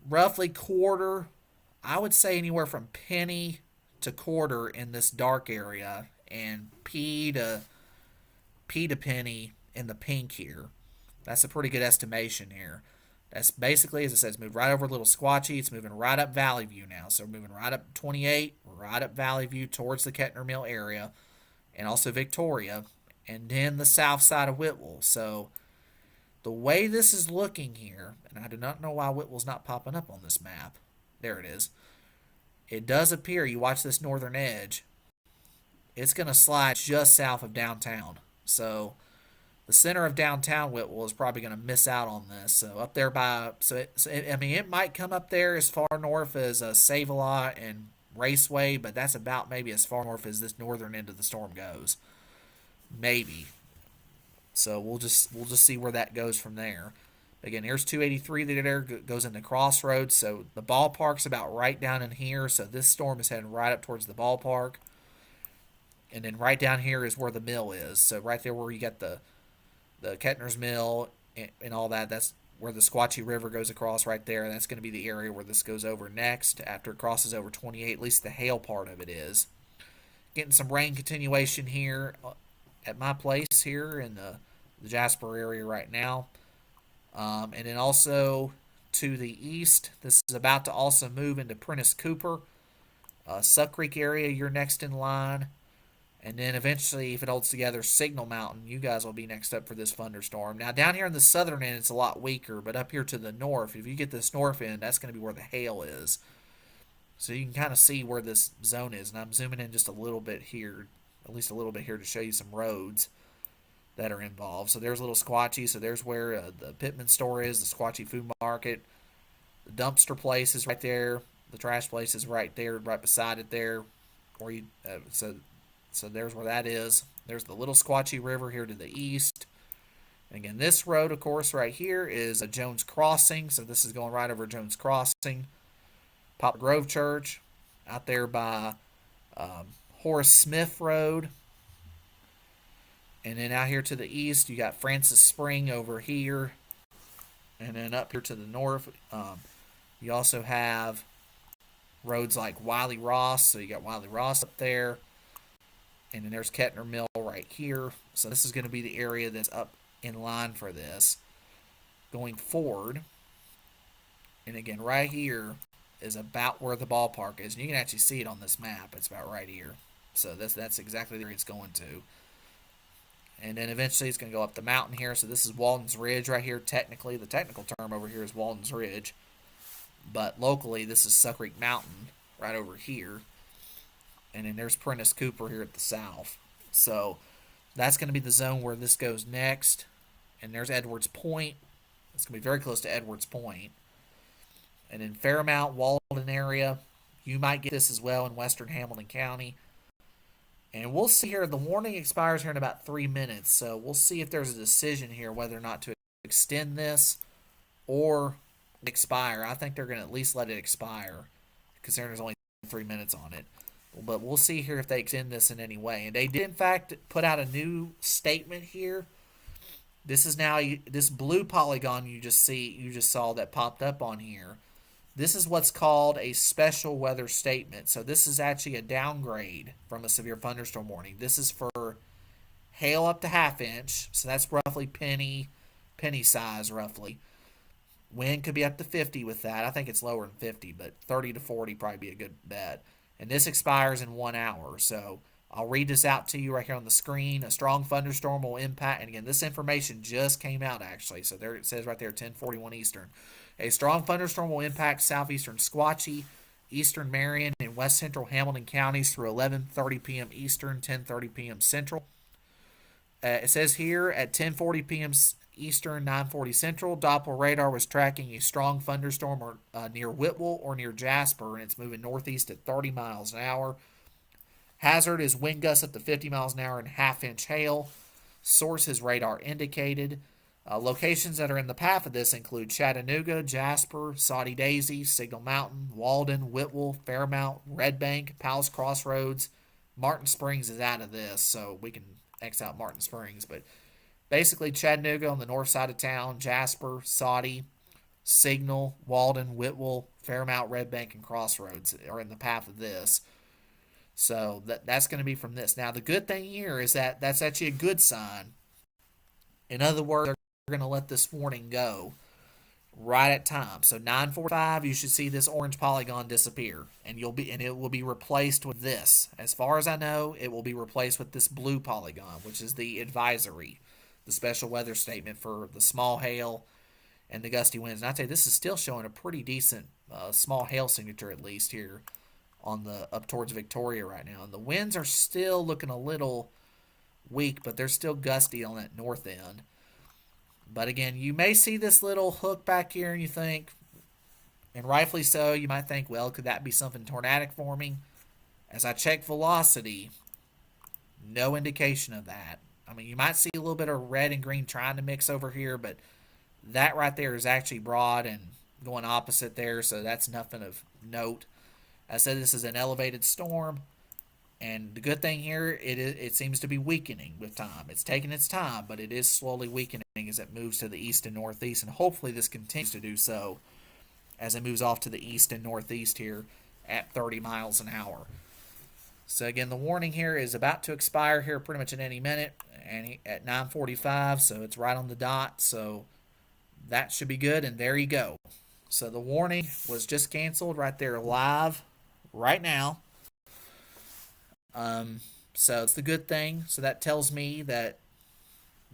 S1: roughly quarter. I would say anywhere from penny to quarter in this dark area, and P to penny in the pink here. That's a pretty good estimation here. That's basically, as it says, moved right over Little Squatchy. It's moving right up Valley View now. So we're moving right up 28, right up Valley View towards the Kettner Mill area, and also Victoria, and then the south side of Whitwell. So the way this is looking here, and I do not know why Whitwell's not popping up on this map. There it is. It does appear, you watch this northern edge, it's going to slide just south of downtown. So the center of downtown Whitwell is probably going to miss out on this. So up there by, I mean, it might come up there as far north as Save-A-Lot and Raceway, but that's about maybe as far north as this northern end of the storm goes. Maybe. So we'll just see where that goes from there. Again, here's 283 there goes into Crossroads. So the ballpark's about right down in here. So this storm is heading right up towards the ballpark. And then right down here is where the mill is. So right there where you got the Kettner's Mill and all that, that's where the Squatchy River goes across right there. That's going to be the area where this goes over next after it crosses over 28. At least the hail part of it is. Getting some rain continuation here at my place here in the Jasper area right now. And then also to the east, this is about to also move into Prentice Cooper. Suck Creek area, you're next in line. And then eventually, if it holds together, Signal Mountain, you guys will be next up for this thunderstorm. Now, down here in the southern end, it's a lot weaker, but up here to the north, if you get this north end, that's going to be where the hail is. So you can kind of see where this zone is. And I'm zooming in just a little bit here, at least a little bit here to show you some roads that are involved. So there's Little Squatchy. So there's where the Pittman store is, the Squatchy Food Market. The dumpster place is right there. The trash place is right there, right beside it there. Where you So there's where that is. There's the Little Squatchy River here to the east. And again, this road, of course, right here is a Jones Crossing. So this is going right over Jones Crossing. Poplar Grove Church out there by Horace Smith Road. And then out here to the east, you got Francis Spring over here. And then up here to the north, you also have roads like Wiley Ross. So you got Wiley Ross up there. And then there's Kettner Mill right here. So this is going to be the area that's up in line for this. Going forward, and again, right here is about where the ballpark is. And you can actually see it on this map. It's about right here. So that's exactly the area it's going to. And then eventually it's going to go up the mountain here. So this is Walden's Ridge right here. Technically, the technical term over here is Walden's Ridge. But locally, this is Suck Creek Mountain right over here. And then there's Prentice Cooper here at the south. So that's going to be the zone where this goes next. And there's Edwards Point. It's going to be very close to Edwards Point. And in Fairmount, Walden area, you might get this as well in western Hamilton County. And we'll see here. The warning expires here in about 3 minutes. So we'll see if there's a decision here whether or not to extend this or expire. I think they're going to at least let it expire, considering there's only 3 minutes on it. But we'll see here if they extend this in any way. And they did, in fact, put out a new statement here. This is now this blue polygon you just saw that popped up on here. This is what's called a special weather statement. So this is actually a downgrade from a severe thunderstorm warning. This is for hail up to half inch. So that's roughly penny size roughly. Wind could be up to 50 with that. I think it's lower than 50, but 30 to 40 probably be a good bet. And this expires in 1 hour. So I'll read this out to you right here on the screen. A strong thunderstorm will impact, and again, this information just came out actually. So there it says right there, 10:41 Eastern. A strong thunderstorm will impact southeastern Squatchy, eastern Marion, and west central Hamilton counties through 11:30 p.m. Eastern, 10:30 p.m. Central. It says here at 10:40 p.m. Eastern, 9:40 Central, Doppler radar was tracking a strong thunderstorm near Whitwell or near Jasper, and it's moving northeast at 30 miles an hour. Hazard is wind gusts up to 50 miles an hour and half-inch hail. Source is radar indicated. Locations that are in the path of this include Chattanooga, Jasper, Saudi Daisy, Signal Mountain, Walden, Whitwell, Fairmount, Red Bank, Powell's Crossroads. Martin Springs is out of this, so we can X out Martin Springs, but basically Chattanooga on the north side of town, Jasper, Saudi, Signal, Walden, Whitwell, Fairmount, Red Bank, and Crossroads are in the path of this. So that's going to be from this. Now, the good thing here is that that's actually a good sign. In other words, they're going to let this warning go right at time. So 9:45, you should see this orange polygon disappear, and it will be replaced with this. As far as I know, it will be replaced with this blue polygon, which is the advisory, the special weather statement for the small hail and the gusty winds. And I'd say this is still showing a pretty decent small hail signature, at least here on the up towards Victoria right now. And the winds are still looking a little weak, but they're still gusty on that north end. But again, you may see this little hook back here and you think, and rightfully so, you might think, well, could that be something tornadic forming? As I check velocity, no indication of that. I mean, you might see a little bit of red and green trying to mix over here, but that right there is actually broad and going opposite there, so that's nothing of note. I said this is an elevated storm, and the good thing here, it seems to be weakening with time. It's taking its time, but it is slowly weakening as it moves to the east and northeast, and hopefully this continues to do so as it moves off to the east and northeast here at 30 miles an hour. So again, the warning here is about to expire here pretty much in any minute, and at 9:45, so it's right on the dot. So that should be good, and there you go. So the warning was just canceled right there live right now. So it's the good thing. So that tells me that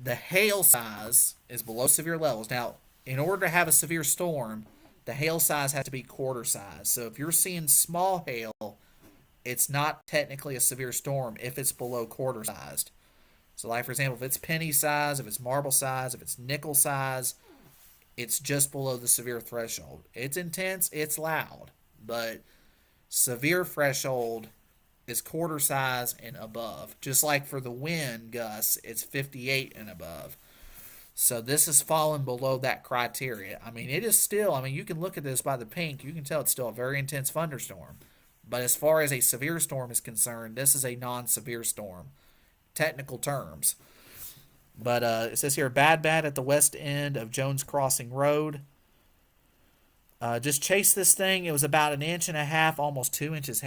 S1: the hail size is below severe levels. Now, in order to have a severe storm, the hail size has to be quarter size. So if you're seeing small hail, it's not technically a severe storm if it's below quarter sized. So like for example, if it's penny size, if it's marble size, if it's nickel size, it's just below the severe threshold. It's intense, it's loud, but severe threshold is quarter size and above. Just like for the wind gusts, it's 58 and above. So this has fallen below that criteria. I mean, it is still, I mean, you can look at this by the pink, you can tell it's still a very intense thunderstorm. But as far as a severe storm is concerned, this is a non-severe storm. Technical terms. But it says here, bad at the west end of Jones Crossing Road. Just chase this thing. It was about 1.5 inches, almost 2 inches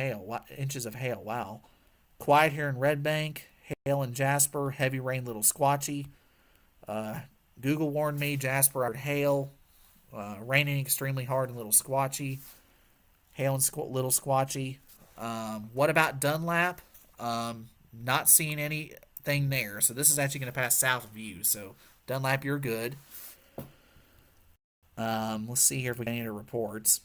S1: inches of hail. Wow. Quiet here in Red Bank. Hail in Jasper. Heavy rain, little squatchy. Google warned me Jasper had hail. Raining extremely hard and little squatchy. Hail and little squatchy. What about Dunlap? Not seeing anything there. So this is actually going to pass south of you. So Dunlap, you're good. Let's see here if we get any other reports.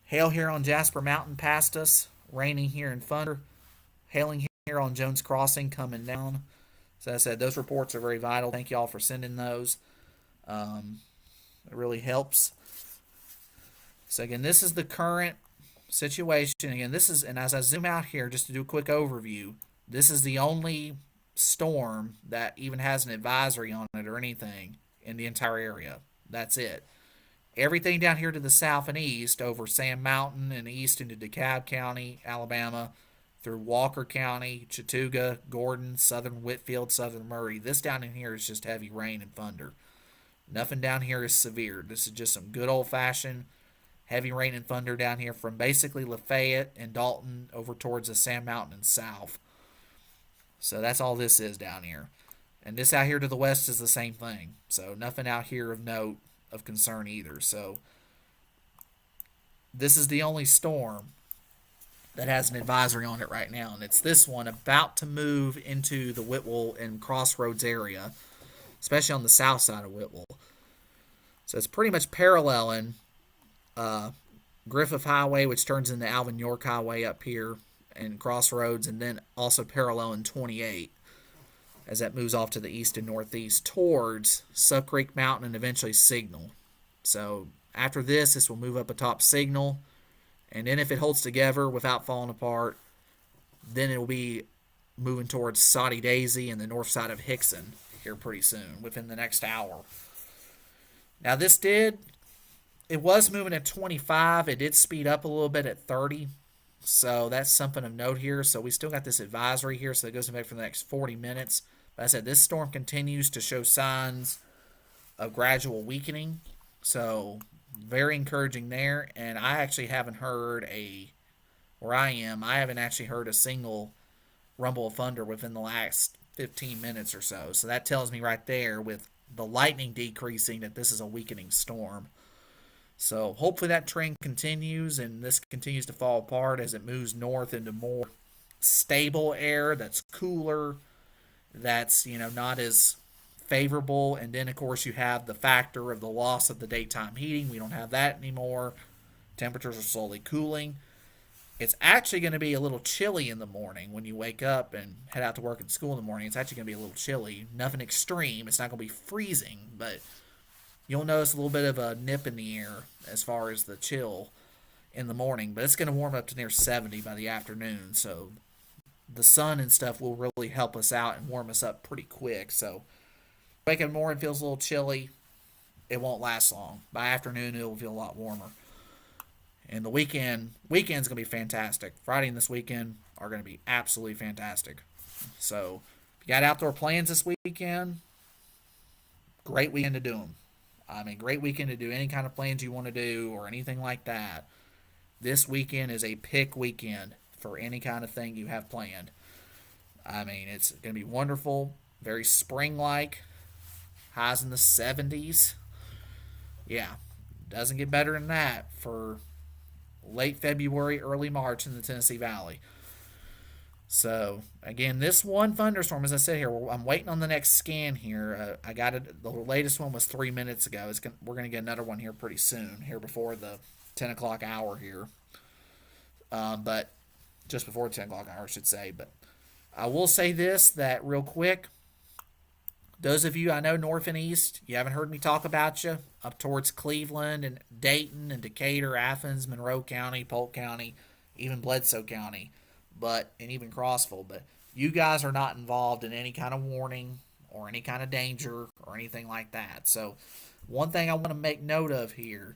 S1: Hail here on Jasper Mountain past us. Raining here in Thunder. Hailing here on Jones Crossing coming down. So as I said, those reports are very vital. Thank you all for sending those. It really helps. So again, this is the current situation. Again, this is, and as I zoom out here, just to do a quick overview, this is the only storm that even has an advisory on it or anything in the entire area. That's it. Everything down here to the south and east over Sand Mountain and east into DeKalb County, Alabama, through Walker County, Chattooga, Gordon, southern Whitfield, southern Murray. This down in here is just heavy rain and thunder. Nothing down here is severe. This is just some good old-fashioned heavy rain and thunder down here from basically Lafayette and Dalton over towards the Sand Mountain and south. So that's all this is down here. And this out here to the west is the same thing. So nothing out here of note, of concern either. So this is the only storm that has an advisory on it right now, and it's this one about to move into the Whitwell and Crossroads area, especially on the south side of Whitwell. So it's pretty much paralleling Griffith Highway, which turns into Alvin York Highway up here and Crossroads, and then also paralleling 28 as that moves off to the east and northeast towards Suck Creek Mountain and eventually Signal. So after this will move up atop Signal, and then if it holds together without falling apart, then it will be moving towards Soddy Daisy and the north side of Hickson here pretty soon, within the next hour. Now it was moving at 25. It did speed up a little bit at 30. So that's something of note here. So we still got this advisory here, so it goes in effect for the next 40 minutes. But I said this storm continues to show signs of gradual weakening. So very encouraging there. And I actually haven't heard where I am, I haven't actually heard a single rumble of thunder within the last 15 minutes or so. So that tells me right there, with the lightning decreasing, that this is a weakening storm. So hopefully that trend continues and this continues to fall apart as it moves north into more stable air that's cooler, that's, not as favorable. And then, of course, you have the factor of the loss of the daytime heating. We don't have that anymore. Temperatures are slowly cooling. It's actually going to be a little chilly in the morning when you wake up and head out to work and school in the morning. It's actually going to be a little chilly. Nothing extreme. It's not going to be freezing, but you'll notice a little bit of a nip in the air as far as the chill in the morning. But it's going to warm up to near 70 by the afternoon. So the sun and stuff will really help us out and warm us up pretty quick. So waking up in the morning feels a little chilly. It won't last long. By afternoon, it will feel a lot warmer. And the weekend's going to be fantastic. Friday and this weekend are going to be absolutely fantastic. So, if you got outdoor plans this weekend, great weekend to do them. I mean, great weekend to do any kind of plans you want to do or anything like that. This weekend is a pick weekend for any kind of thing you have planned. I mean, it's going to be wonderful, very spring-like, highs in the 70s. Yeah, doesn't get better than that for late February, early March in the Tennessee Valley. So, again, this one thunderstorm, as I said here, I'm waiting on the next scan here. I got it. The latest one was 3 minutes ago. We're going to get another one here pretty soon, here before the 10 o'clock hour here. But just before the 10 o'clock hour, I should say. But I will say this, that real quick. Those of you I know north and east, you haven't heard me talk about you up towards Cleveland and Dayton and Decatur, Athens, Monroe County, Polk County, even Bledsoe County, and even Crossville. But you guys are not involved in any kind of warning or any kind of danger or anything like that. So one thing I want to make note of here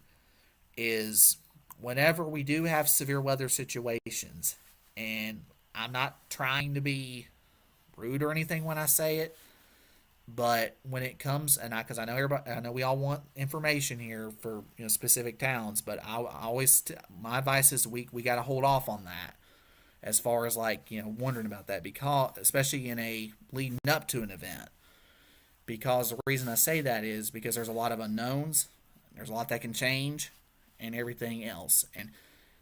S1: is whenever we do have severe weather situations, and I'm not trying to be rude or anything when I say it, but when it comes, and because I know we all want information here for specific towns, but I always my advice is we got to hold off on that as far as wondering about that, because especially in a leading up to an event. Because the reason I say that is because there's a lot of unknowns, there's a lot that can change, and everything else. And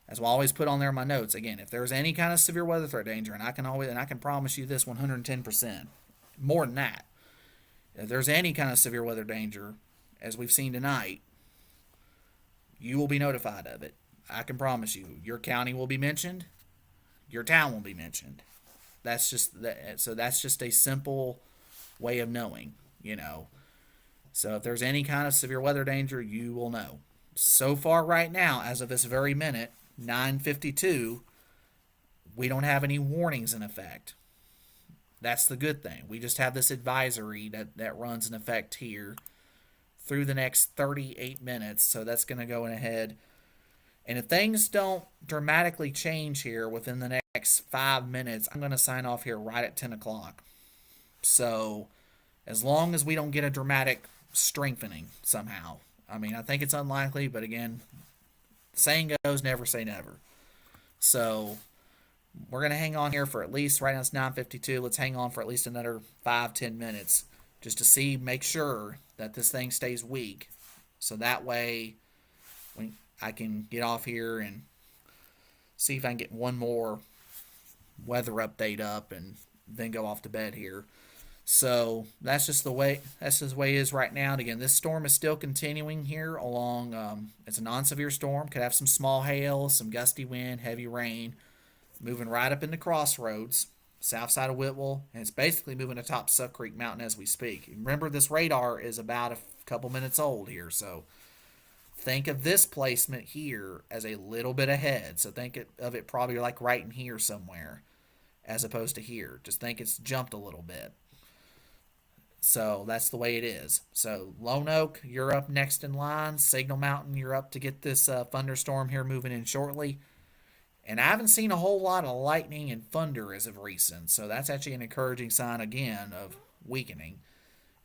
S1: as I always put on there in my notes, again, if there's any kind of severe weather threat danger, and I can promise you this 110%, more than that. If there's any kind of severe weather danger, as we've seen tonight, you will be notified of it. I can promise you. Your county will be mentioned. Your town will be mentioned. That's just that. So that's just a simple way of knowing. So if there's any kind of severe weather danger, you will know. So far, right now, as of this very minute, 9:52, we don't have any warnings in effect. That's the good thing. We just have this advisory that runs in effect here through the next 38 minutes. So that's going to go ahead. And if things don't dramatically change here within the next 5 minutes, I'm going to sign off here right at 10 o'clock. So as long as we don't get a dramatic strengthening somehow. I mean, I think it's unlikely, but again, saying goes, never say never. So we're going to hang on here for at least, right now it's 9:52, let's hang on for at least another 5-10 minutes just to make sure that this thing stays weak. So that way I can get off here and see if I can get one more weather update up and then go off to bed here. So that's just the way it is right now. And again, this storm is still continuing here along. It's a non-severe storm. Could have some small hail, some gusty wind, heavy rain. Moving right up into Crossroads, south side of Whitwell, and it's basically moving atop Suck Creek Mountain as we speak. Remember, this radar is about a couple minutes old here, so think of this placement here as a little bit ahead. So think of it probably like right in here somewhere, as opposed to here. Just think it's jumped a little bit. So that's the way it is. So Lone Oak, you're up next in line. Signal Mountain, you're up to get this thunderstorm here moving in shortly. And I haven't seen a whole lot of lightning and thunder as of recent, so that's actually an encouraging sign again of weakening.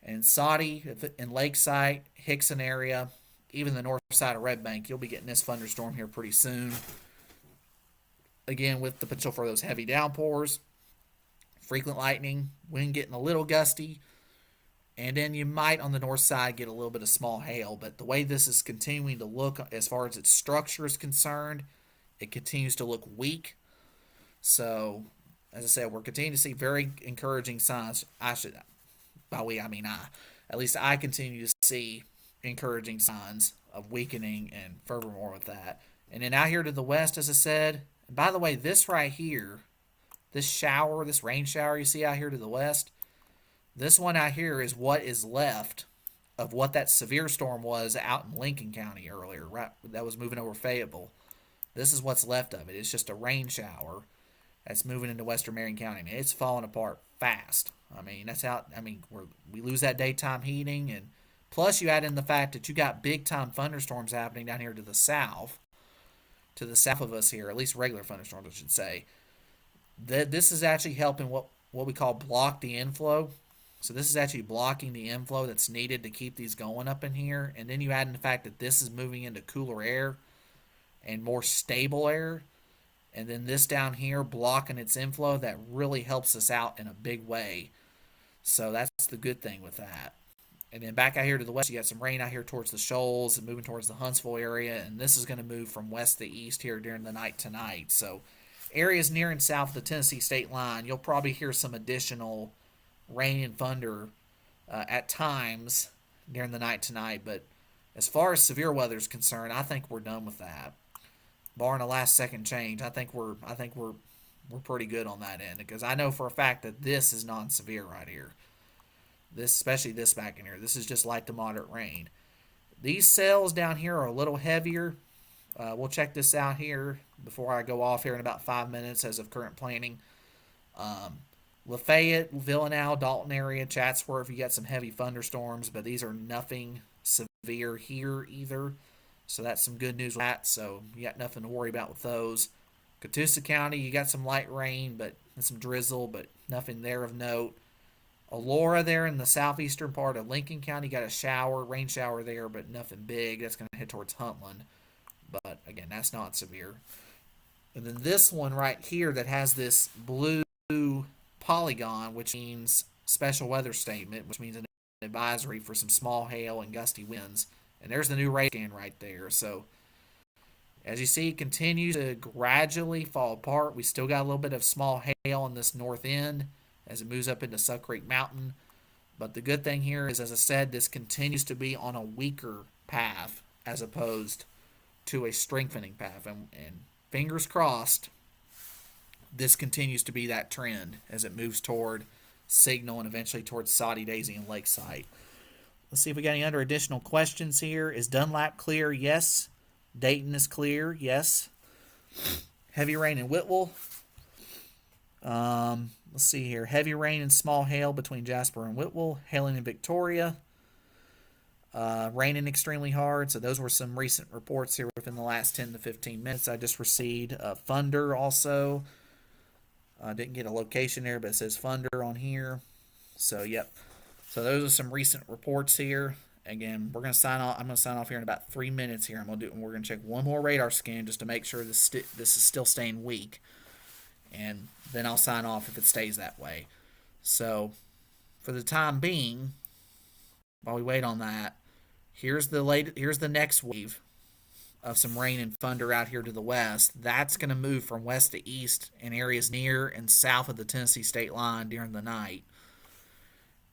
S1: And Saudi and Lakeside, Hickson area, even the north side of Red Bank, you'll be getting this thunderstorm here pretty soon. Again, with the potential for those heavy downpours, frequent lightning, wind getting a little gusty, and then you might on the north side get a little bit of small hail. But the way this is continuing to look as far as its structure is concerned, it continues to look weak. So, as I said, we're continuing to see very encouraging signs. By we, I mean I. At least I continue to see encouraging signs of weakening, and furthermore with that. And then out here to the west, as I said, and by the way, this right here, this rain shower you see out here to the west, this one out here is what is left of what that severe storm was out in Lincoln County earlier, right? That was moving over Fayetteville. This is what's left of it. It's just a rain shower that's moving into western Marion County. I mean, it's falling apart fast. I mean, that's how. I mean, we lose that daytime heating, and plus you add in the fact that you got big time thunderstorms happening down here to the south of us here, at least regular thunderstorms, I should say. That this is actually helping what we call block the inflow. So this is actually blocking the inflow that's needed to keep these going up in here. And then you add in the fact that this is moving into cooler air and more stable air. And then this down here blocking its inflow, that really helps us out in a big way. So that's the good thing with that. And then back out here to the west, you got some rain out here towards the shoals and moving towards the Huntsville area. And this is going to move from west to east here during the night tonight. So areas near and south of the Tennessee state line, you'll probably hear some additional rain and thunder at times during the night tonight. But as far as severe weather is concerned, I think we're done with that. Barring a last second change, I think we're pretty good on that end, because I know for a fact that this is non-severe right here. This, especially this back in here, this is just light to moderate rain. These cells down here are a little heavier. We'll check this out here before I go off here in about 5 minutes as of current planning. Lafayette, Villanelle, Dalton area, Chatsworth, you got some heavy thunderstorms, but these are nothing severe here either. So that's some good news with that. So you got nothing to worry about with those. Catoosa County, you got some light rain, but and some drizzle, but nothing there of note. Elora there in the southeastern part of Lincoln County, got a rain shower there, but nothing big. That's going to head towards Huntland. But again, that's not severe. And then this one right here that has this blue polygon, which means special weather statement, which means an advisory for some small hail and gusty winds. And there's the new radar scan right there. So as you see, it continues to gradually fall apart. We still got a little bit of small hail on this north end as it moves up into Suck Creek Mountain. But the good thing here is, as I said, this continues to be on a weaker path as opposed to a strengthening path. And fingers crossed, this continues to be that trend as it moves toward Signal and eventually towards Soddy Daisy and Lakeside. Let's see if we got any other additional questions here. Is Dunlap clear? Yes. Dayton is clear. Yes. Heavy rain in Whitwell. Let's see here. Heavy rain and small hail between Jasper and Whitwell. Hailing in Victoria. Raining extremely hard. So those were some recent reports here within the last 10 to 15 minutes I just received. Thunder also. Didn't get a location there, but it says thunder on here. So, yep. So those are some recent reports here. Again, we're going to sign off. I'm going to sign off here in about 3 minutes here. We're going to check one more radar scan just to make sure this is still staying weak. And then I'll sign off if it stays that way. So, for the time being, while we wait on that, here's the next wave of some rain and thunder out here to the west. That's going to move from west to east in areas near and south of the Tennessee state line during the night.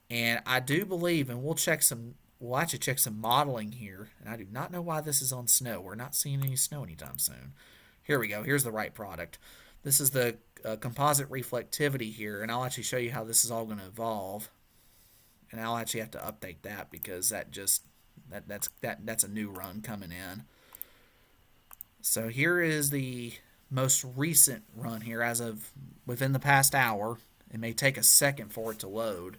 S1: And I do believe, and we'll actually check some modeling here, and I do not know why this is on snow. We're not seeing any snow anytime soon. Here we go. Here's the right product. This is the composite reflectivity here, and I'll actually show you how this is all going to evolve. And I'll actually have to update that because that's a new run coming in. So here is the most recent run here as of within the past hour. It may take a second for it to load.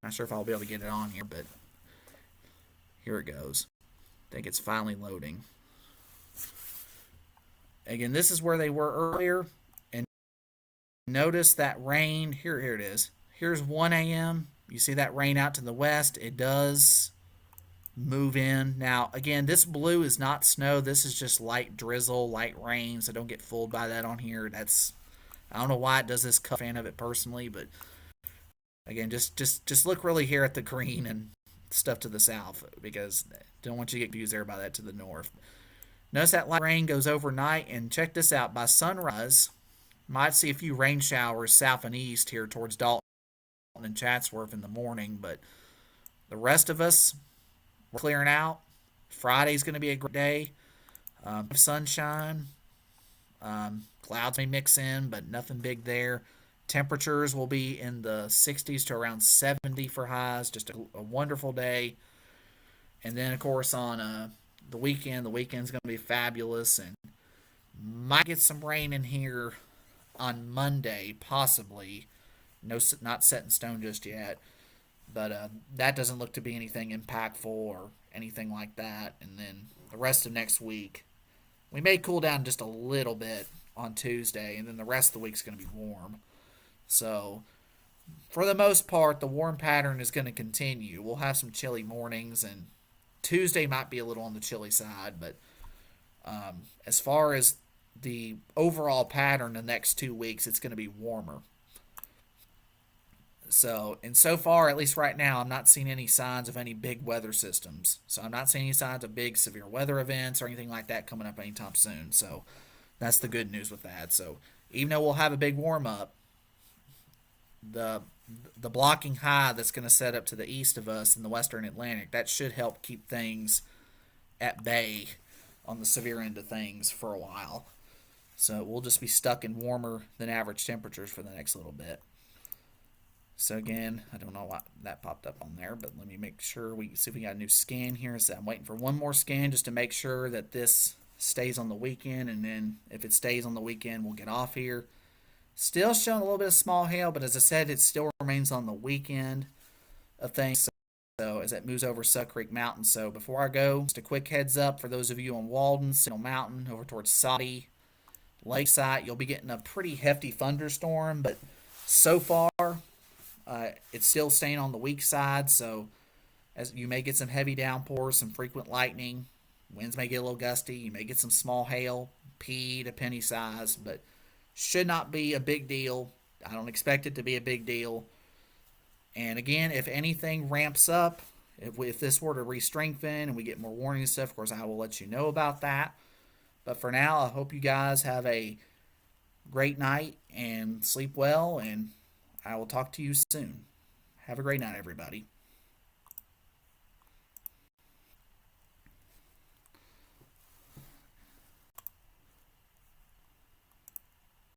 S1: Not sure if I'll be able to get it on here, but here it goes. I think it's finally loading. Again, this is where they were earlier. And notice that rain. Here it is. Here's 1 a.m. You see that rain out to the west. It does move in. Now, again, this blue is not snow. This is just light drizzle, light rain. So don't get fooled by that on here. That's I don't know why it does this. Fan of it personally, but again, just look really here at the green and stuff to the south because I don't want you to get confused there by that to the north. Notice that light rain goes overnight, and check this out. By sunrise, might see a few rain showers south and east here towards Dalton and Chatsworth in the morning, but the rest of us, we're clearing out. Friday's going to be a great day. Sunshine. Clouds may mix in, but nothing big there. Temperatures will be in the 60s to around 70 for highs. Just a wonderful day. And then, of course, on the weekend's going to be fabulous. And might get some rain in here on Monday, possibly. No, not set in stone just yet. But that doesn't look to be anything impactful or anything like that. And then the rest of next week, we may cool down just a little bit on Tuesday, and then the rest of the week's going to be warm. So, for the most part, the warm pattern is going to continue. We'll have some chilly mornings, and Tuesday might be a little on the chilly side, but as far as the overall pattern the next 2 weeks, it's going to be warmer. So, and so far, at least right now, I'm not seeing any signs of any big weather systems. So, I'm not seeing any signs of big severe weather events or anything like that coming up anytime soon. So, that's the good news with that. So, even though we'll have a big warm up, the the blocking high that's going to set up to the east of us in the western Atlantic, that should help keep things at bay on the severe end of things for a while. So we'll just be stuck in warmer than average temperatures for the next little bit. So again, I don't know why that popped up on there, but let me make sure we see if we got a new scan here. So I'm waiting for one more scan just to make sure that this stays on the weekend, and then if it stays on the weekend, we'll get off here. Still showing a little bit of small hail, but as I said, it still remains on the weekend of things. So as it moves over Suck Creek Mountain. So before I go, just a quick heads up for those of you on Walden, Signal Mountain, over towards Saudi Lakeside, you'll be getting a pretty hefty thunderstorm, but so far it's still staying on the weak side. So as you may get some heavy downpours, some frequent lightning, winds may get a little gusty, you may get some small hail, pea to penny size, but should not be a big deal. I don't expect it to be a big deal. And again, if anything ramps up, if this were to re-strengthen and we get more warning and stuff, of course, I will let you know about that. But for now, I hope you guys have a great night and sleep well, and I will talk to you soon. Have a great night, everybody.